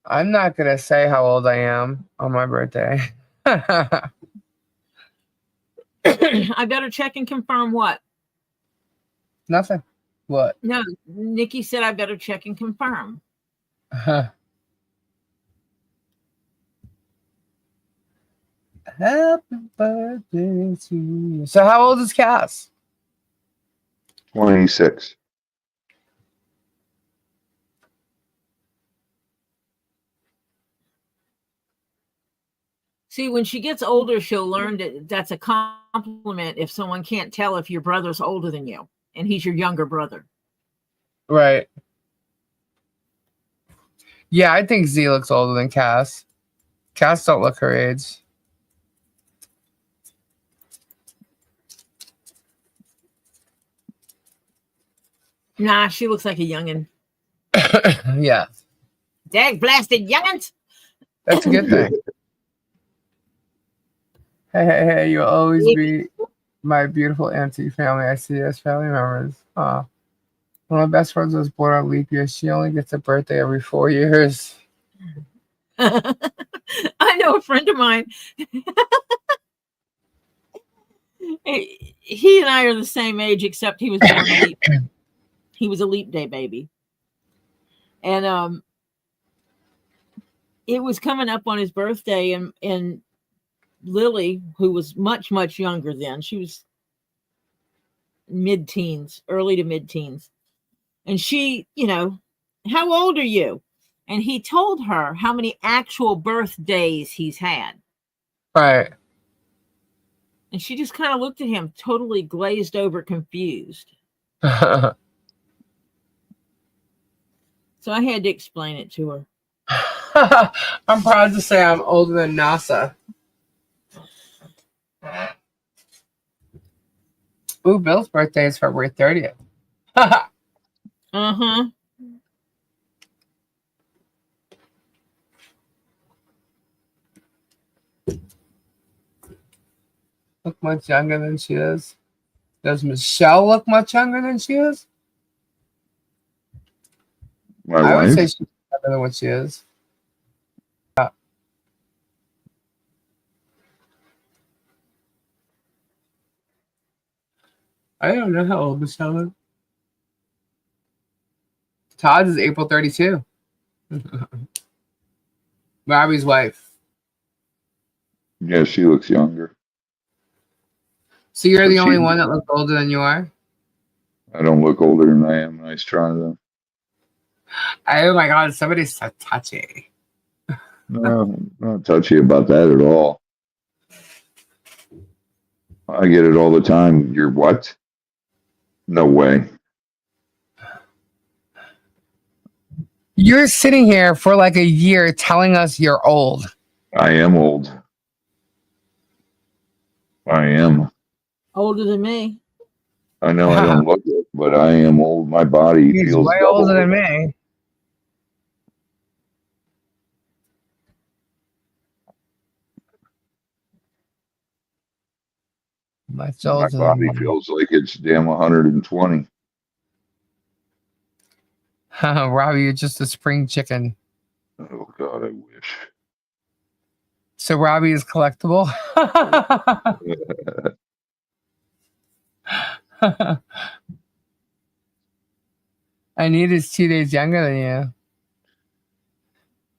I'm not gonna say how old I am on my birthday. I better check and confirm what? Nothing. What? No, Nikki said I better check and confirm. Happy birthday to you. So how old is Cass? 26. See, when she gets older, she'll learn that that's a compliment if someone can't tell if your brother's older than you and he's your younger brother. Right. Yeah, I think Z looks older than Cass. Cass don't look her age. Nah, she looks like a youngin'. Yeah. Dag blasted youngins. That's a good thing. Hey, you'll always be my beautiful auntie family. I see you as family members. One of my best friends was born on leap year. She only gets a birthday every 4 years. I know a friend of mine. He and I are the same age, except he was born a leap. He was a leap day baby. And it was coming up on his birthday, and Lily, who was much, much younger then, she was mid-teens, early to mid-teens. And she, how old are you? And he told her how many actual birthdays he's had. Right. And she just kind of looked at him, totally glazed over, confused. I'm So I had to explain it to her. proud to say I'm older than NASA. Ooh, Bill's birthday is February 30th. Uh-huh. Look much younger than she is. Does Michelle look much younger than she is? I would say she's younger than what she is. I don't know how old Michelle is. Todd's is April 32. Robbie's wife. Yeah, she looks younger. So you're the only one that looks older than you are? I don't look older than I am. Nice try, though. Oh my God, somebody's so touchy. No, I'm not touchy about that at all. I get it all the time. You're what? No way. You're sitting here for like a year telling us you're old. I am old. I am. Older than me. I know I don't look it, but I am old. My body He's feels way double. older than me. My body feels like it's damn 120. Robbie, you're just a spring chicken. Oh God, I wish. So Robbie is collectible. Anita is 2 days younger than you.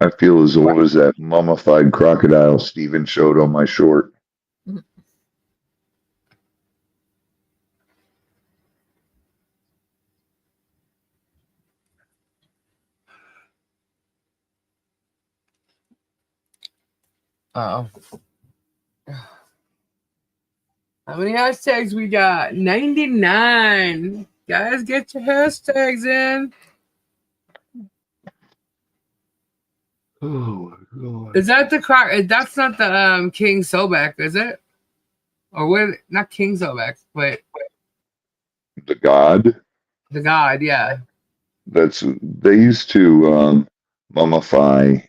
I feel as old as that mummified crocodile Steven showed on my short. Oh. How many hashtags we got? 99. Guys, get your hashtags in. Oh my God. Is that the croc? That's not the King Sobek, is it? Or what? Not King Sobek, but The god? the god, yeah. They used to mummify,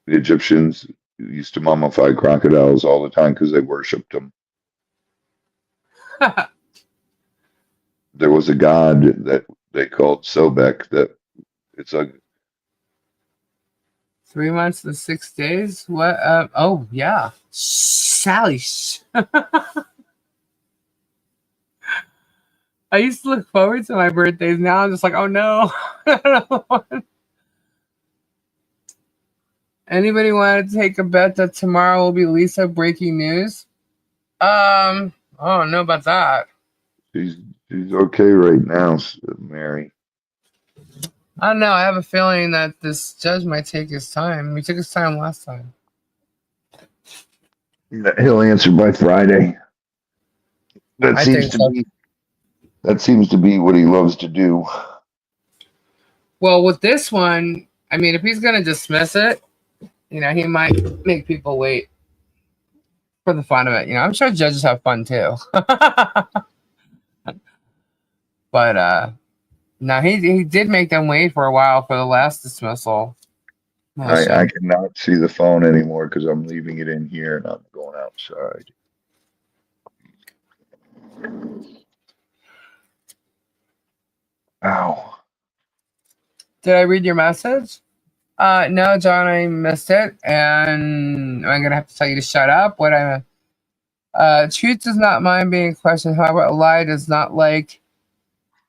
the Egyptians used to mummify crocodiles all the time because they worshipped them. There was a god that they called Sobek, that it's a 3 months to 6 days? What? Oh, yeah. Sally. I used to look forward to my birthdays. Now I'm just like, oh no. Anybody want to take a bet that tomorrow will be Lisa breaking news? I don't know about that. She's okay right now, Mary. I don't know. I have a feeling that this judge might take his time. He took his time last time. He'll answer by Friday. That seems to be what he loves to do. Well, with this one, I mean, if he's going to dismiss it, he might make people wait for the fun of it. I'm sure judges have fun too. But no, he did make them wait for a while for the last dismissal. I cannot see the phone anymore because I'm leaving it in here and I'm going outside. Ow. Did I read your message? No, John, I missed it, and I'm gonna have to tell you to shut up. Truth does not mind being questioned. However, a lie does not like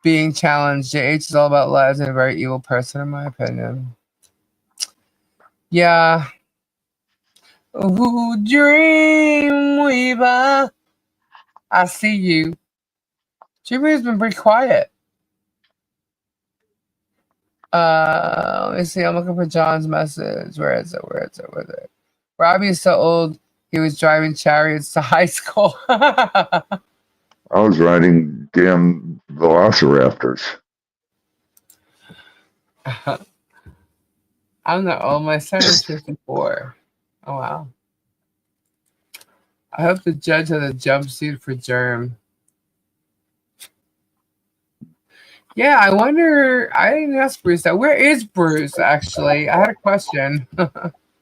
being challenged. JH is all about lies and a very evil person, in my opinion. Yeah. Ooh, Dreamweaver, I see you. Dreamweaver's been pretty quiet. Let me see. I'm looking for John's message. Where is it? Robbie is so old. He was driving chariots to high school. I was riding damn velociraptors. I'm not old. My son is 54. Oh, wow. I hope the judge has a jumpsuit for Germ. Yeah, I wonder. I didn't ask Bruce that. Where is Bruce, actually? I had a question.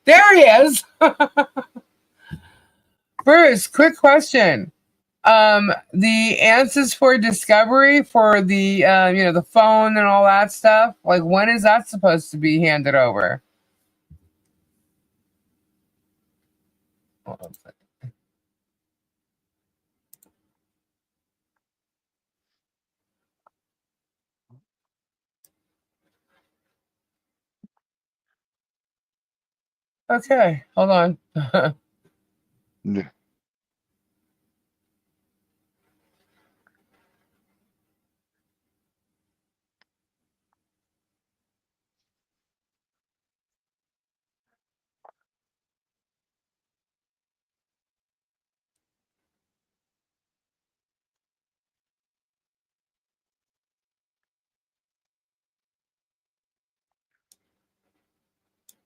There he is. Bruce, quick question. The answers for discovery for the the phone and all that stuff, like when is that supposed to be handed over? Hold on a second. Okay, hold on.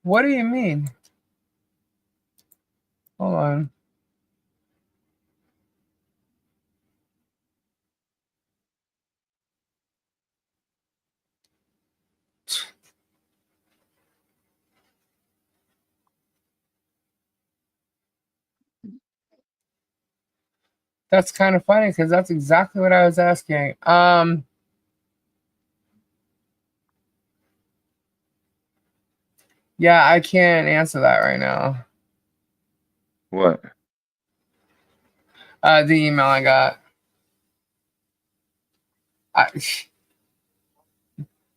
What do you mean? Hold on. That's kind of funny because that's exactly what I was asking. Yeah, I can't answer that right now. What? The email I got.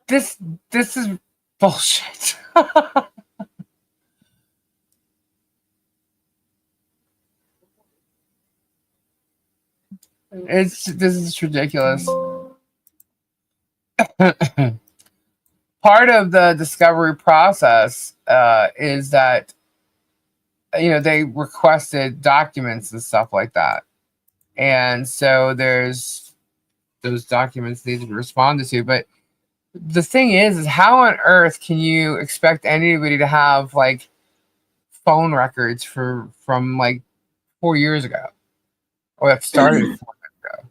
This is bullshit. This is ridiculous. Part of the discovery process is that they requested documents and stuff like that, and so there's those documents need to be responded to. But the thing is how on earth can you expect anybody to have like phone records from like 4 years ago, or that started 4 years ago?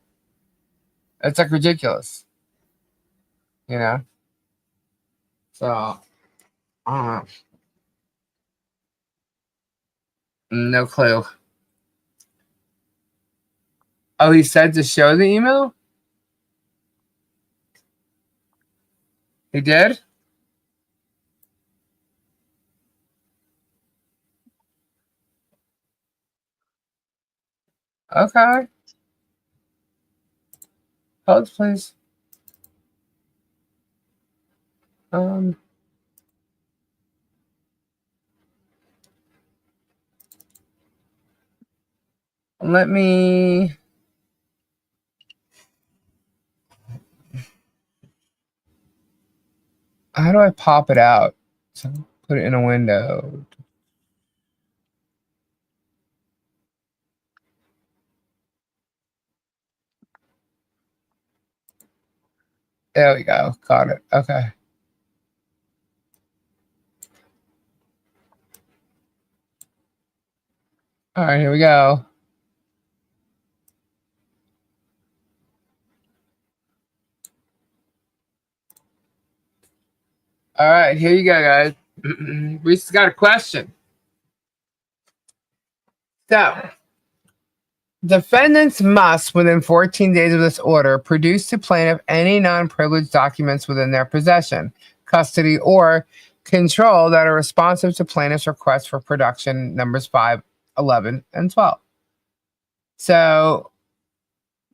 It's like ridiculous, So I don't know. No clue. Oh, he said to show the email? He did? Okay. Hold, please. Let me. How do I pop it out? So put it in a window. There we go. Got it. Okay. All right, here we go. All right, here you go, guys. Reese's got a question. So, defendants must, within 14 days of this order, produce to plaintiff any non-privileged documents within their possession, custody, or control that are responsive to plaintiff's request for production, numbers 5, 11, and 12. So,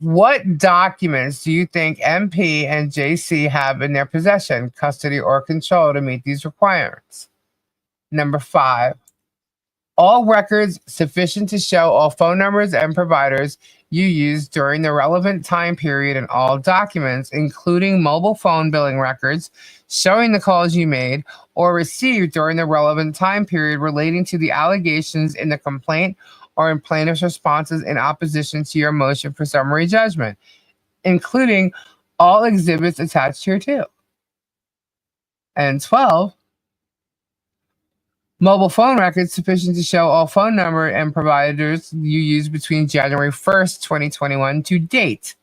what documents do you think MP and JC have in their possession, custody, or control to meet these requirements? Number 5, all records sufficient to show all phone numbers and providers you used during the relevant time period, and all documents, including mobile phone billing records, showing the calls you made or received during the relevant time period relating to the allegations in the complaint or in plaintiff's responses in opposition to your motion for summary judgment, including all exhibits attached here too. And 12, mobile phone records sufficient to show all phone number and providers you used between January 1st, 2021 to date,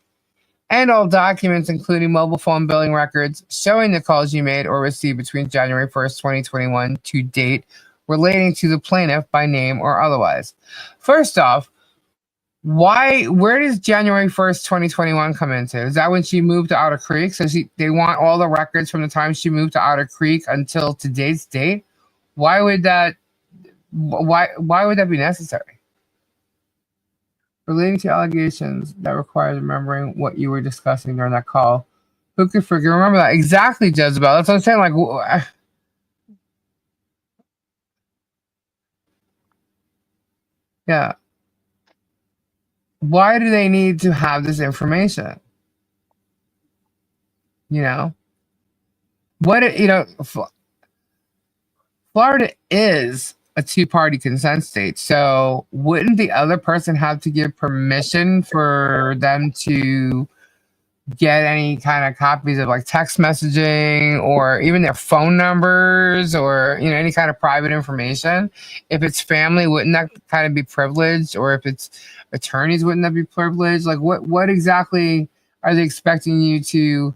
and all documents, including mobile phone billing records, showing the calls you made or received between January 1st, 2021 to date, relating to the plaintiff by name or otherwise. First off, where does January 1st, 2021 come into? Is that when she moved to Otter Creek? So they want all the records from the time she moved to Otter Creek until today's date? Why would that be necessary? Relating to allegations that requires remembering what you were discussing during that call. Who could forget? Remember that? Exactly, Jezebel. That's what I'm saying. Like, yeah. Why do they need to have this information? You know? Florida is a two-party consent state. So wouldn't the other person have to give permission for them to get any kind of copies of like text messaging or even their phone numbers or, any kind of private information? If it's family, wouldn't that kind of be privileged? Or if it's attorneys, wouldn't that be privileged? Like what exactly are they expecting you to,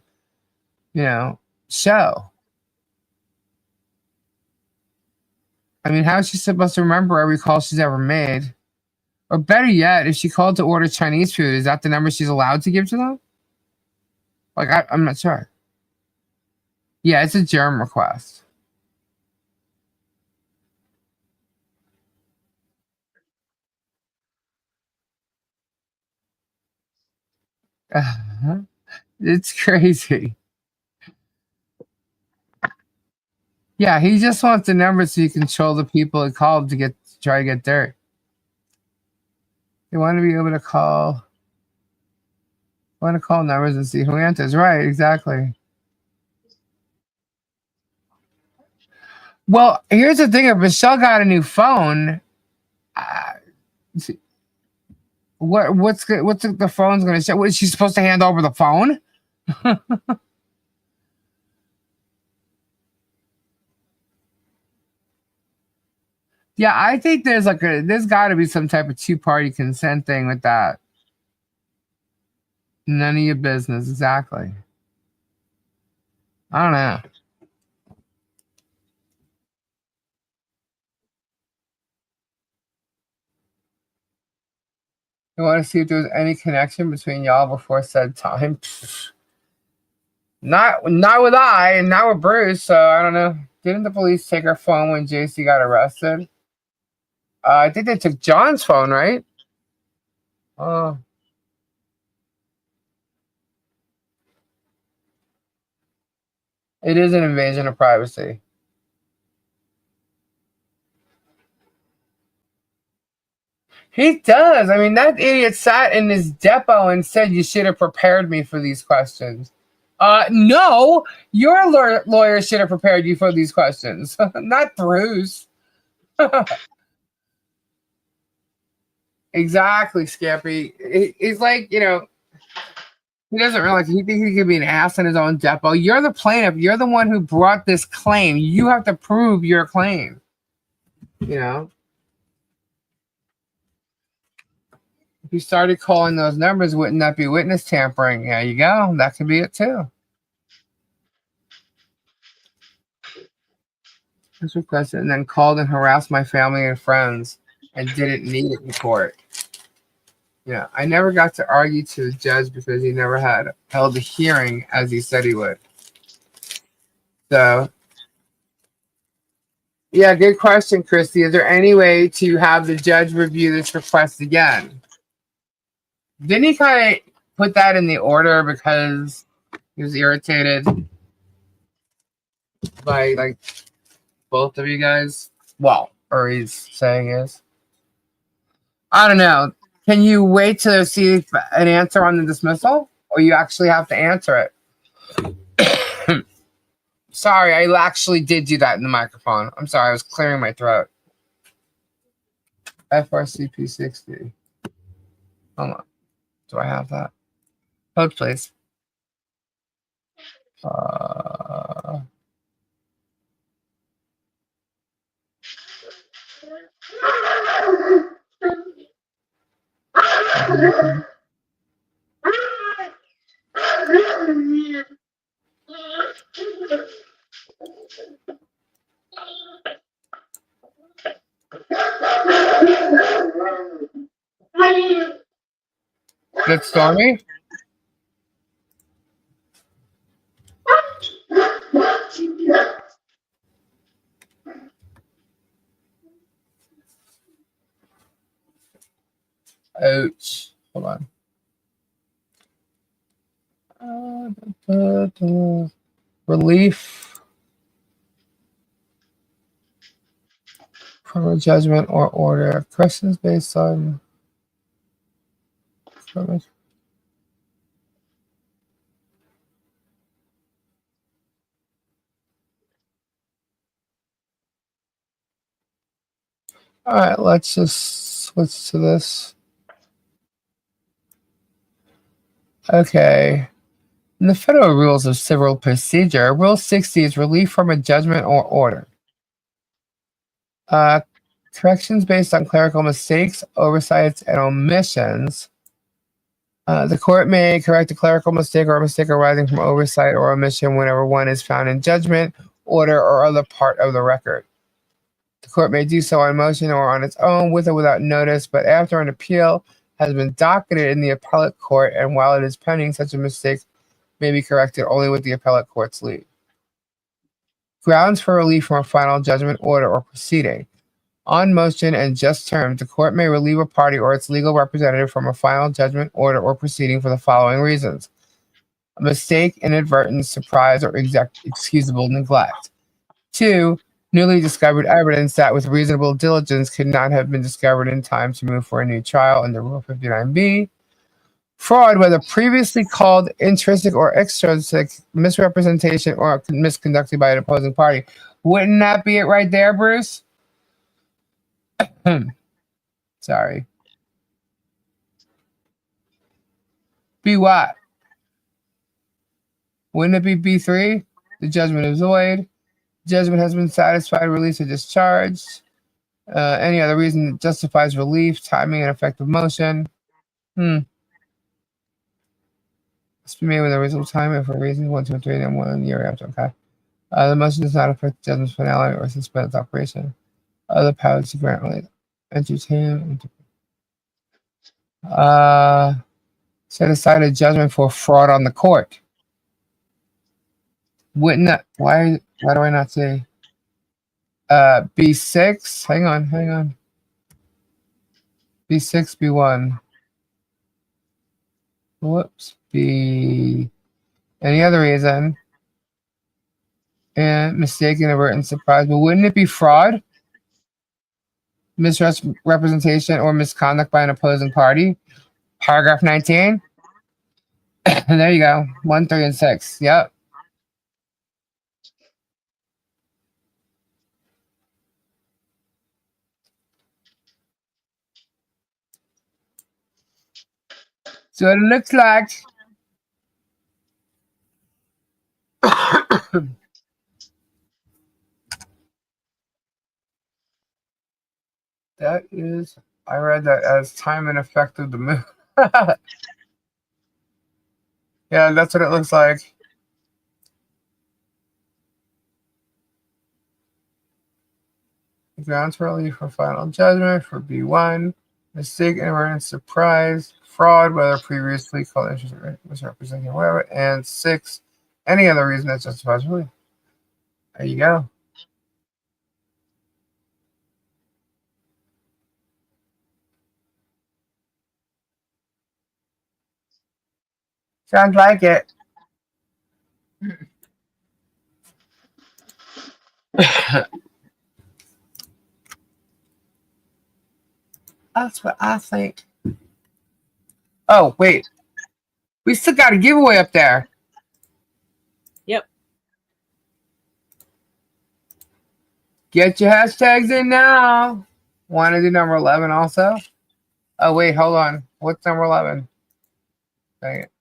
show? I mean, how is she supposed to remember every call she's ever made? Or better yet, if she called to order Chinese food, is that the number she's allowed to give to them? Like, I'm not sure. Yeah, it's a germ request. It's crazy. Yeah, he just wants the number so you control the people he called to try to get dirt. You want to be able to call numbers and see who answers. Right, exactly. Well, here's the thing: if Michelle got a new phone, what's the phone's going to show? What, is she supposed to hand over the phone? Yeah, I think there's got to be some type of two-party consent thing with that. None of your business, exactly. I don't know. You want to see if there was any connection between y'all before said time? Not with I, and not with Bruce. So I don't know. Didn't the police take her phone when JC got arrested? I think they took John's phone, right? Oh. It is an invasion of privacy. He does. I mean, that idiot sat in his depot and said, "You should have prepared me for these questions." No, your lawyer should have prepared you for these questions, not Bruce. Exactly, Scampy. He's like, he doesn't realize he thinks he could be an ass in his own depot. You're the plaintiff. You're the one who brought this claim. You have to prove your claim. If you started calling those numbers, wouldn't that be witness tampering? There you go. That could be it too. This requested and then called and harassed my family and friends and didn't need it in court. Yeah, I never got to argue to the judge because he never had held a hearing as he said he would. So, yeah, good question, Christy. Is there any way to have the judge review this request again? Didn't he kind of put that in the order because he was irritated by, like, both of you guys? Well, or he's saying is. I don't know. Can you wait to see an answer on the dismissal? Or you actually have to answer it? Sorry, I actually did do that in the microphone. I'm sorry, I was clearing my throat. FRCP 60. Hold on. Do I have that? Hold, please. Good, Stormy? Ouch. Hold on. Relief from a judgment or order. Questions based on. All right, let's just switch to this. Okay. In the Federal Rules of Civil Procedure, Rule 60 is relief from a judgment or order. Corrections based on clerical mistakes, oversights, and omissions. The court may correct a clerical mistake or a mistake arising from oversight or omission whenever one is found in judgment, order, or other part of the record. The court may do so on motion or on its own, with or without notice, but after an appeal has been docketed in the appellate court and while it is pending, such a mistake may be corrected only with the appellate court's leave. Grounds for relief from a final judgment, order, or proceeding. On motion and just terms, the court may relieve a party or its legal representative from a final judgment, order, or proceeding for the following reasons: a mistake, inadvertence, surprise, or excusable neglect. 2, newly discovered evidence that with reasonable diligence could not have been discovered in time to move for a new trial under Rule 59B. Fraud, whether previously called intrinsic or extrinsic misrepresentation or misconducted by an opposing party. Wouldn't that be it right there, Bruce? Sorry. B what? Wouldn't it be B3? The judgment is void. Judgment has been satisfied, release or discharged. Any other reason that justifies relief, timing, and effective motion. Must be made with a reasonable time and for reasons 1, 2, 3, and 1 year after. Okay. The motion does not affect the judgment's finality or suspend its operation. Other powers to grant relief. Entertain. Set aside a judgment for fraud on the court. Wouldn't that? Why do I not say? B6. Hang on. B6, B1. Whoops. Be any other reason. And mistaken, inadvertent, surprise. But wouldn't it be fraud, misrepresentation, or misconduct by an opposing party? Paragraph 19. And there you go. 1, 3, and 6. Yep. So it looks like that is, I read that as time and effect of the move. Yeah, that's what it looks like. Grounds for relief for final judgment for B1. Mistake, inadvertent, surprise, fraud, whether previously called interest misrepresenting, whatever. And 6, any other reason that justifies relief. There you go. Sounds like it. That's what I think. Oh, wait. We still got a giveaway up there. Yep. Get your hashtags in now. Want to do number 11 also? Oh, wait, hold on. What's number 11? Dang it.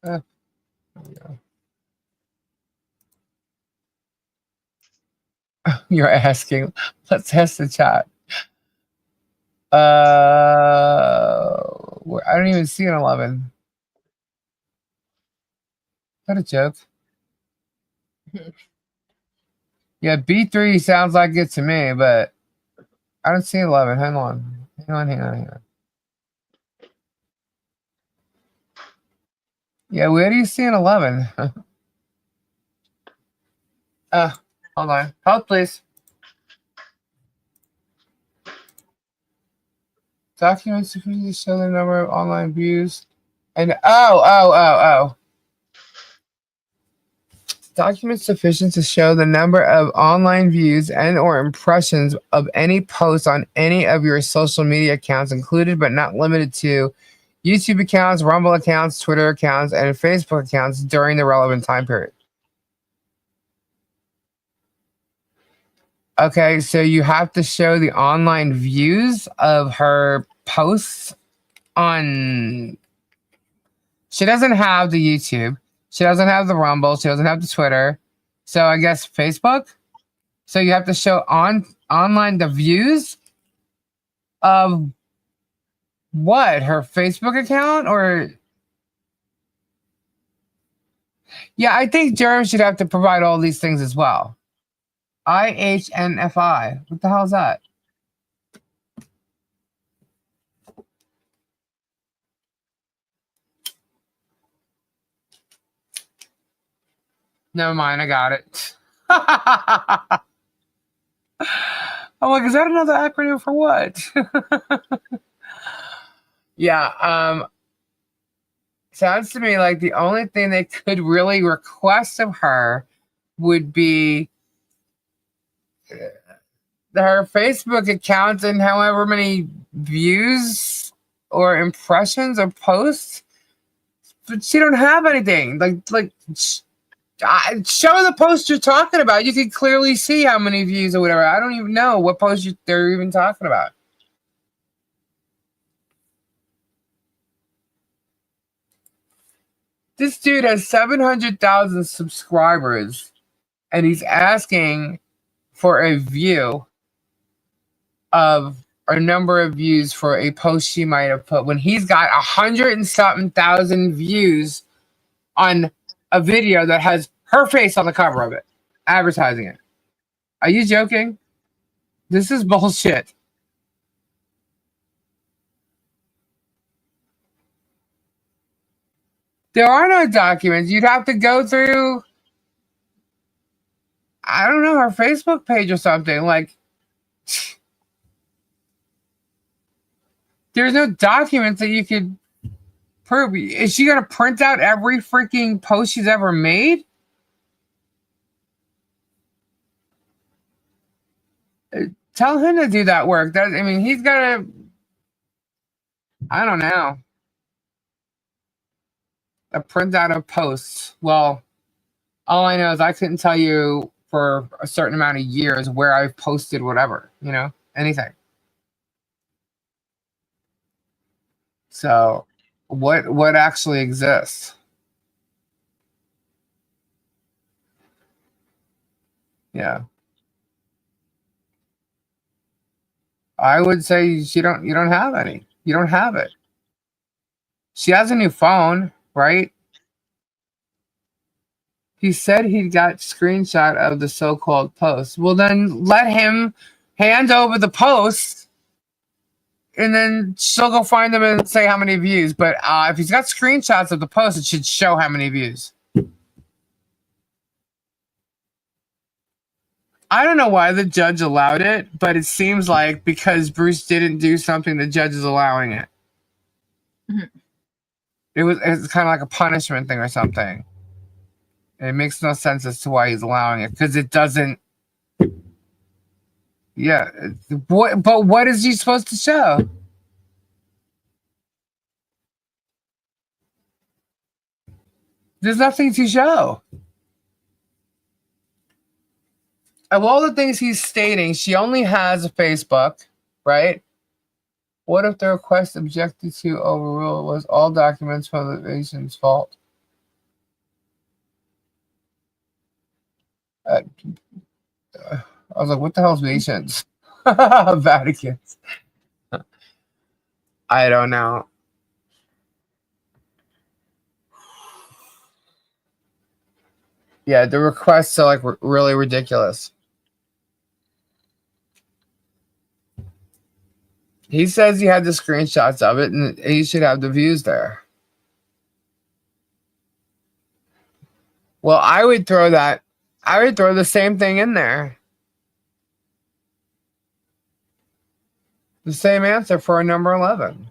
There we go. You're asking. Let's test the chat. I don't even see an 11. Is that a joke? Yeah, B3 sounds like it to me, but I don't see 11. Hang on. Hang on. Yeah, where do you see an 11? Hold on. Hold, please. Documents sufficient to show the number of online views. And oh. Documents sufficient to show the number of online views and or impressions of any post on any of your social media accounts, included but not limited to YouTube accounts, Rumble accounts, Twitter accounts, and Facebook accounts during the relevant time period. Okay, so you have to show the online views of her posts on... She doesn't have the YouTube. She doesn't have the Rumble. She doesn't have the Twitter. So I guess Facebook. So you have to show online the views of what? Her Facebook account? Or... Yeah, I think GERMs should have to provide all these things as well. IHNFI. What the hell is that? Never mind, I got it. I'm like, is that another acronym for what? Yeah, sounds to me like the only thing they could really request of her would be her Facebook account and however many views or impressions or posts. But she don't have anything. Like show the post you're talking about. You can clearly see how many views or whatever. I don't even know what post they're even talking about. This dude has 700,000 subscribers, and he's asking for a view of a number of views for a post she might have put when he's got 100 and something thousand views on a video that has her face on the cover of it, advertising it. Are you joking? This is bullshit. There are no documents. You'd have to go through, I don't know, her Facebook page or something. Like, there's no documents that you could Herbie, is she gonna print out every freaking post she's ever made? Tell him to do that work. He's gotta. I don't know. A printout of posts. Well, all I know is I couldn't tell you for a certain amount of years where I've posted whatever, anything. So, what actually exists? Yeah. I would say you don't have any. You don't have it. She has a new phone, right? He said he got screenshot of the so-called post. Well, then let him hand over the posts, and then she'll go find them and say how many views. But if he's got screenshots of the post, it should show how many views. I don't know why the judge allowed it, but it seems like because Bruce didn't do something, the judge is allowing it. Mm-hmm. It's kind of like a punishment thing or something. It makes no sense as to why he's allowing it, because it doesn't. Yeah, but what is he supposed to show? There's nothing to show. Of all the things he's stating, she only has a Facebook, right? What if the request objected to overruled was all documents from the nation's fault? I was like, what the hell's nations? Vatican's. I don't know. Yeah, the requests are like really ridiculous. He says he had the screenshots of it, and he should have the views there. Well, I would throw the same thing in there. The same answer for a number 11.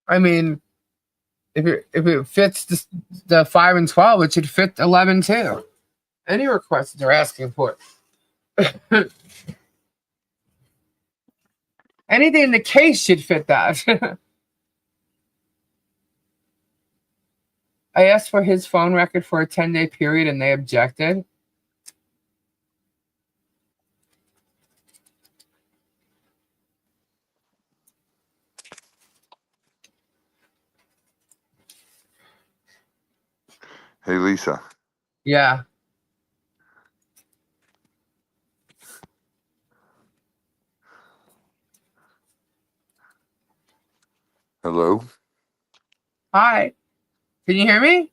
I mean, if it fits the 5 and 12, it should fit 11 too. Any requests they're asking for. Anything in the case should fit that. I asked for his phone record for a 10-day period and they objected. Hey, Lisa. Yeah. Hello? Hi. Can you hear me?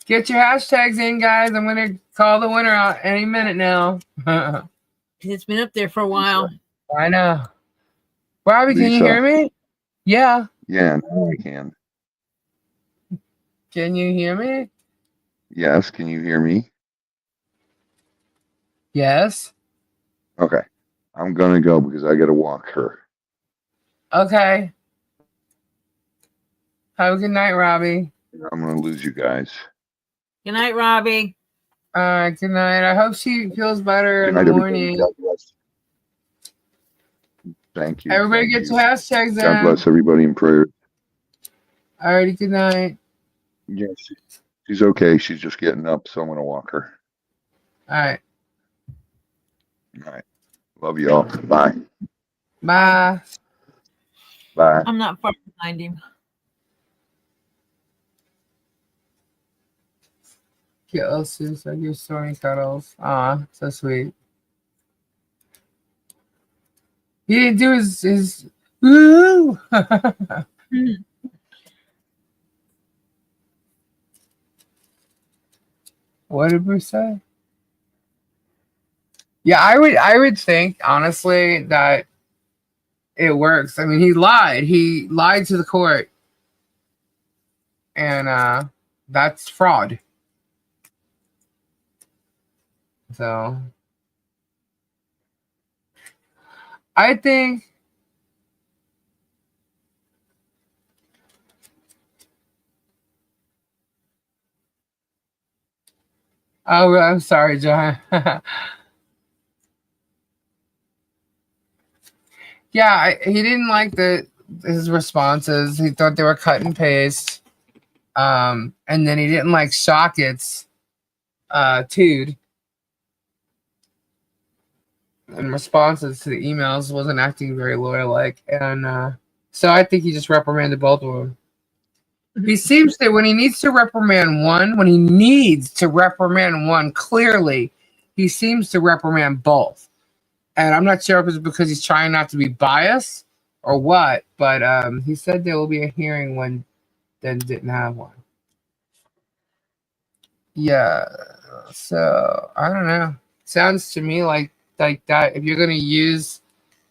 Get your hashtags in, guys. I'm going to call the winner out any minute now. It's been up there for a while. I know. Robbie, Lisa, can you hear me? Yeah. Yeah, now I can. Can you hear me? Yes. Can you hear me? Yes. Okay. I'm going to go because I got to walk her. Okay. Have a good night, Robbie. I'm going to lose you guys. Good night, Robbie. All right, good night. I hope she feels better in the morning. God bless. Thank you. Everybody get your hashtags in. God bless everybody in prayer. All righty, good night. Yes, she's okay. She's just getting up, so I'm going to walk her. All right. All right. Love you all. Bye. Bye. Bye. I'm not far behind him. Cute Sus, like your story cuddles. Aw, so sweet. He didn't do his woo. What did Bruce say? Yeah, I would think honestly that it works. I mean, he lied. He lied to the court, and that's fraud. So I think oh, I'm sorry, John. Yeah, he didn't like his responses. He thought they were cut and paste. And then he didn't like Shockett's tude and responses to the emails, wasn't acting very lawyer like, and so I think he just reprimanded both of them. He seems to, when he needs to reprimand one clearly, he seems to reprimand both. And I'm not sure if it's because he's trying not to be biased or what, but he said there will be a hearing when then didn't have one. Yeah, so I don't know. Sounds to me like that. If you're gonna use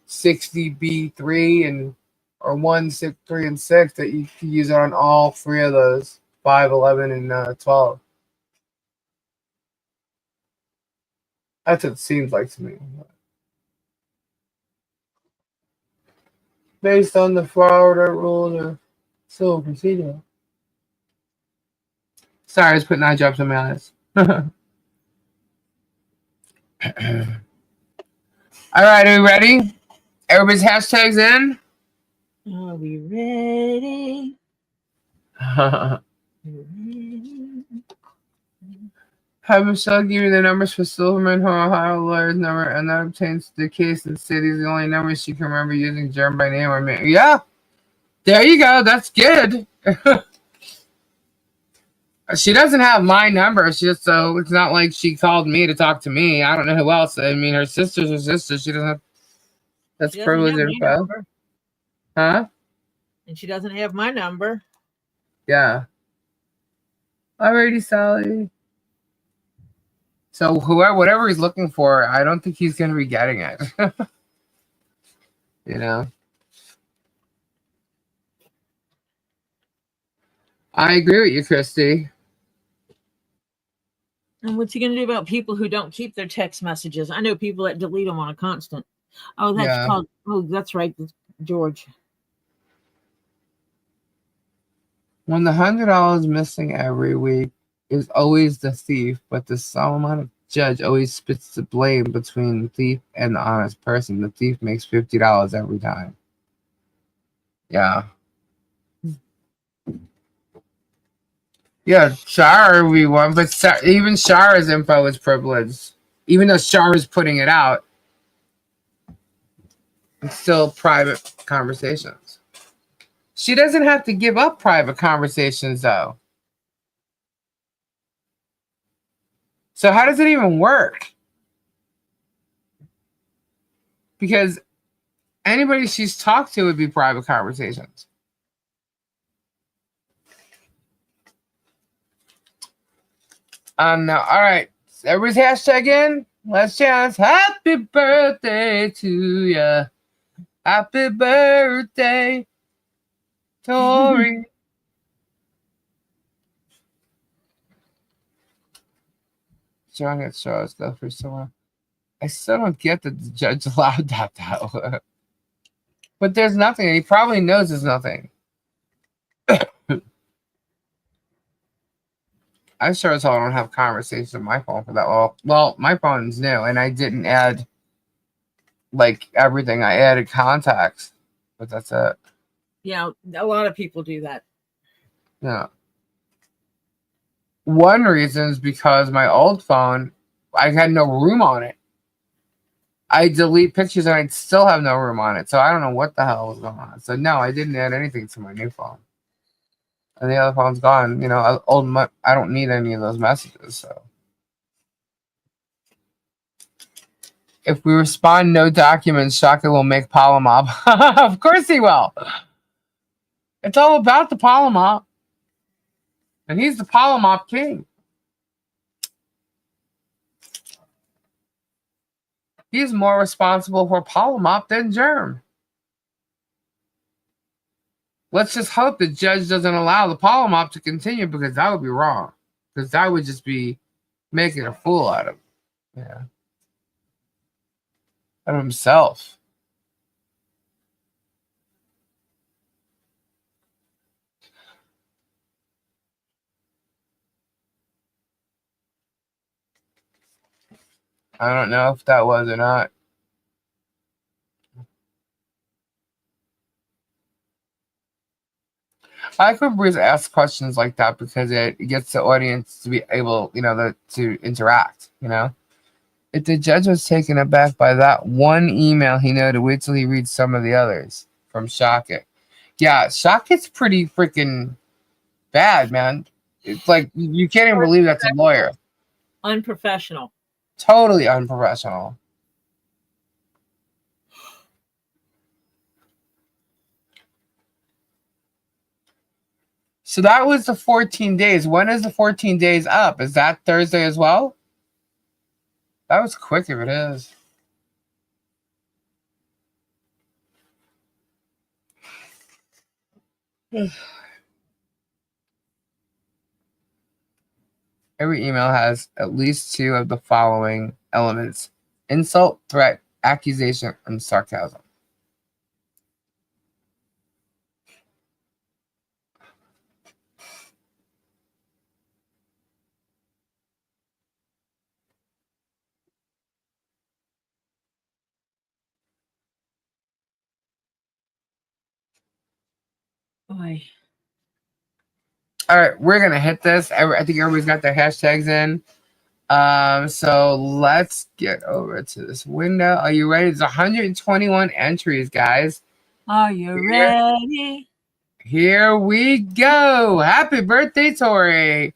60B3 and or 1, 6, 3, and 6, that you can use it on all three of those 5, 11, and 12. That's what it seems like to me. Based on the Florida rules or civil procedure. Sorry, I was putting eye drops on my eyes. All right, are we ready? Everybody's hashtags in? Are we ready? Have Michelle give you the numbers for Silverman, her Ohio lawyer's number, and that obtains the case and city's the only numbers she can remember using Germ by name or me. Yeah, there you go. That's good. She doesn't have my number. She just, so it's not like she called me to talk to me. I don't know who else. I mean, her sister's her sister. She doesn't have. That's privileged info. Huh? And she doesn't have my number. Yeah. Alrighty, Sally. So whatever he's looking for, I don't think he's going to be getting it. You know. I agree with you, Christy. And what's he going to do about people who don't keep their text messages? I know people that delete them on a constant. Oh, that's called. Oh, that's right, George. When the $100 missing every week is always the thief, but the Solomon judge always splits the blame between the thief and the honest person. The thief makes $50 every time. Yeah. Yeah, Shar we won, but even Shar's info is privileged. Even though Shar is putting it out, it's still private conversations. She doesn't have to give up private conversations, though. So how does it even work? Because anybody she's talked to would be private conversations. No. All right. Everybody's hashtag in. Let's chance. Happy birthday to ya. Happy birthday, Tori. John gets shows go for someone. I still don't get that the judge allowed that though. But there's nothing. He probably knows there's nothing. I sure as hell don't have conversations on my phone for that. Well, my phone's new, and I didn't add like everything. I added contacts, but that's it. Yeah, a lot of people do that. Yeah. One reason is because my old phone, I had no room on it. I delete pictures and I still have no room on it, so I don't know what the hell was going on. So no, I didn't add anything to my new phone. And the other phone's gone. You know, I don't need any of those messages. So if we respond no documents, Shaka will make Polymob. Of course he will. It's all about the Polymob. And he's the Polymob king. He's more responsible for Polymob than Germ. Let's just hope the judge doesn't allow the Polymob to continue, because that would be wrong. Because that would just be making a fool out of him. Yeah. Of himself. I don't know if that was or not. I could always ask questions like that because it gets the audience to be able, to interact, If the judge was taken aback by that one email, he knew to wait till he reads some of the others from Shockit. Yeah, Shockit's pretty freaking bad, man. It's like you can't even believe that's a lawyer. Unprofessional. Totally unprofessional. So that was the 14 days. When is the 14 days up? Is that Thursday as well? That was quick if it is. Every email has at least 2 of the following elements: insult, threat, accusation, and sarcasm. Boy. All right, we're gonna hit this. I think everybody's got their hashtags in. So let's get over to this window. Are you ready? There's 121 entries, guys. Are you ready? Here we go. Happy birthday, Tori.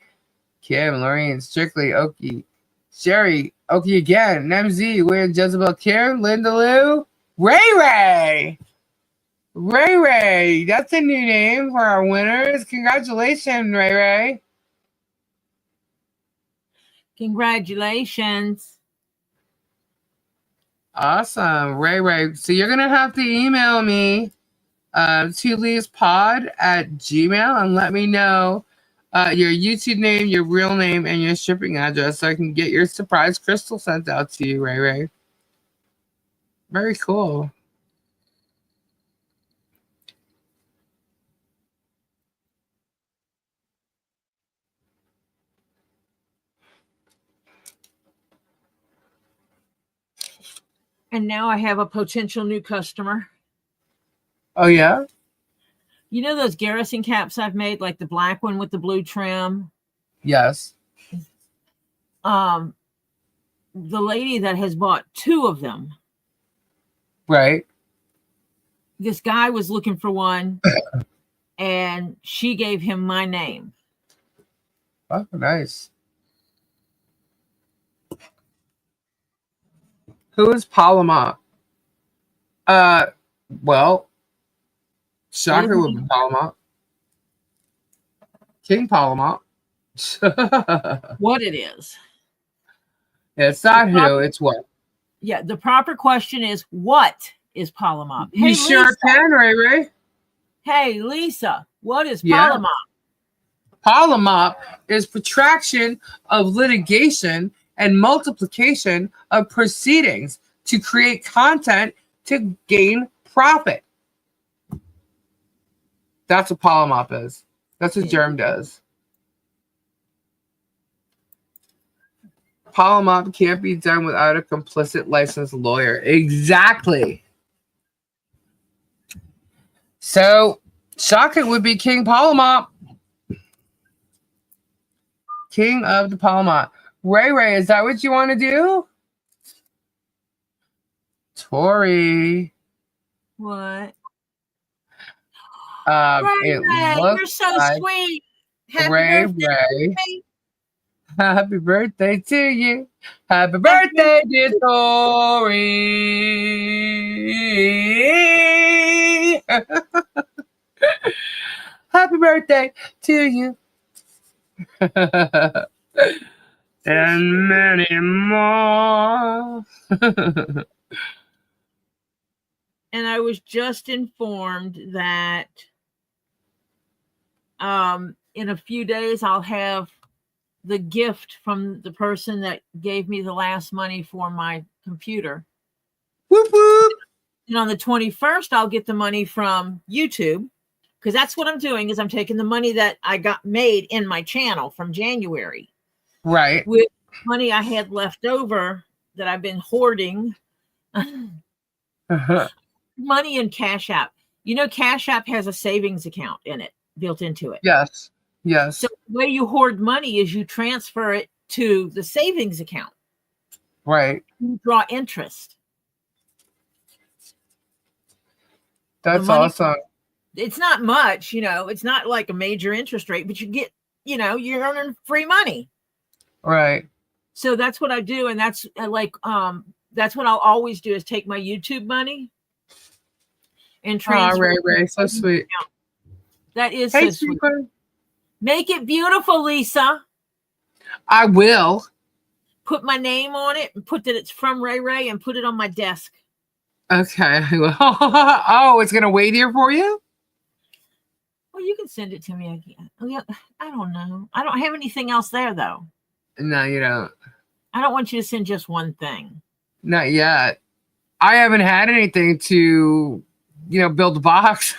Kim, Lorraine, Strictly, Oki, Sherry, Oki again, MZ, William, Jezebel, Karen, Linda Lou, Ray Ray. Ray Ray. That's a new name for our winners. Congratulations, Ray Ray. Congratulations. Awesome, Ray Ray. So you're going to have to email me tealeavespod@gmail and let me know your YouTube name, your real name, and your shipping address so I can get your surprise crystal sent out to you, Ray Ray. Very cool. And now I have a potential new customer. Oh, yeah? You know those garrison caps I've made, like the black one with the blue trim? Yes. The lady that has bought 2 of them. Right. This guy was looking for one, and she gave him my name. Oh, nice. Who is Palama? Well, Shocker would be Palama. King Palama. What it is. It's not who, it's what. Yeah, the proper question is, what is Palama? You hey, sure Lisa. can, Ray Ray. Hey, Lisa, what is Palama? Palama is protraction of litigation and multiplication of proceedings to create content to gain profit. That's what Polymop is. That's what Germ does. Polymop can't be done without a complicit licensed lawyer. Exactly. So, Shockit would be King Polymop. King of the Polymop. Ray Ray, is that what you want to do? Tori. What? Ray Ray, you're so sweet. Happy birthday. Happy birthday to you. Happy birthday, dear Tori. Happy birthday to you. And many more. And I was just informed that in a few days I'll have the gift from the person that gave me the last money for my computer. Whoop whoop. And on the 21st, I'll get the money from YouTube, because that's what I'm doing, is I'm taking the money that I got made in my channel from January. Right. With money I had left over that I've been hoarding. Uh-huh. Money in CashApp. You know, CashApp has a savings account in it, built into it. Yes. Yes. So the way you hoard money is you transfer it to the savings account. Right. You draw interest. That's awesome. It's not much, you know, it's not like a major interest rate, but you get, you know, you're earning free money. Right. So that's what I do. And that's like, that's what I'll always do, is take my YouTube money and transfer. Ray, so sweet. That is Hey, so sweet. Make it beautiful, Lisa. I will. Put my name on it and put that it's from Ray and put it on my desk. Okay. Oh, it's gonna wait here for you? Well, you can send it to me again. Oh, yeah, I don't know. I don't have anything else there, though. No, you don't. I don't want you to send just one thing. Not yet. I haven't had anything to, build a box.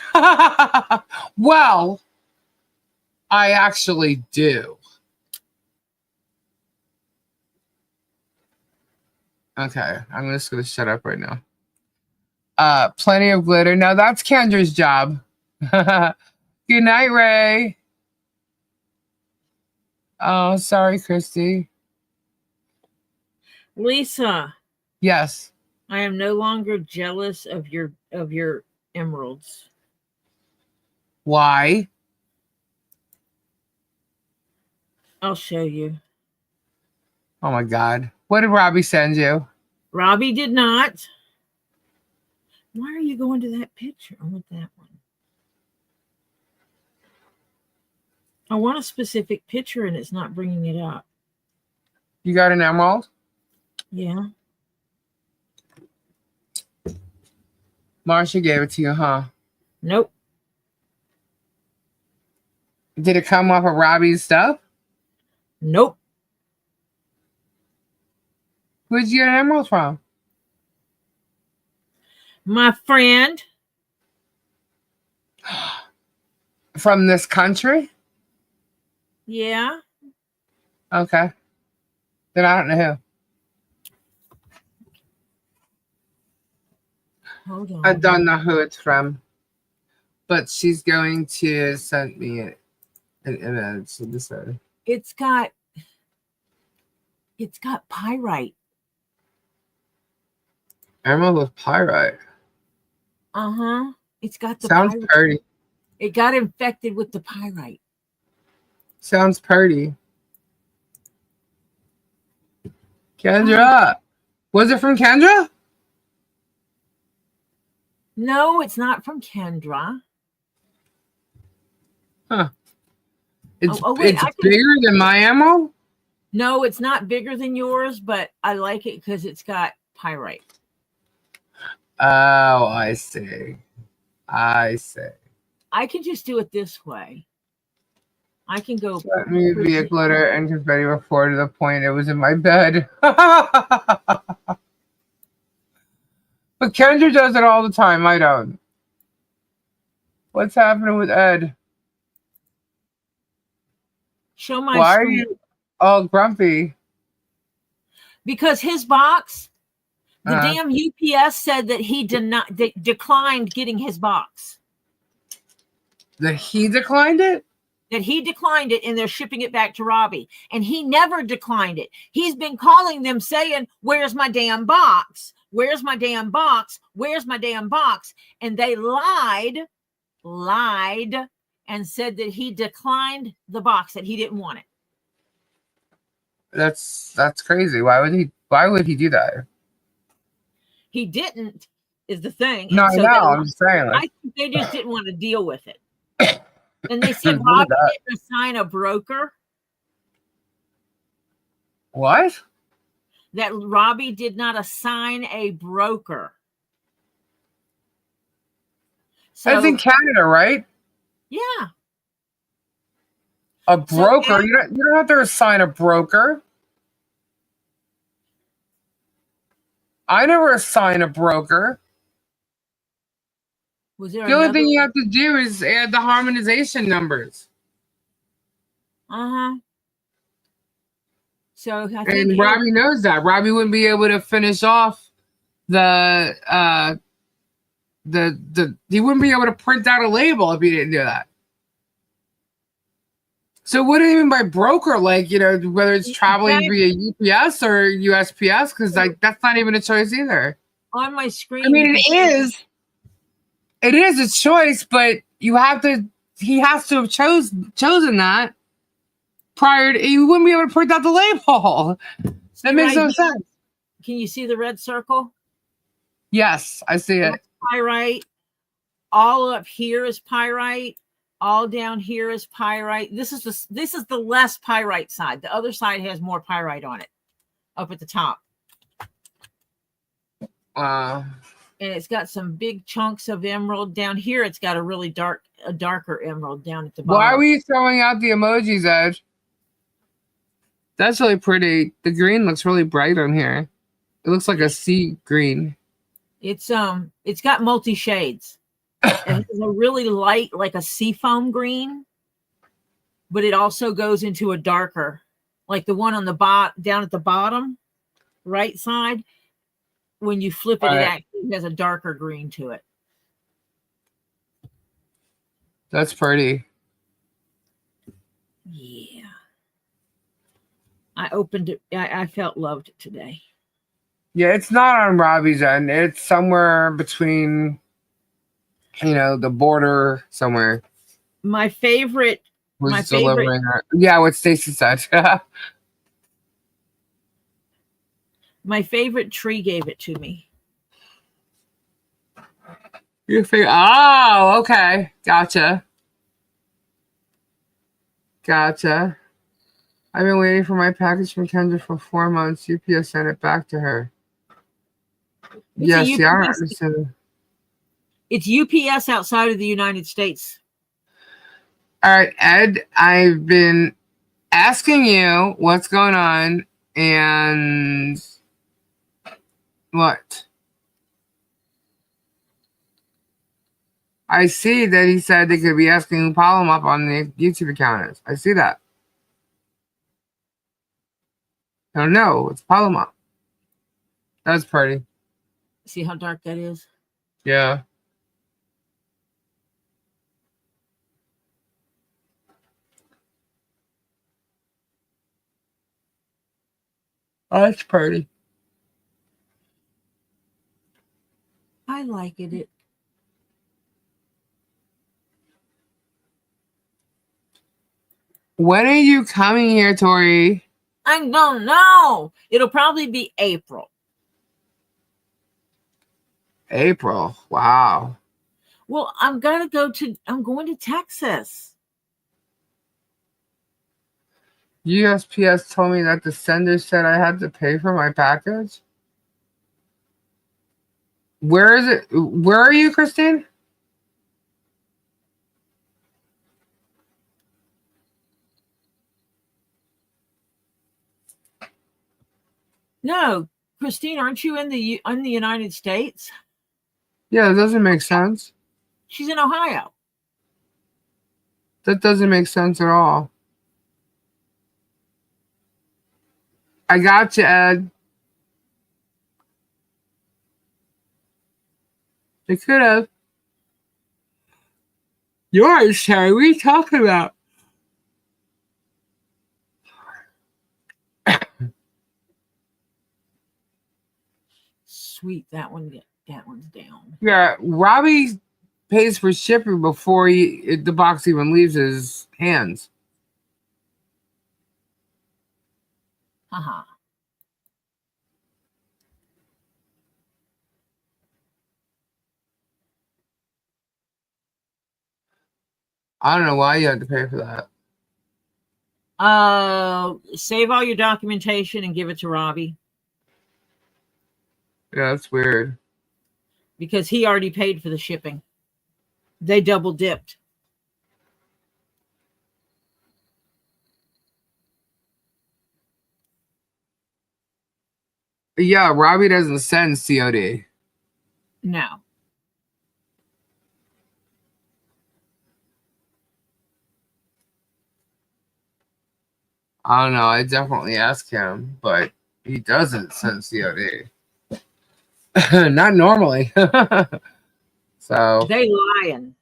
Well, I actually do. Okay, I'm just gonna shut up right now. Plenty of glitter. Now that's Kendra's job. Good night, Ray. Oh, sorry, Christy. Lisa. Yes. I am no longer jealous of your emeralds. Why? I'll show you. Oh my God. What did Robbie send you? Robbie did not. Why are you going to that picture? I want that one. I want a specific picture and it's not bringing it up. You got an emerald? Yeah. Marsha gave it to you, huh? Nope. Did it come off of Robbie's stuff? Nope. Where'd you get an emerald from? My friend. From this country? Yeah. Okay. Then I don't know who. Hold on. I don't know who it's from. But she's going to send me an image. So this way. It's got pyrite. Emerald with pyrite. Uh-huh. It's got the Sounds pyrite. pretty. It got infected with the pyrite. Sounds pretty. Kendra. Was it from Kendra? No, it's not from Kendra. Huh. It's wait, it's bigger than my emerald? No, it's not bigger than yours, but I like it because it's got pyrite. Oh, I see. I see. I can just do it this way. I can go. Let me be a glitter and confetti before to the point it was in my bed. But Kendra does it all the time. I don't. What's happening with Ed? Show my Why screen. are you all grumpy? Because his box, the damn UPS said that he declined getting his box. That he declined it? That he declined it and they're shipping it back to Robbie. And he never declined it. He's been calling them saying, "Where's my damn box? Where's my damn box? Where's my damn box?" And they lied and said that he declined the box, that he didn't want it. That's crazy. Why would he do that? He didn't, is the thing. No, so I'm just saying. I think they just didn't want to deal with it. And they said Robbie didn't assign a broker. What? That Robbie did not assign a broker. So, that's in Canada, right? Yeah. A broker? So, you don't have to assign a broker. I never assign a broker. Was there the only thing you have to do is add the harmonization numbers. So I think and Robbie knows that. Robbie wouldn't be able to finish off the he wouldn't be able to print out a label if he didn't do that. So what do you mean by broker? Like, whether it's traveling via UPS or USPS, because like that's not even a choice either. On my screen. I mean, it is a choice, but he has to have chosen that prior to, he wouldn't be able to print out the label. That makes no sense. Can you see the red circle? Yes, I see it. That's pyrite. All up here is pyrite. All down here is pyrite. This is the less pyrite side. The other side has more pyrite on it, up at the top. Wow. And it's got some big chunks of emerald down here. It's got a darker emerald down at the bottom. Why are we throwing out the emojis, Ed? That's really pretty. The green looks really bright on here. It looks like a sea green. It's got multi shades. And it's a really light, like a seafoam green, but it also goes into a darker, like the one on the down at the bottom right side. When you flip it, it actually has a darker green to it. That's pretty. Yeah. I opened it. I felt loved today. Yeah, it's not on Robbie's end. It's somewhere between, the border somewhere. My favorite. Yeah, what Stacy said. My favorite tree gave it to me. Oh, okay. Gotcha. I've been waiting for my package from Kendra for 4 months. UPS sent it back to her. Yes, I understand. It's UPS outside of the United States. All right, Ed, I've been asking you what's going on and what? I see that he said they could be asking who Palomop on the YouTube account is. I see that. Oh no, it's Palomop. That's pretty. See how dark that is? Yeah. Oh, that's pretty. I like it. When are you coming here, Tori? I don't know. It'll probably be April. April. Wow. Well, I'm going to Texas. USPS told me that the sender said I had to pay for my package. Where is it? Where are you, Christine? No, Christine, aren't you in the United States? Yeah, that doesn't make sense. She's in Ohio. That doesn't make sense at all. I got you, Ed. They could have. Yours, Sherry. What are you talking about? Sweet, that one's down. Yeah, Robbie pays for shipping before the box even leaves his hands. Uh-huh. I don't know why you had to pay for that. Save all your documentation and give it to Robbie. Yeah, that's weird. Because he already paid for the shipping. They double dipped. Yeah, Robbie doesn't send COD. No. I don't know. I definitely ask him, but he doesn't send COD. Not normally. So they lying.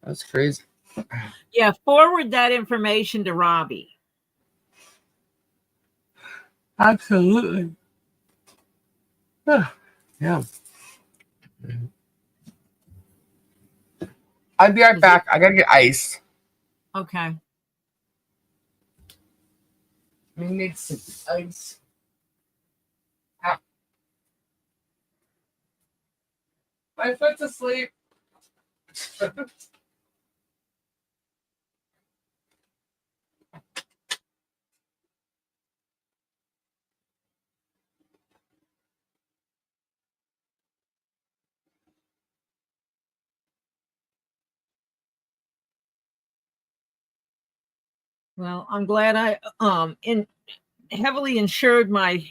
That's crazy. Yeah, forward that information to Robbie. Absolutely. Yeah. I'll be right back. I gotta get ice. Okay. We need some ice. Ah. My foot's asleep. Well, I'm glad I heavily insured my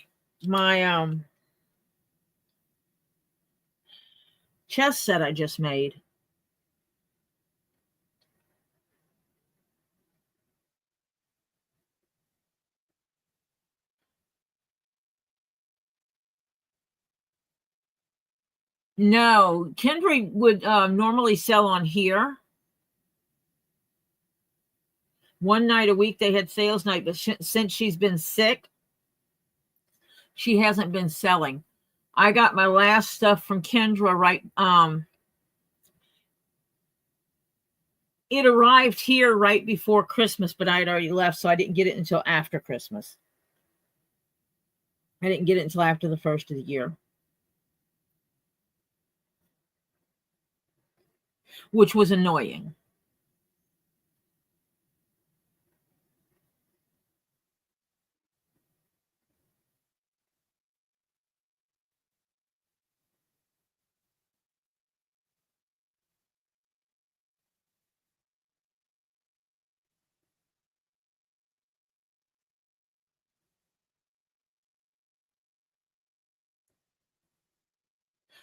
chess set I just made. No, Kendra would normally sell on here. One night a week they had sales night, but since she's been sick, she hasn't been selling. I got my last stuff from Kendra right. It arrived here right before Christmas, but I had already left, so I didn't get it until after Christmas. I didn't get it until after the first of the year, which was annoying.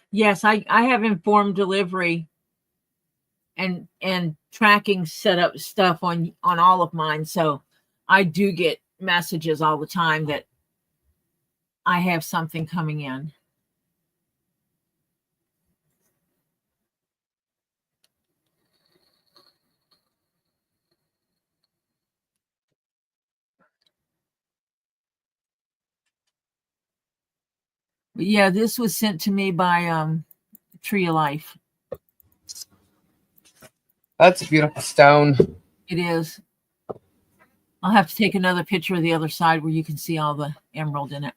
Yes, I have informed delivery and tracking set up stuff on all of mine, so I do get messages all the time that I have something coming in. But yeah, this was sent to me by Tree of Life. That's a beautiful stone. It is. I'll have to take another picture of the other side where you can see all the emerald in it.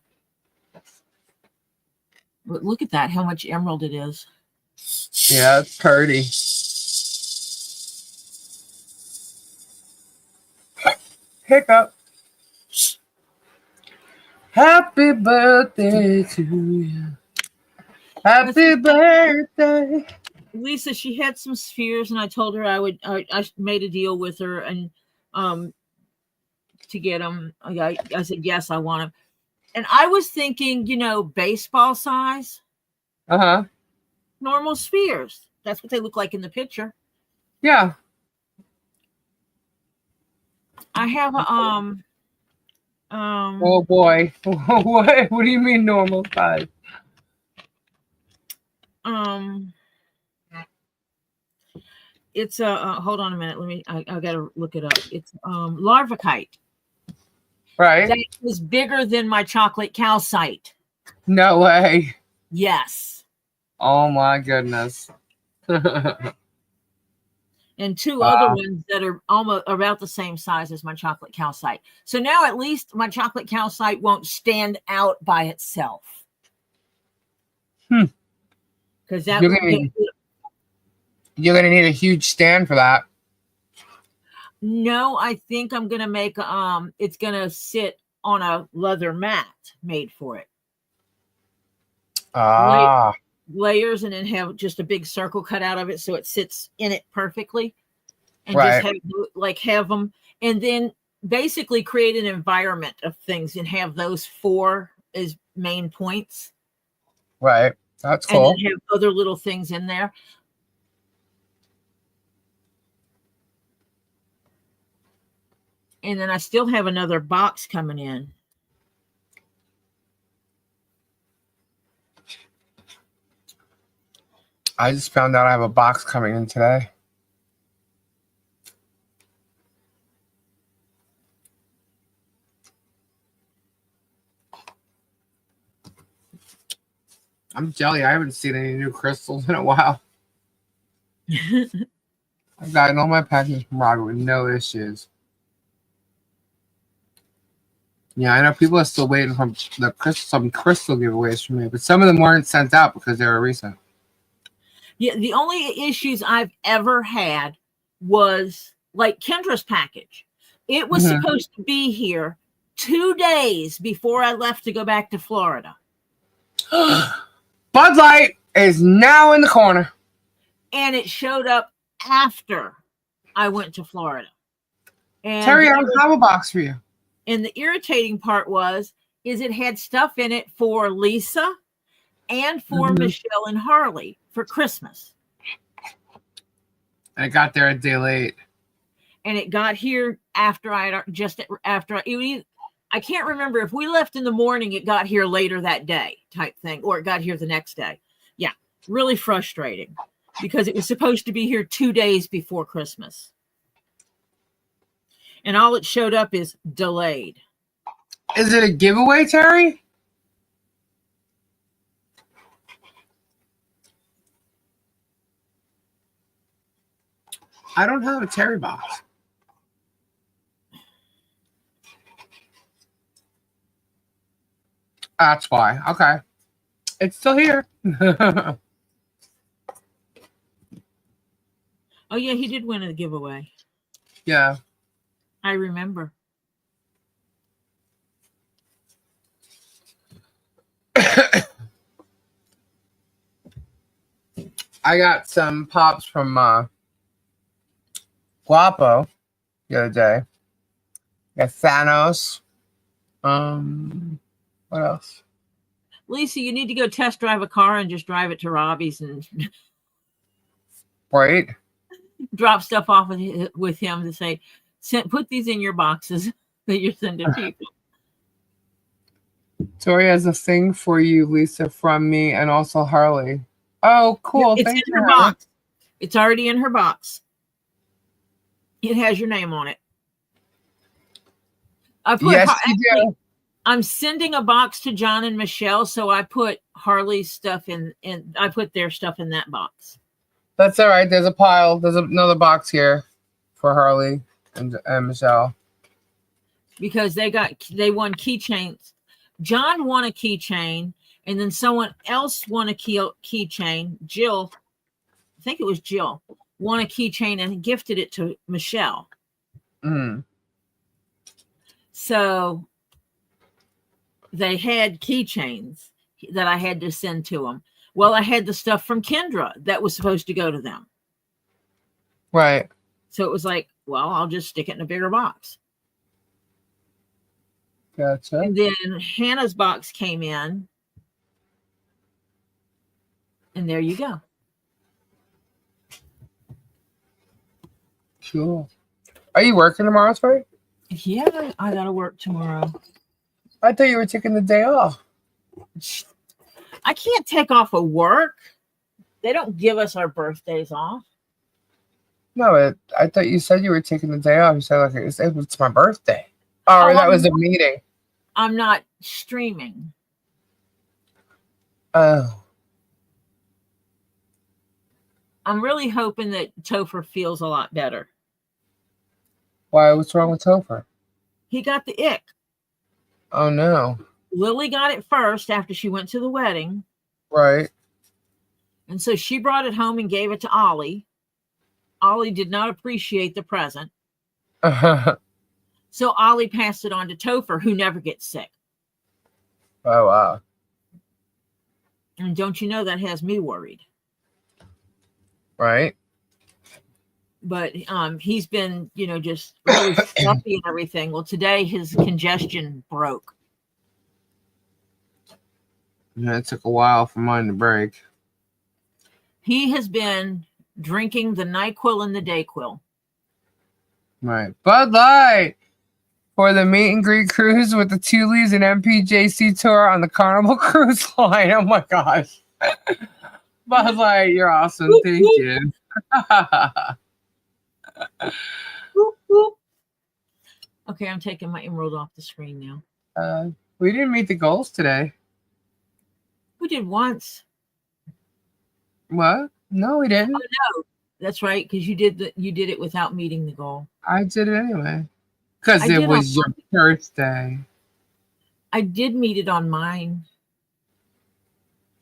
But look at that, how much emerald it is. Yeah, it's pretty. Hiccup. Happy birthday to you. Happy birthday. Lisa, she had some spheres, and I told her I made a deal with her and to get them. I said yes, I want them. And I was thinking, baseball size. Uh-huh. Normal spheres. That's what they look like in the picture. Yeah. I have a oh boy. What do you mean normal size? It's a hold on a minute. I gotta look it up. It's larvacite. Right. That is bigger than my chocolate calcite. No way. Yes. Oh my goodness. And two other ones that are almost about the same size as my chocolate calcite. So now at least my chocolate calcite won't stand out by itself. Because that you're gonna need a huge stand for that. No, I think I'm gonna make it's gonna sit on a leather mat made for it. Layers, and then have just a big circle cut out of it so it sits in it perfectly. and just have them, and then basically create an environment of things and have those 4 as main points. Right. That's cool. And then have other little things in there. And then I still have another box coming in. I just found out I have a box coming in today. I'm jelly. I haven't seen any new crystals in a while. I've gotten all my packages from Roger with no issues. Yeah, I know people are still waiting for some crystal giveaways from me, but some of them weren't sent out because they were recent. Yeah, the only issues I've ever had was like Kendra's package. It was supposed to be here 2 days before I left to go back to Florida. Bud Light is now in the corner. And it showed up after I went to Florida. And Terry, I don't have a box for you. And the irritating part is it had stuff in it for Lisa and for Michelle and Harley for Christmas. And it got there a day late. And it got here after I can't remember if we left in the morning, it got here later that day type thing, or it got here the next day. Yeah, really frustrating because it was supposed to be here 2 days before Christmas. And all it showed up is delayed. Is it a giveaway, Terry? I don't have a Terry box. That's why. Okay. It's still here. Oh, yeah, he did win a giveaway. Yeah. I remember. I got some pops from Guapo the other day. Got Thanos. What else? Lisa, you need to go test drive a car and just drive it to Robbie's and Right. Drop stuff off with him to say, put these in your boxes that you're sending people. Tori has a thing for you, Lisa, from me and also Harley. Oh, cool. It's in her box. It's already in her box. It has your name on it. Yes, you do. I'm sending a box to John and Michelle, so I put Harley's stuff in I put their stuff in that box. That's all right. There's a pile. There's another box here for Harley and Michelle. Because they won keychains. John won a keychain, and then someone else won a keychain. Jill, I think it was Jill, won a keychain and gifted it to Michelle. So they had keychains that I had to send to them. Well, I had the stuff from Kendra that was supposed to go to them. Right. So it was like, well, I'll just stick it in a bigger box. Gotcha. And then Hannah's box came in. And there you go. Cool. Are you working tomorrow, Tori? Yeah, I got to work tomorrow. I thought you were taking the day off. I can't take off of work. They don't give us our birthdays off. No, I thought you said you were taking the day off. You said, like, it's my birthday. Oh, that was a meeting. I'm not streaming. Oh. I'm really hoping that Topher feels a lot better. Why? What's wrong with Topher? He got the ick. Oh, no. Lily got it first after she went to the wedding. Right. And so she brought it home and gave it to Ollie. Ollie did not appreciate the present. So Ollie passed it on to Topher, who never gets sick. Oh, wow. And don't you know that has me worried? Right. But he's been, just really fluffy and everything. Well, today his congestion broke. Yeah, it took a while for mine to break. He has been drinking the NyQuil and the DayQuil. Right. Bud Light for the meet and greet cruise with the Tulees and MPJC tour on the Carnival Cruise Line. Oh my gosh. Bud Light, you're awesome. Thank you. Okay, I'm taking my emerald off the screen now. We didn't meet the goals today. We did once. What? No, we didn't. Oh no, that's right, because you did it without meeting the goal. I did it anyway. Because it was your birthday. I did meet it on mine.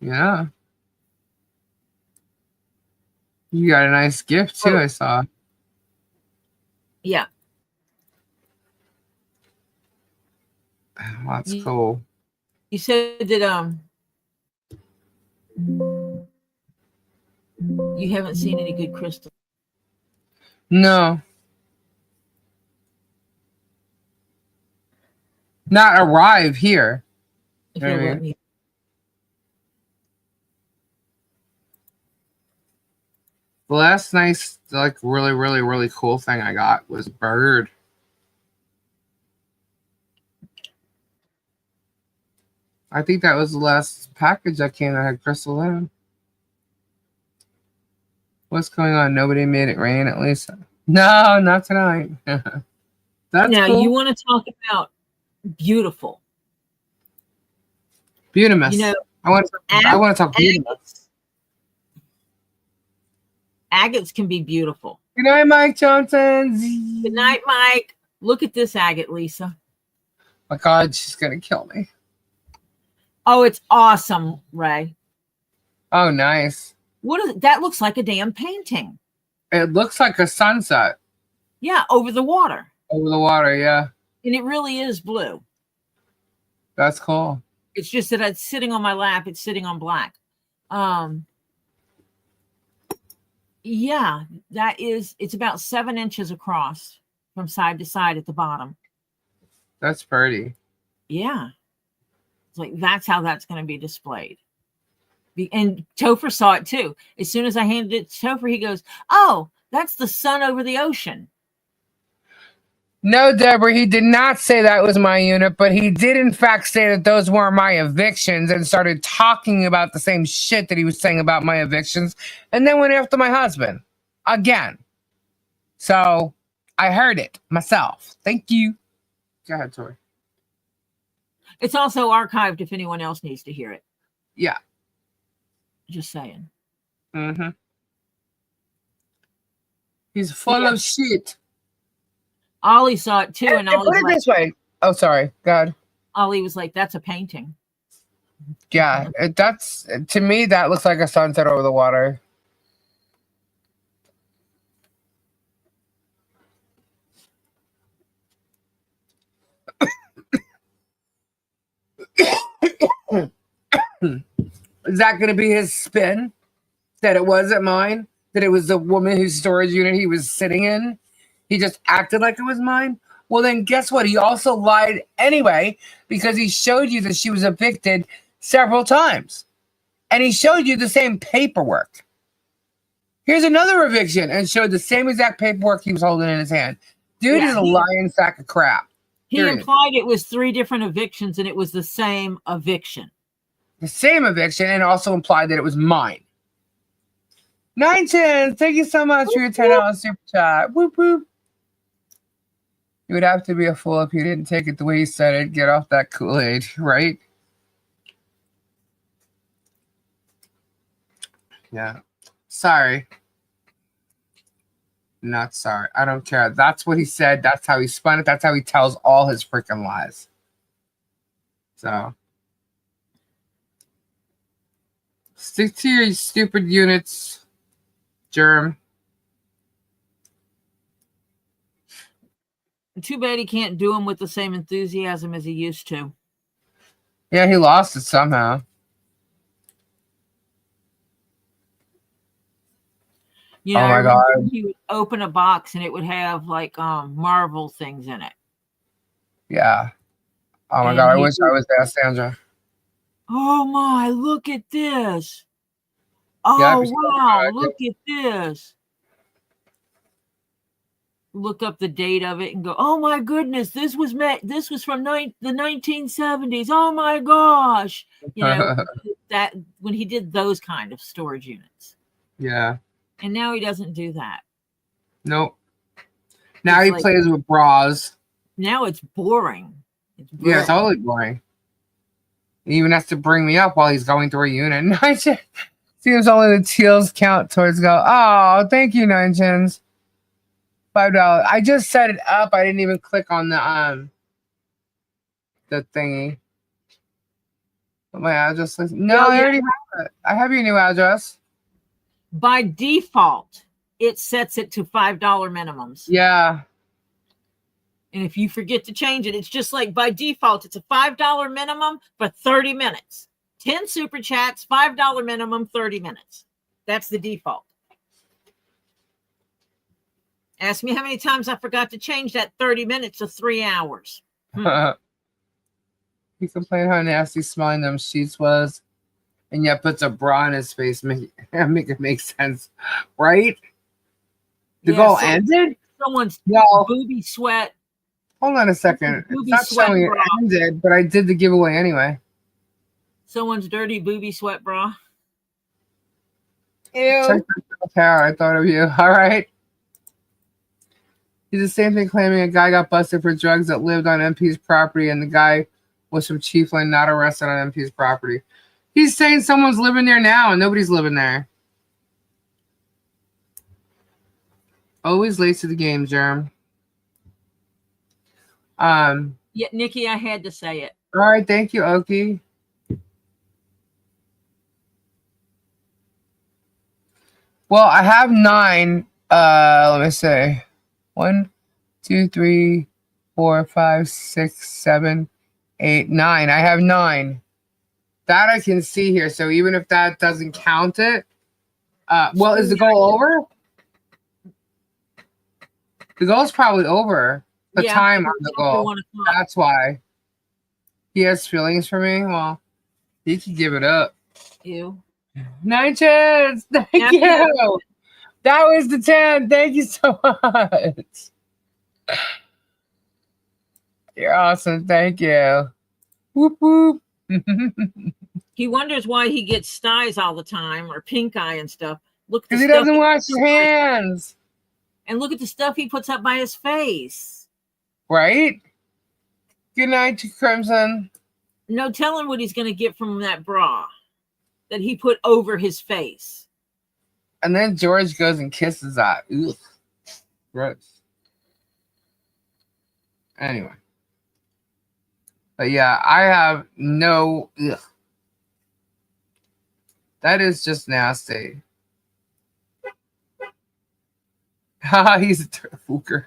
Yeah. You got a nice gift too, I saw. Yeah. Well, that's cool. You said that you haven't seen any good crystals. No. Not arrive here. If you'll let me. The last nice, like, really, really, really cool thing I got was bird. I think that was the last package that came that had crystal in. What's going on? Nobody made it rain at least. No, not tonight. That's now cool. You want to talk about beautiful. Beautimus. I want to talk beautimus. Agates can be beautiful. Good night, Mike Johnson. Good night, Mike. Look at this agate, Lisa. My God, she's gonna kill me. Oh, it's awesome, Ray. Oh, nice. What is it? That looks like a damn painting. It looks like a sunset. Yeah, over the water. Over the water, yeah. And it really is blue. That's cool. It's just that it's sitting on my lap. It's sitting on black. Yeah, it's about 7 inches across from side to side at the bottom. That's pretty. Yeah. It's like, that's how that's going to be displayed. And Topher saw it too. As soon as I handed it to Topher, he goes, "Oh, that's the sun over the ocean." No, Deborah, he did not say that was my unit, but he did in fact say that those were my evictions and started talking about the same shit that he was saying about my evictions and then went after my husband again. So I heard it myself. Thank you. Go ahead, Tori. It's also archived if anyone else needs to hear it. Yeah. Just saying. Mm-hmm. He's full of shit. Ollie saw it too, and Ollie put it this way. Oh, sorry. God. Ollie was like, "That's a painting." Yeah, that's to me. That looks like a sunset over the water. Is that going to be his spin? That it wasn't mine? That it was the woman whose storage unit he was sitting in? He just acted like it was mine? Well, then guess what? He also lied anyway because he showed you that she was evicted several times. And he showed you the same paperwork. Here's another eviction and showed the same exact paperwork he was holding in his hand. Dude is a lying sack of crap. He implied it was 3 different evictions and it was the same eviction. The same eviction, and also implied that it was mine. 910, thank you so much for your $10 super chat. Whoop, whoop. You would have to be a fool if you didn't take it the way you said it. Get off that Kool-Aid, right? Yeah. Sorry. Not sorry. I don't care. That's what he said. That's how he spun it. That's how he tells all his freaking lies. So. Stick to your stupid units, Germ. Too bad he can't do them with the same enthusiasm as he used to. Yeah, he lost it somehow. You know, Oh I my remember God. he would open a box and it would have like Marvel things in it. Yeah. Oh my And God. I wish I was there, Sandra. oh my, look at this. Yeah, Oh wow, look at this. Look up the date of it and go, oh my goodness, this was from the 1970s. Oh my gosh. You know, that when he did those kind of storage units. Yeah. And now he doesn't do that. Nope. Now It's he like, plays with bras. now it's boring. It's Yeah, totally boring. He even has to bring me up while he's going through a unit. Seems only the teals count towards go. Oh, thank you, 9 chins. $5. I just set it up. I didn't even click on the thingy. But my address list. No, I already have it. I have your new address. By default, it sets it to $5 minimums. Yeah. And if you forget to change it, it's just like by default, it's a $5 minimum for 30 minutes. 10 super chats, $5 minimum, 30 minutes. That's the default. Ask me how many times I forgot to change that 30 minutes to 3 hours. He complained how nasty smelling them sheets was, and yet puts a bra in his face. Make it make sense, right? The goal ended? Someone's booby sweat. Hold on a second. It's not showing it ended, but I did the giveaway anyway. Someone's dirty booby sweat bra. Ew. Check the power. I thought of you. All right. He's the same thing claiming a guy got busted for drugs that lived on MP's property, and the guy was from Chiefland, not arrested on MP's property. He's saying someone's living there now, and nobody's living there. Always late to the game, Germ. Yeah, Nikki, I had to say it. All right, thank you, Oki. Well, I have 9. Let me see. 1, 2, 3, 4, 5, 6, 7, 8, 9. I have 9. That I can see here. So even if that doesn't count it, well, is the goal over? The goal's probably over. The time on the goal. That's why. He has feelings for me. Well, he can give it up. Ew. 9 chins. Thank you. That was the 10. Thank you so much. You're awesome. Thank you. Whoop whoop. He wonders why he gets styes all the time or pink eye and stuff. Look, because he doesn't wash his hands. And look at the stuff he puts up by his face. Right? Good night, Crimson. No telling what he's going to get from that bra that he put over his face. And then George goes and kisses that. Ugh. Gross. Anyway. But yeah, I have no... Ugh. That is just nasty. Haha, he's a fooker.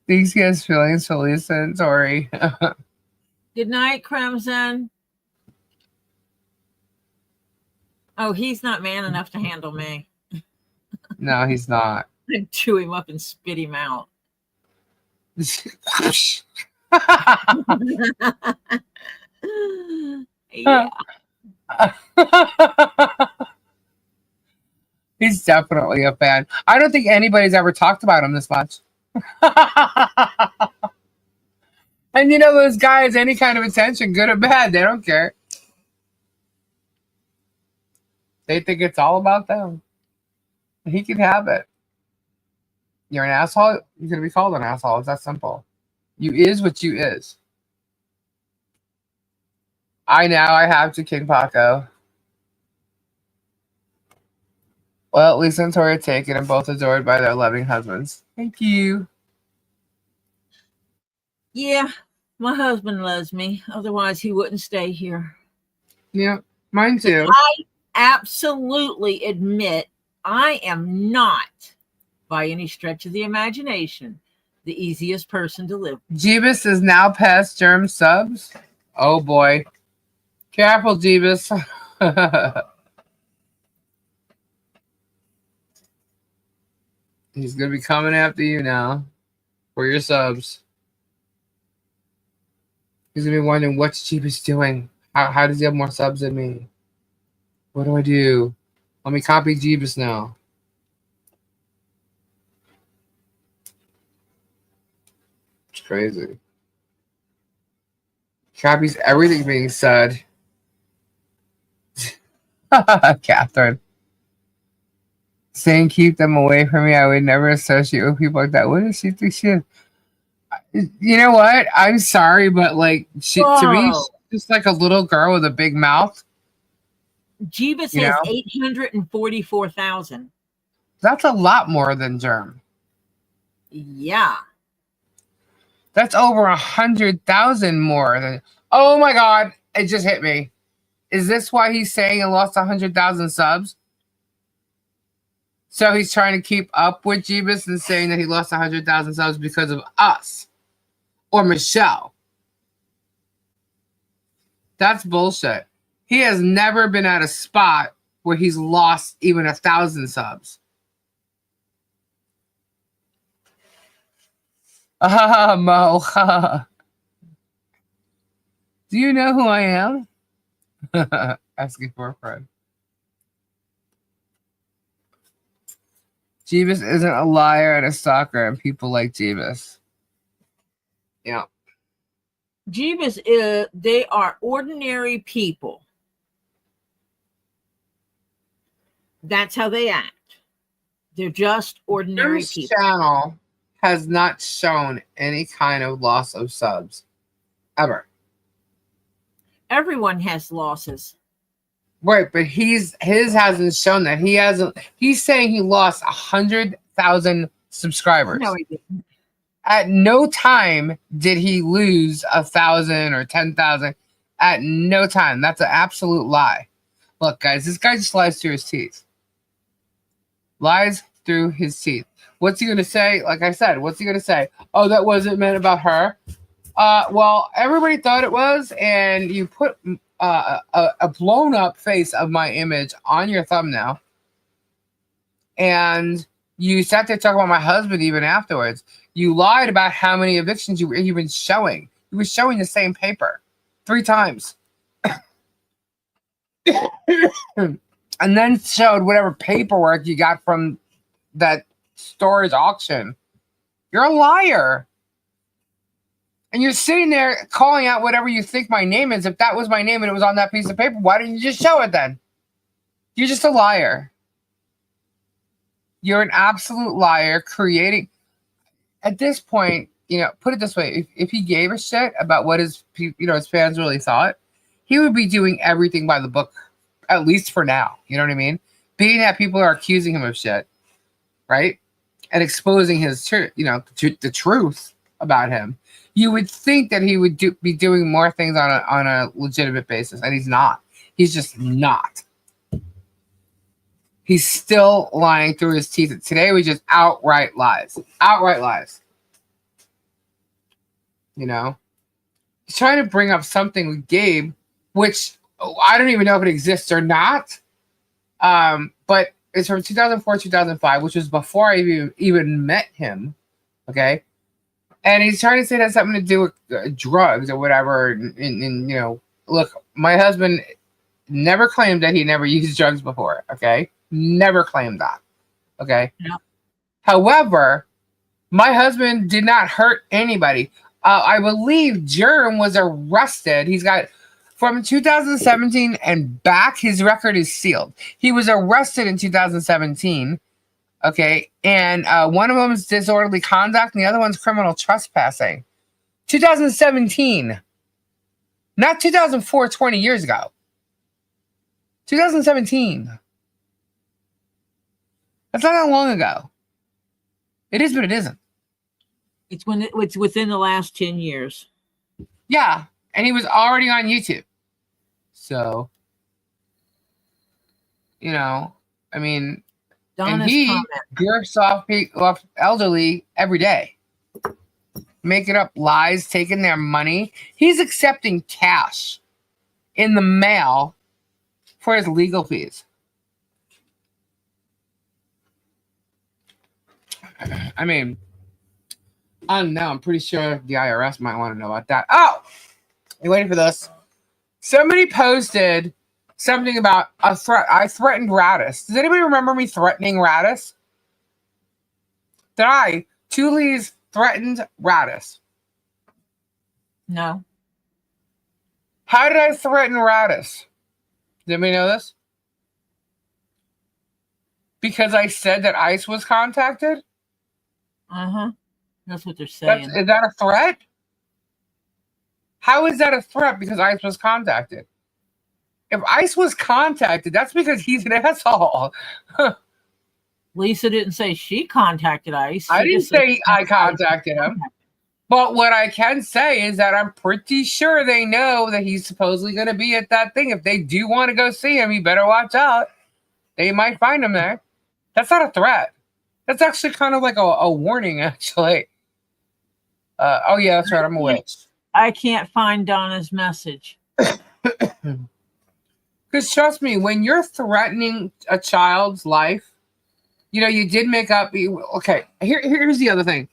Thinks he has feelings for Lisa and Tori. Good night, Crimson. Oh, he's not man enough to handle me. No, he's not. I'd chew him up and spit him out. Yeah. He's definitely a fan. I don't think anybody's ever talked about him this much. And you know, those guys, any kind of attention, good or bad, they don't care. They think it's all about them. He can have it. You're an asshole, you're going to be called an asshole. It's that simple. You is what you is. I have to King Paco. Well, Lisa and Tori are taken and both adored by their loving husbands. Thank you. Yeah, my husband loves me. Otherwise, he wouldn't stay here. Yeah, mine too. I absolutely admit I am not, by any stretch of the imagination, the easiest person to live with. Jeebus is now past Germ subs. Oh boy. Careful, Jeebus. He's gonna be coming after you now for your subs. He's gonna be wondering what's Jeebus doing. How does he have more subs than me? What do I do? Let me copy Jeebus now. It's crazy. Copies everything being said. Catherine. Saying keep them away from me. I would never associate with people like that. What does she think she is? You know what? I'm sorry, but like to me, she's just like a little girl with a big mouth. Jeebus has 844,000. That's a lot more than Germ. Yeah. That's over 100,000 more than. Oh my God! It just hit me. Is this why he's saying he lost 100,000 subs? So he's trying to keep up with Jeebus and saying that he lost 100,000 subs because of us or Michelle. That's bullshit. He has never been at a spot where he's lost even 1,000 subs. Mo. Do you know who I am? Asking for a friend. Jeebus isn't a liar and a stalker, and people like Jeebus. Yeah. Jeebus, they are ordinary people. That's how they act. They're just ordinary This people. channel has not shown any kind of loss of subs. Ever. Everyone has losses. Right, but his hasn't shown that. He's saying he lost 100,000 subscribers. No, he didn't. At no time did he lose 1,000 or 10,000. At no time. That's an absolute lie. Look, guys, this guy just lies through his teeth. Lies through his teeth. What's he going to say? Like I said, what's he going to say? Oh, that wasn't meant about her. Well, everybody thought it was, and you put a blown up face of my image on your thumbnail, and you sat there talking about my husband even afterwards. You lied about how many evictions you were even showing. You were showing the same paper 3 times. And then showed whatever paperwork you got from that storage auction. You're a liar. And you're sitting there calling out whatever you think my name is. If that was my name and it was on that piece of paper, why didn't you just show it then? You're just a liar. You're an absolute liar creating. At this point, put it this way. If he gave a shit about what his fans really thought, he would be doing everything by the book, at least for now. You know what I mean? Being that people are accusing him of shit, right? And exposing his the truth about him. You would think that he would be doing more things on a legitimate basis, and he's not. He's just not. He's still lying through his teeth. Today was just outright lies. Outright lies. He's trying to bring up something with Gabe, which I don't even know if it exists or not. But it's from 2004, 2005, which was before I even met him. Okay. And he's trying to say it has something to do with drugs or whatever. And look, my husband never claimed that he never used drugs before. Okay. Never claimed that. Okay. No. However, my husband did not hurt anybody. I believe Germ was arrested. He's got from 2017 and back. His record is sealed. He was arrested in 2017. Okay, and one of them is disorderly conduct, and the other one's criminal trespassing. 2017, not 2004, 20 years ago. 2017. That's not that long ago. It is, but it isn't. It's within the last 10 years. Yeah, and he was already on YouTube. So, I mean. Donna's and he comment. jerks off elderly every day, making up lies, taking their money. He's accepting cash in the mail for his legal fees. I mean, I don't know. I'm pretty sure the IRS might want to know about that. Oh, you waiting for this? Somebody posted something about a threat. I threatened Radis. Does anybody remember me threatening Radis? That I, Tully's, threatened Radis. No. How did I threaten Radis? Did anybody know this? Because I said that ICE was contacted? Uh-huh. That's what they're saying. Is that a threat? How is that a threat because ICE was contacted? If ICE was contacted, that's because he's an asshole. Lisa didn't say she contacted ICE. I didn't say I contacted him. But what I can say is that I'm pretty sure they know that he's supposedly going to be at that thing. If they do want to go see him, you better watch out. They might find him there. That's not a threat. That's actually kind of like a warning, actually. Oh, yeah, that's right. I'm a witch. I can't find Donna's message. Because trust me, when you're threatening a child's life, you know, you did make up. Okay, here's the other thing.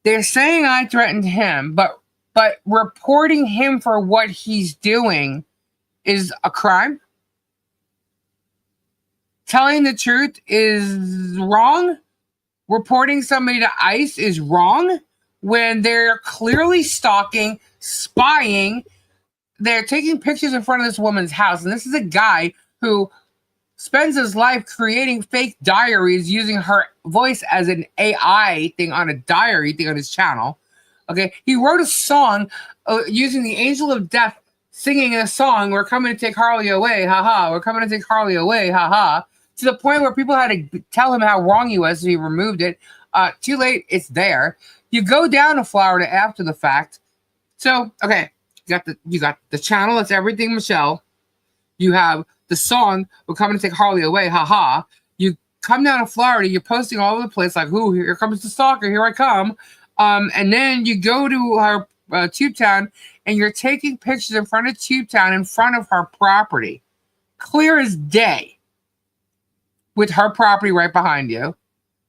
They're saying I threatened him, but reporting him for what he's doing is a crime. Telling the truth is wrong. Reporting somebody to ICE is wrong when they're clearly stalking, spying. They're taking pictures in front of this woman's house. And this is a guy who spends his life creating fake diaries using her voice as an AI thing on a diary thing on his channel. Okay. He wrote a song using the angel of death singing a song, "We're coming to take Harley away, haha. We're coming to take Harley away, haha." To the point where people had to tell him how wrong he was, so he removed it. Too late, it's there. You go down to Florida after the fact. So, okay, you got the channel, that's Everything Michelle. You have the song, "We're coming to take Harley away, haha." You come down to Florida, you're posting all over the place like, "Ooh, here comes the stalker, here I come." And then you go to her Tube Town, and you're taking pictures in front of Tube Town in front of her property. Clear as day. With her property right behind you,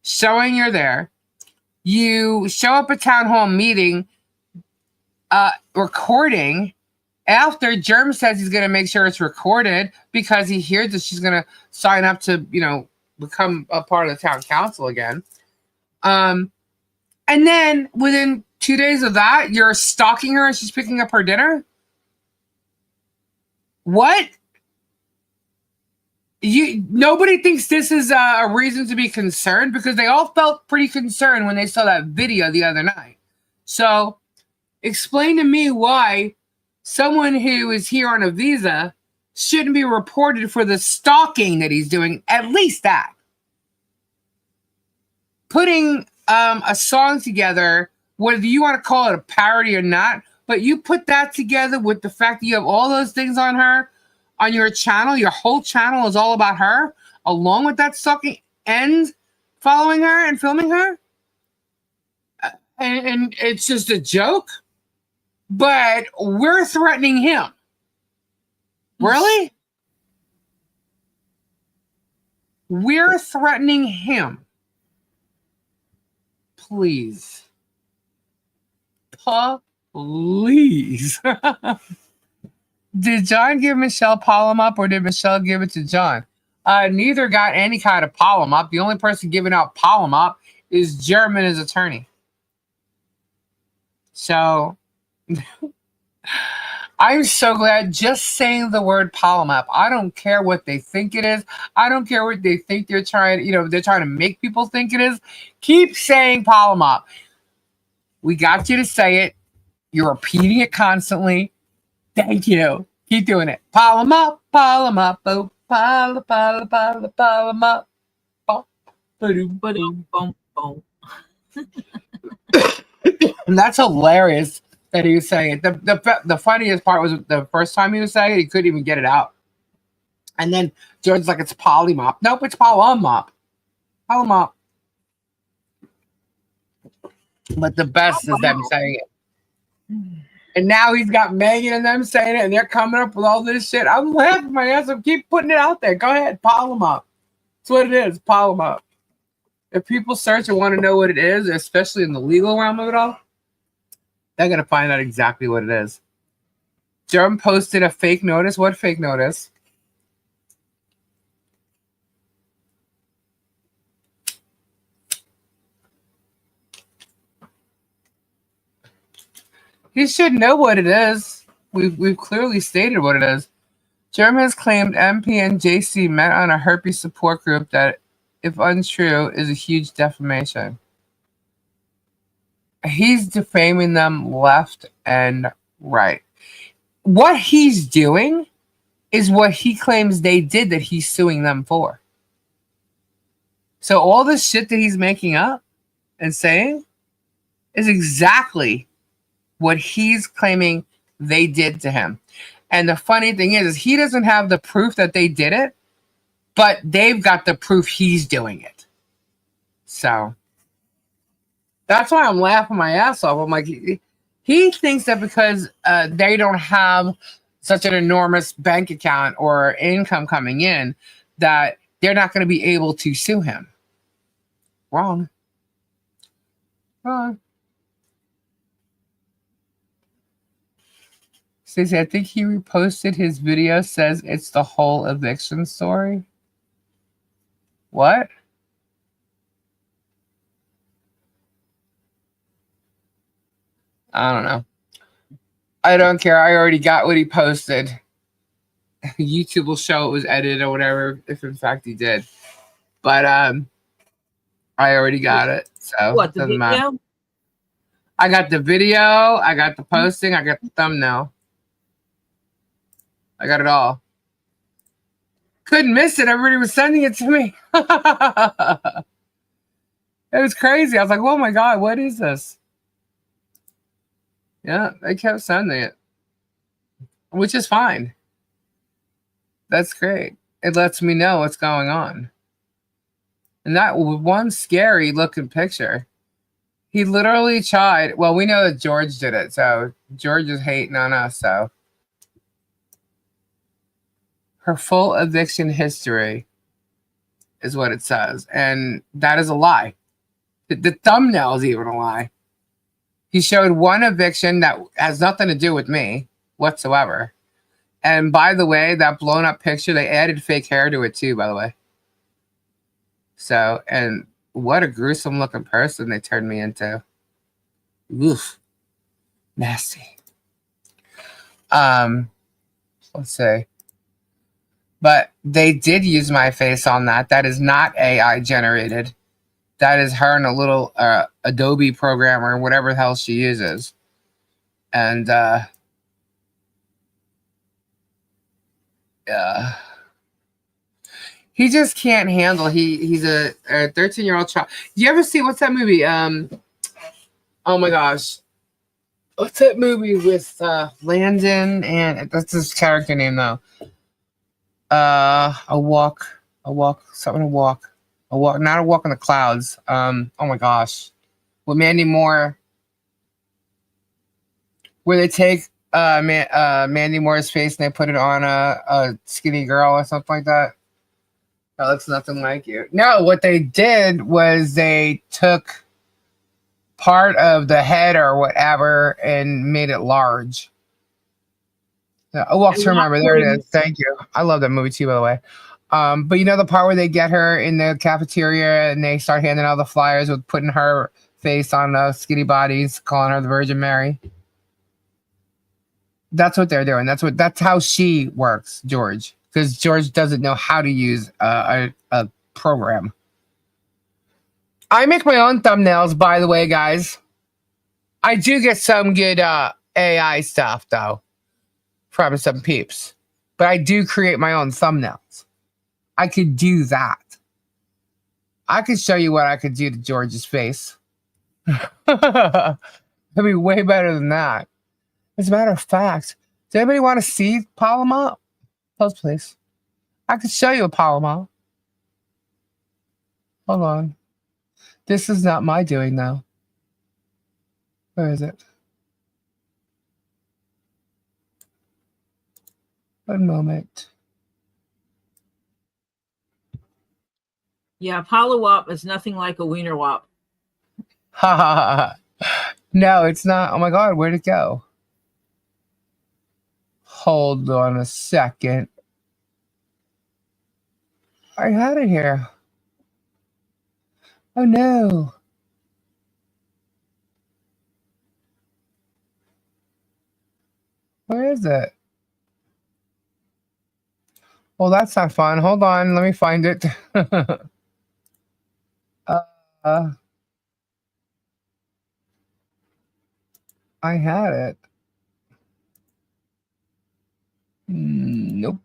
showing you're there. You show up at town hall meeting, recording after Germ says he's going to make sure it's recorded because he hears that she's going to sign up to, you know, become a part of the town council again. And then within 2 days of that, you're stalking her as she's picking up her dinner. What? Nobody thinks this is a reason to be concerned because they all felt pretty concerned when they saw that video the other night. So explain to me why someone who is here on a visa shouldn't be reported for the stalking that he's doing. At least that. Putting a song together, whether you want to call it a parody or not, but you put that together with the fact that you have all those things on her, on your channel, your whole channel is all about her, along with that stalking and following her and filming her. And it's just a joke. But we're threatening him. Really? We're threatening him. Please. Please. Did John give Michelle Pollen up or did Michelle give it to John? Neither got any kind of Pollen up. The only person giving out Pollen up is Jeremy, his attorney. So I'm so glad just saying the word Pollen up. I don't care what they think it is. I don't care what they think they're trying, they're trying to make people think it is. Keep saying Pollen up. We got you to say it. You're repeating it constantly. Thank you. Keep doing it. Pollen up, oh, pile up. Ba-doom, ba-doom, boom, boom. And that's hilarious that he was saying it. The funniest part was the first time he was saying it, he couldn't even get it out. And then George's like, it's polymop. Nope, it's polymop. Polymop. But the best is them saying it. And now he's got Megan and them saying it, and they're coming up with all this shit. I'm laughing my ass off. Keep putting it out there. Go ahead, polymop. That's what it is, polymop. If people search and want to know what it is, especially in the legal realm of it all, they're going to find out exactly what it is. Germ posted a fake notice. What fake notice? He should know what it is. We've clearly stated what it is. Germ has claimed MP and JC met on a herpes support group that, if untrue, is a huge defamation. He's defaming them left and right. What he's doing is what he claims they did that he's suing them for. So all this shit that he's making up and saying is exactly what he's claiming they did to him. And the funny thing is he doesn't have the proof that they did it, but they've got the proof he's doing it. So that's why I'm laughing my ass off. I'm like, he thinks that because they don't have such an enormous bank account or income coming in that they're not going to be able to sue him. Wrong. Stacey, I think he reposted his video, says it's the whole eviction story. What? I don't know. I don't care. I already got what he posted. YouTube will show it was edited or whatever, if in fact he did. But I already got it. So what, the video? Matter. I got the video, I got the posting, I got the thumbnail. I got it all. Couldn't miss it. Everybody was sending it to me. It was crazy. I was like, oh my God, what is this? Yeah, they kept sending it, which is fine. That's great. It lets me know what's going on. And that one scary looking picture, he literally tried. Well, we know that George did it, so George is hating on us. So her full eviction history is what it says, and that is a lie. The thumbnail is even a lie. He showed one eviction that has nothing to do with me whatsoever. And by the way, that blown up picture, they added fake hair to it too, by the way. So, and what a gruesome looking person they turned me into. Oof. Nasty. Let's see. But they did use my face on that. That is not AI generated. That is her in a little Adobe program or whatever the hell she uses. And he just can't handle. He's a 13-year-old child. Do you ever see, what's that movie? Oh my gosh. What's that movie with Landon and that's his character name though? A walk, something to walk. A walk, not a walk in the clouds. Oh my gosh. With Mandy Moore. Where they take Mandy Moore's face and they put it on a skinny girl or something like that. That looks nothing like you. No, what they did was they took part of the head or whatever and made it large. A Walk to Remember. There it is. Thank you. I love that movie too, by the way. But you know the part where they get her in the cafeteria and they start handing out the flyers with putting her face on skinny bodies, calling her the Virgin Mary. That's what they're doing. That's how she works, George. Because George doesn't know how to use a program. I make my own thumbnails, by the way, guys. I do get some good AI stuff, though, from some peeps. But I do create my own thumbnails. I could do that. I could show you what I could do to George's face. It'd be way better than that. As a matter of fact, does anybody want to see Paloma? Pause, please. I could show you a Paloma. Hold on. This is not my doing, though. Where is it? One moment. Yeah, Pala Wop is nothing like a Wiener Wop. Ha ha ha. No, it's not. Oh my God, where'd it go? Hold on a second. I had it here. Oh no. Where is it? Well, that's not fun. Hold on, let me find it. I had it. Nope.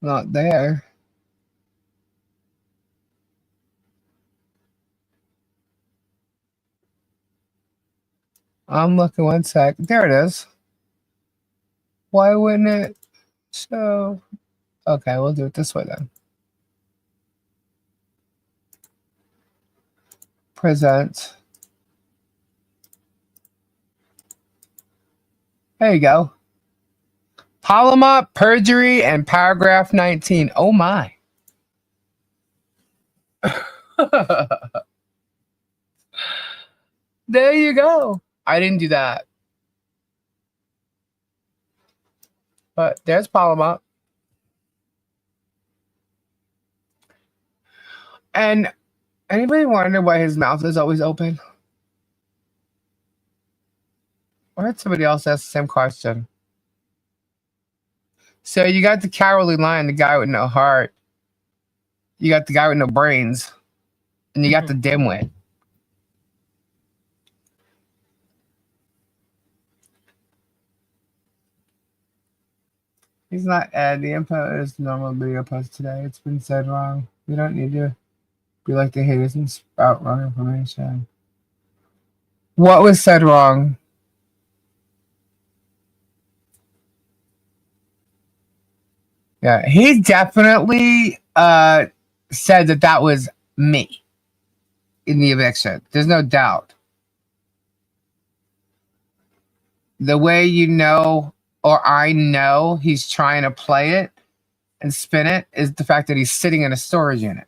Not there. I'm looking one sec. There it is. Why wouldn't it show? Okay, we'll do it this way then. Present. There you go. Palama, perjury, and paragraph 19. Oh my. There you go. I didn't do that. But there's Palama. And anybody wonder why his mouth is always open? I heard somebody else ask the same question. So you got the cowardly lion, the guy with no heart. You got the guy with no brains. And you got the dimwit. He's not Ed. The info is normal video post today. It's been said wrong. We don't need to be like the haters and spout wrong information. What was said wrong? Yeah, he definitely said that was me in the eviction. There's no doubt. The way you know, or I know he's trying to play it and spin it, is the fact that he's sitting in a storage unit.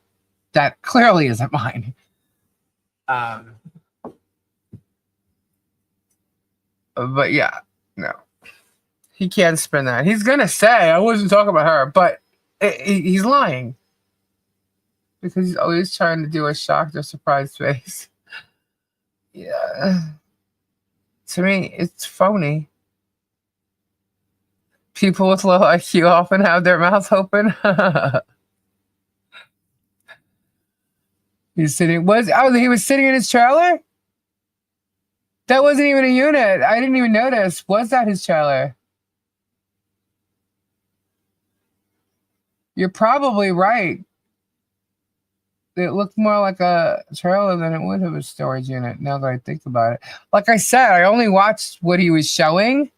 That clearly isn't mine. But yeah, no. He can't spin that. He's going to say, I wasn't talking about her, but he's lying. Because he's always trying to do a shocked or surprised face. Yeah. To me, it's phony. People with low IQ often have their mouths open. He was sitting in his trailer? That wasn't even a unit. I didn't even notice. Was that his trailer? You're probably right. It looked more like a trailer than it would have a storage unit, now that I think about it. Like I said, I only watched what he was showing,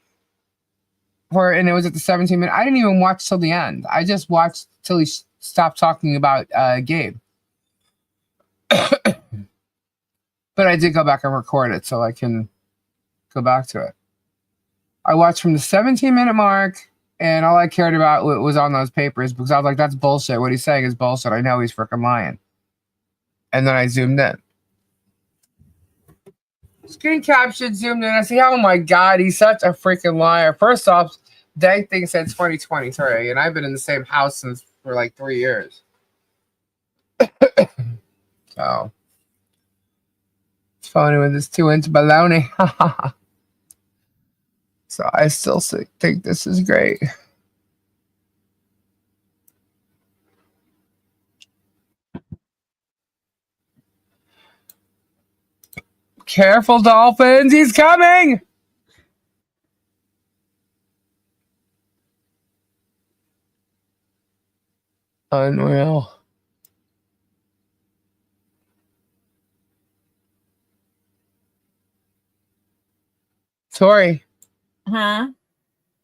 and it was at the 17-minute. I didn't even watch till the end. I just watched till he stopped talking about Gabe. But I did go back and record it so I can go back to it. I watched from the 17-minute mark, and all I cared about was on those papers, because I was like, that's bullshit. What he's saying is bullshit. I know he's freaking lying. And then I zoomed in. Screen captured, zoomed in. I see, oh my God, he's such a freaking liar. First off, they think it's 2023, and I've been in the same house for like 3 years. So it's funny with this 2-inch baloney. So I still think this is great. Careful, dolphins, he's coming! Unreal. Tori. Huh?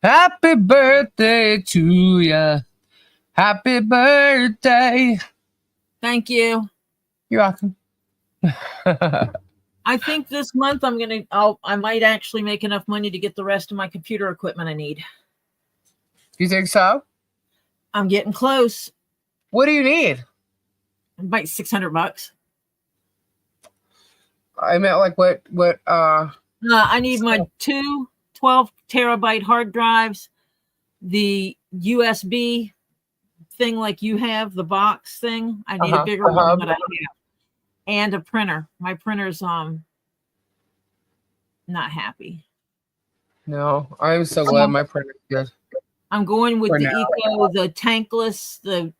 Happy birthday to ya. Happy birthday. Thank you. You're welcome. I think this month I might actually make enough money to get the rest of my computer equipment I need. You think so? I'm getting close. What do you need? About $600. I meant like what I need my 2 12-terabyte hard drives, the USB thing like you have, the box thing. I need a bigger one than I have. And a printer. My printer's not happy. No, I'm so glad my printer's good. I'm going with the Eco, the tankless, the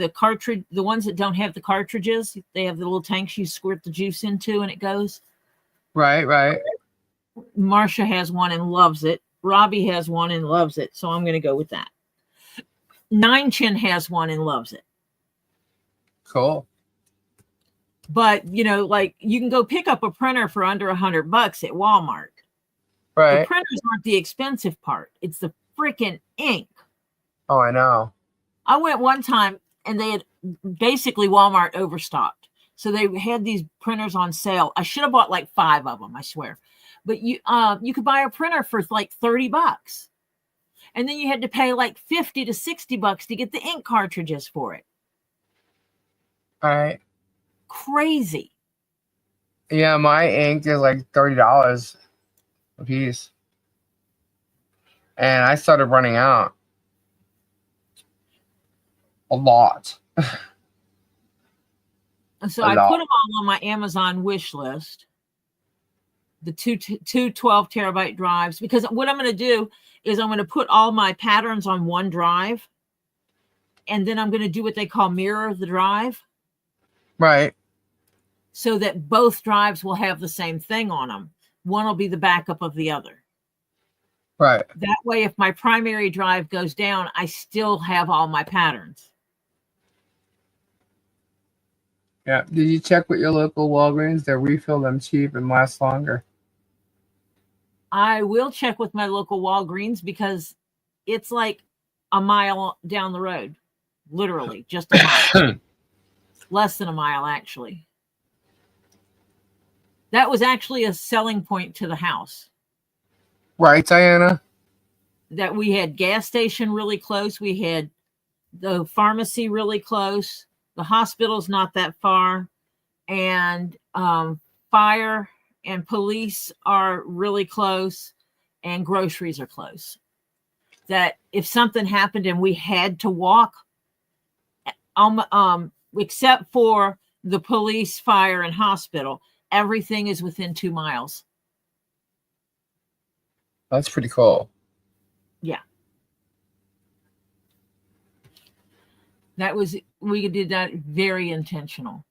cartridge, the ones that don't have the cartridges. They have the little tanks you squirt the juice into and it goes. Right. Marcia has one and loves it. Robbie has one and loves it. So I'm going to go with that. Nine Chin has one and loves it. Cool. But, like you can go pick up a printer for under $100 at Walmart. Right. The printers aren't the expensive part. It's the freaking ink. Oh, I know. I went one time and they had basically Walmart overstocked. So they had these printers on sale. I should have bought like 5 of them, I swear. But you could buy a printer for like $30. And then you had to pay like $50 to $60 to get the ink cartridges for it. All right. Crazy. Yeah, my ink is like $30 a piece. And I started running out. A lot. So I put them all on my Amazon wish list. The two 12-terabyte drives. Because what I'm going to do is I'm going to put all my patterns on one drive. And then I'm going to do what they call mirror the drive. Right. So that both drives will have the same thing on them. One will be the backup of the other. Right. That way, if my primary drive goes down, I still have all my patterns. Yeah. Did you check with your local Walgreens? They'll refill them cheap and last longer. I will check with my local Walgreens because it's like a mile down the road. Literally, just a mile. Less than a mile, actually. That was actually a selling point to the house. Right, Diana? That we had gas station really close. We had the pharmacy really close. The hospital's not that far. And fire and police are really close. And groceries are close. That if something happened and we had to walk, except for the police, fire, and hospital, everything is within 2 miles. That's pretty cool. Yeah. We did that very intentional.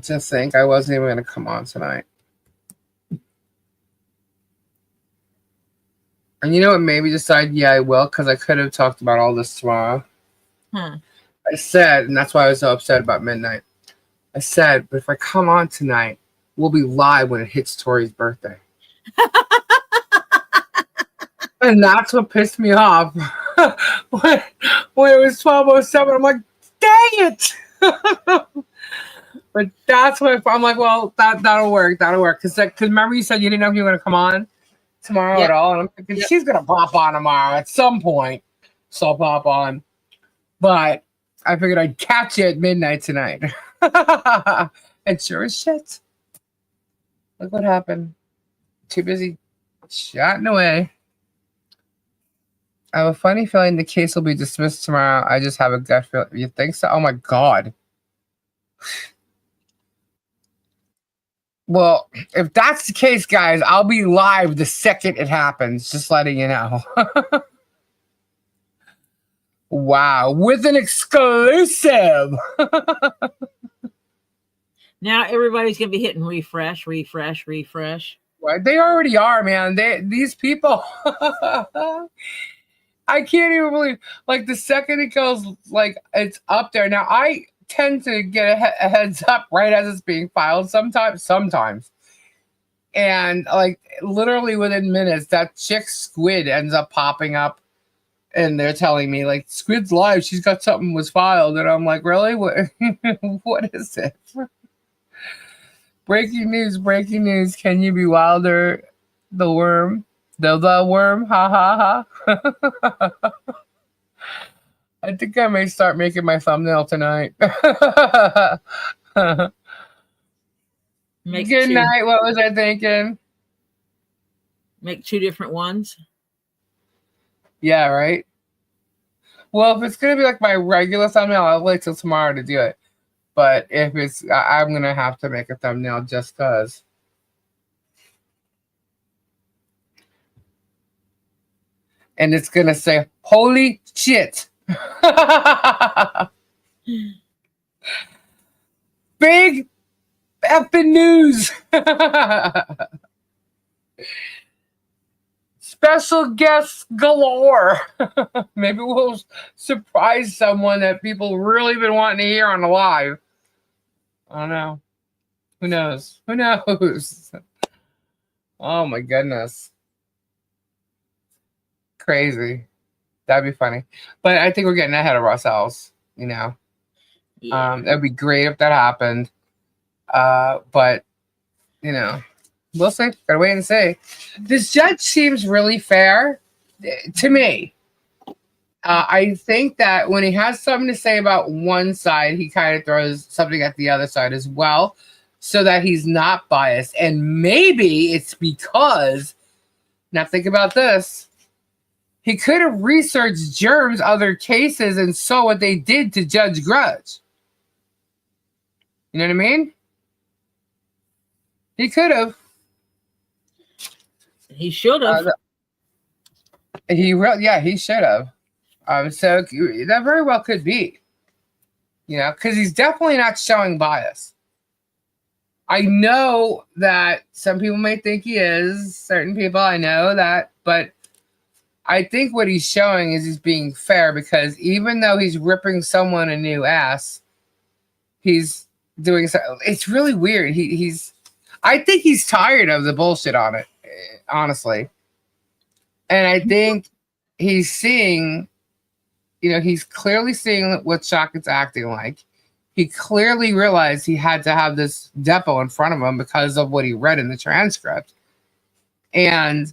Just think I wasn't even going to come on tonight. And you know what made me decide, yeah, I will, because I could have talked about all this tomorrow. I said, and that's why I was so upset about midnight. I said, but if I come on tonight, we'll be live when it hits Tori's birthday. And that's what pissed me off. when it was 12:07, I'm like, dang it! But that's what I'm like, well, that'll work. Because remember you said you didn't know if you were going to come on tomorrow at all, and I'm thinking she's gonna pop on tomorrow at some point, so I'll pop on. But I figured I'd catch you at midnight tonight. And sure as shit, look what happened. Too busy chatting away. I have a funny feeling the case will be dismissed tomorrow. I just have a gut feeling. You think so? Oh my god. Well, if that's the case, guys, I'll be live the second it happens. Just letting you know. Wow. With an exclusive. Now everybody's going to be hitting refresh. Right, they already are, man. These people. I can't even believe. Like, the second it goes, like, it's up there. Now, I tend to get a heads up right as it's being filed sometimes. And like literally within minutes, that chick Squid ends up popping up and they're telling me like, Squid's live, she's got something was filed. And I'm like, really? What is it? Breaking news, breaking news. Can you be Wilder, the worm? The worm? Ha ha ha. I think I may start making my thumbnail tonight. Good night. What was I thinking? Make 2 different ones? Yeah, right? Well, if it's going to be like my regular thumbnail, I'll wait till tomorrow to do it. But if it's, I'm going to have to make a thumbnail just because. And it's going to say, holy shit. Big effing news. Special guests galore. Maybe we'll surprise someone that people really been wanting to hear on the live. I don't know. Who knows? Who knows? Oh my goodness. Crazy. That'd be funny. But I think we're getting ahead of ourselves, you know. Yeah. That'd be great if that happened. But you know, we'll see. Gotta wait and see. This judge seems really fair to me. I think that when he has something to say about one side, he kind of throws something at the other side as well, so that he's not biased. And maybe it's because, now think about this, he could have researched GERMs' other cases and saw what they did to Judge Grudge. You know what I mean? He could have. He should have. He should have. So that very well could be. You know, because he's definitely not showing bias. I know that some people may think he is. Certain people, I know that. But I think what he's showing is he's being fair, because even though he's ripping someone a new ass, he's doing so. It's really weird. I think he's tired of the bullshit on it, honestly. And I think he's seeing, you know, he's clearly seeing what Shockett's acting like. He clearly realized he had to have this depo in front of him because of what he read in the transcript. And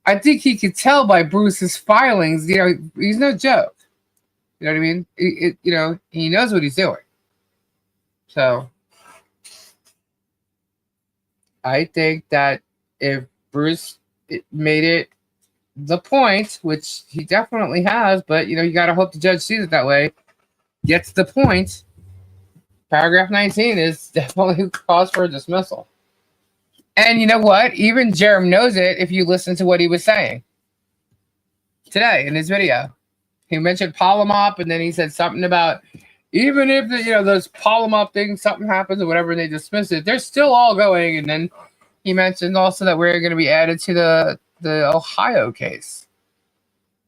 I think he could tell by Bruce's filings, you know, he's no joke. You know what I mean? You know, he knows what he's doing. So I think that if Bruce made it the point, which he definitely has, but, you know, you got to hope the judge sees it that way, gets the point, paragraph 19 is definitely cause for dismissal. And you know what? Even Jerem knows it if you listen to what he was saying today in his video. He mentioned Polymop, and then he said something about even if those Polymop things, something happens or whatever, and they dismiss it, they're still all going. And then he mentioned also that we're going to be added to the Ohio case.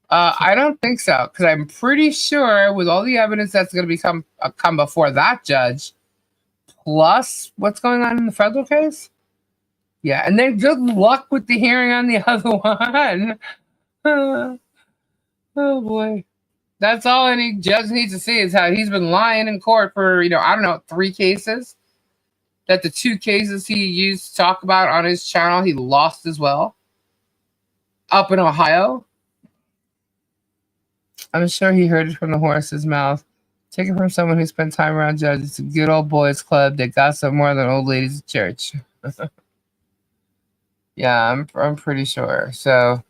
I don't think so, because I'm pretty sure with all the evidence that's going to come before that judge, plus what's going on in the federal case. Yeah, and then good luck with the hearing on the other one. Oh boy. That's all any judge needs to see is how he's been lying in court for, I don't know, 3 cases. That the 2 cases he used to talk about on his channel, he lost as well. Up in Ohio. I'm sure he heard it from the horse's mouth. Take it from someone who spent time around judges. It's a good old boys club that gossip more than old ladies at church. Yeah, I'm pretty sure. So,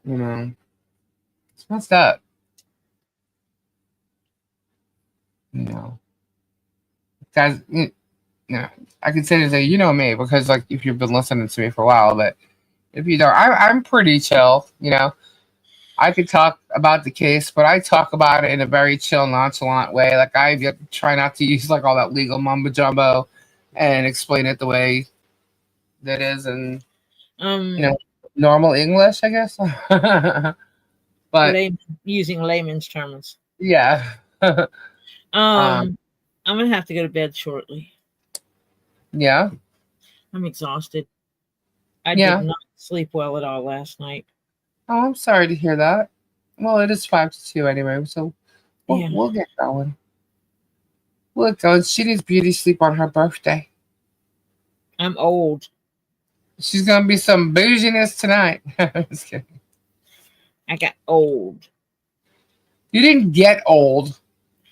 it's messed up. Guys, I could say this, me, because like if you've been listening to me for a while, but if you don't, I'm pretty chill. I could talk about the case, but I talk about it in a very chill, nonchalant way. Like I try not to use like all that legal mumbo jumbo and explain it the way that is in normal English, I guess. But using layman's terms. Yeah. I'm gonna have to go to bed shortly. Yeah. I'm exhausted. I did not sleep well at all last night. Oh, I'm sorry to hear that. Well, it is 5 to 2 anyway, so we'll get going. Look, oh, she needs beauty sleep on her birthday. I'm old. She's gonna be some bouginess tonight. Just kidding. I got old. You didn't get old.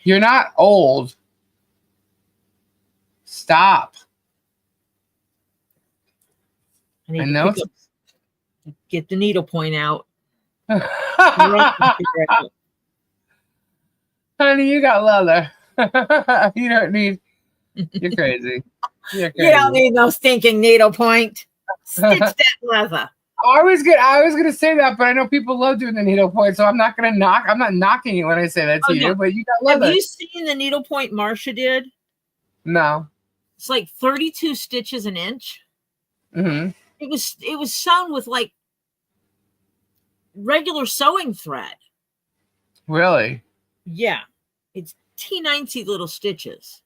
You're not old. Stop. I need I to know. get the needlepoint out. Honey, you got leather. You don't need. You're crazy. You're crazy. You don't need no stinking needlepoint. Stitch that leather. I was gonna say that, but I know people love doing the needlepoint, so I'm not gonna knock. I'm not knocking you when I say that to you. No. But you got leather. Have you seen the needlepoint Marsha did? No. It's like 32 stitches an inch. Mm-hmm. It was sewn with like regular sewing thread. Really? Yeah, it's teeny little stitches.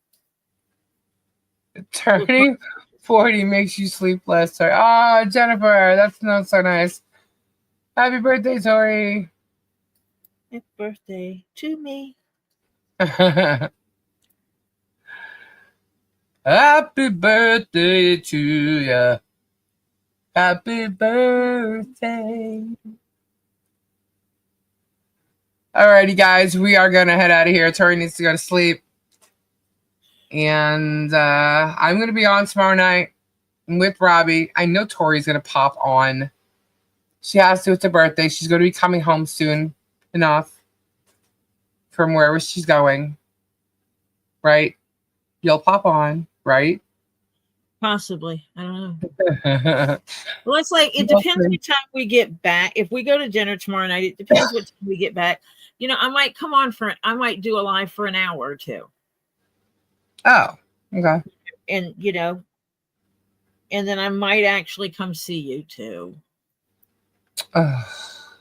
Turning 40 makes you sleep less. Sorry. Oh, Jennifer, that's not so nice. Happy birthday, Tori. Happy birthday to me. Happy birthday to ya. Happy birthday. Alrighty, guys, we are gonna head out of here. Tori needs to go to sleep. And I'm gonna be on tomorrow night with Robbie. I know Tori's gonna pop on. She has to. It's her birthday. She's gonna be coming home soon enough from wherever she's going. Right? You'll pop on, right? Possibly. I don't know. Well, it's like, it depends what time we get back. If we go to dinner tomorrow night, it depends what time we get back. You know, I might come on I might do a live for an hour or two. Oh, okay. And, you know, and then I might actually come see you too.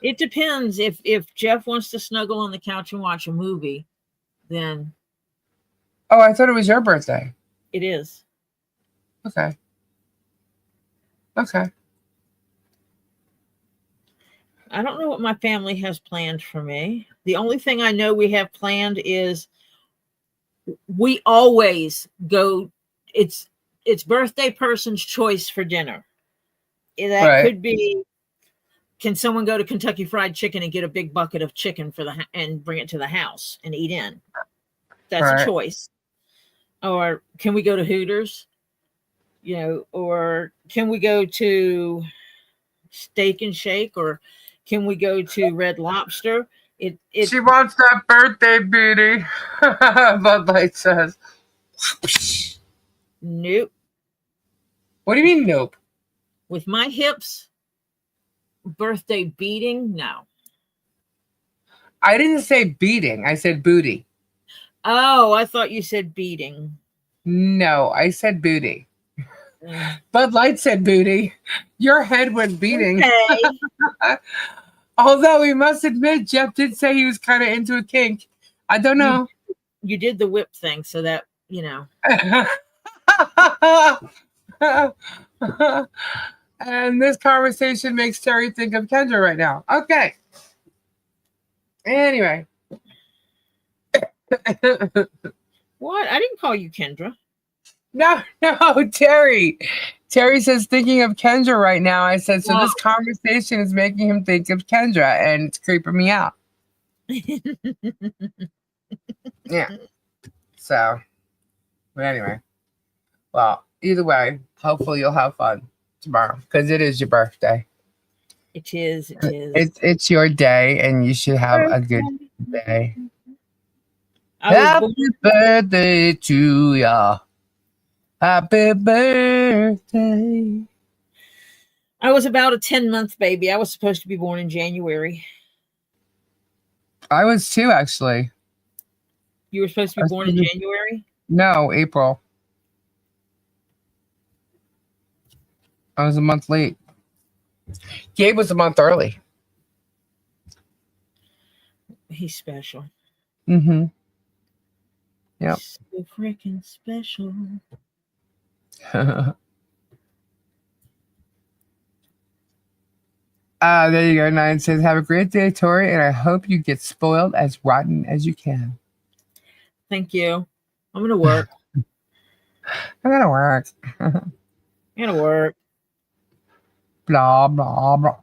It depends. If Jeff wants to snuggle on the couch and watch a movie, then. Oh, I thought it was your birthday. It is. Okay. Okay. I don't know what my family has planned for me. The only thing I know we have planned is we always go, it's birthday person's choice for dinner. That could be, can someone go to Kentucky Fried Chicken and get a big bucket of chicken and bring it to the house and eat in? That's a choice. Or can we go to Hooters? You know, or can we go to Steak and Shake, or can we go to Red Lobster? She wants that birthday beauty. Bud Light says. Nope. What do you mean, nope? With my hips, birthday beating, no. I didn't say beating. I said booty. Oh, I thought you said beating. No, I said booty. Bud Light said booty. Your head went beating. Okay. Although we must admit, Jeff did say he was kind of into a kink. I don't know. You did the whip thing, so that, you know. And this conversation makes Terry think of Kendra right now. Okay. Anyway. What? I didn't call you Kendra. No, Terry. Terry says thinking of Kendra right now. I said, so this conversation is making him think of Kendra, and it's creeping me out. Yeah. So, but anyway. Well, either way, hopefully you'll have fun tomorrow because it is your birthday. It is. It is. It's your day, and you should have a good day. Happy birthday to ya. Happy birthday. I was about a 10-month baby. I was supposed to be born in January. I was too, actually. You were supposed to be born in January? No, April. I was a month late. Gabe was a month early. He's special. Mm-hmm. Yep. So freaking special. There you go. 9 says, have a great day, Tori, and I hope you get spoiled as rotten as you can. Thank you. I'm gonna work. I gotta work. I'm gonna work. Blah blah blah.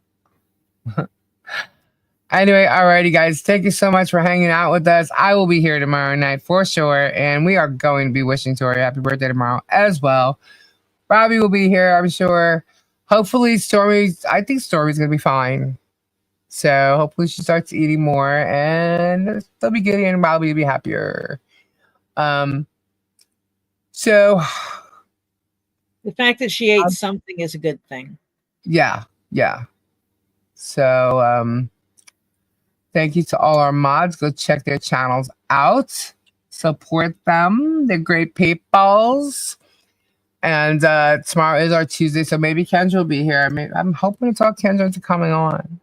Anyway, alrighty, guys. Thank you so much for hanging out with us. I will be here tomorrow night for sure, and we are going to be wishing Tori happy birthday tomorrow as well. Robbie will be here, I'm sure. Hopefully, I think Stormy's gonna be fine. So hopefully she starts eating more, and they'll be getting, and Robbie will be happier. So the fact that she ate something is a good thing. Yeah. So thank you to all our mods. Go check their channels out. Support them. They're great peoples. And tomorrow is our Tuesday, so maybe Kendra will be here. I'm hoping to talk Kendra into coming on.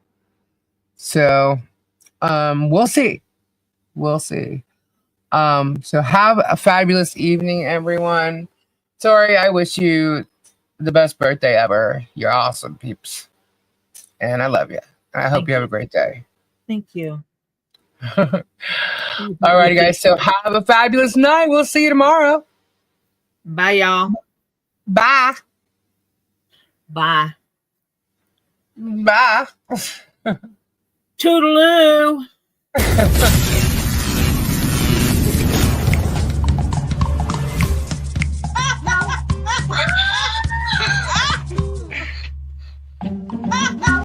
So we'll see. So have a fabulous evening, everyone. Tori, I wish you the best birthday ever. You're awesome, peeps. And I love you. I hope you have a great day. Thank you. All righty, guys. So have a fabulous night. We'll see you tomorrow. Bye, y'all. Bye. Bye. Bye. Toodaloo.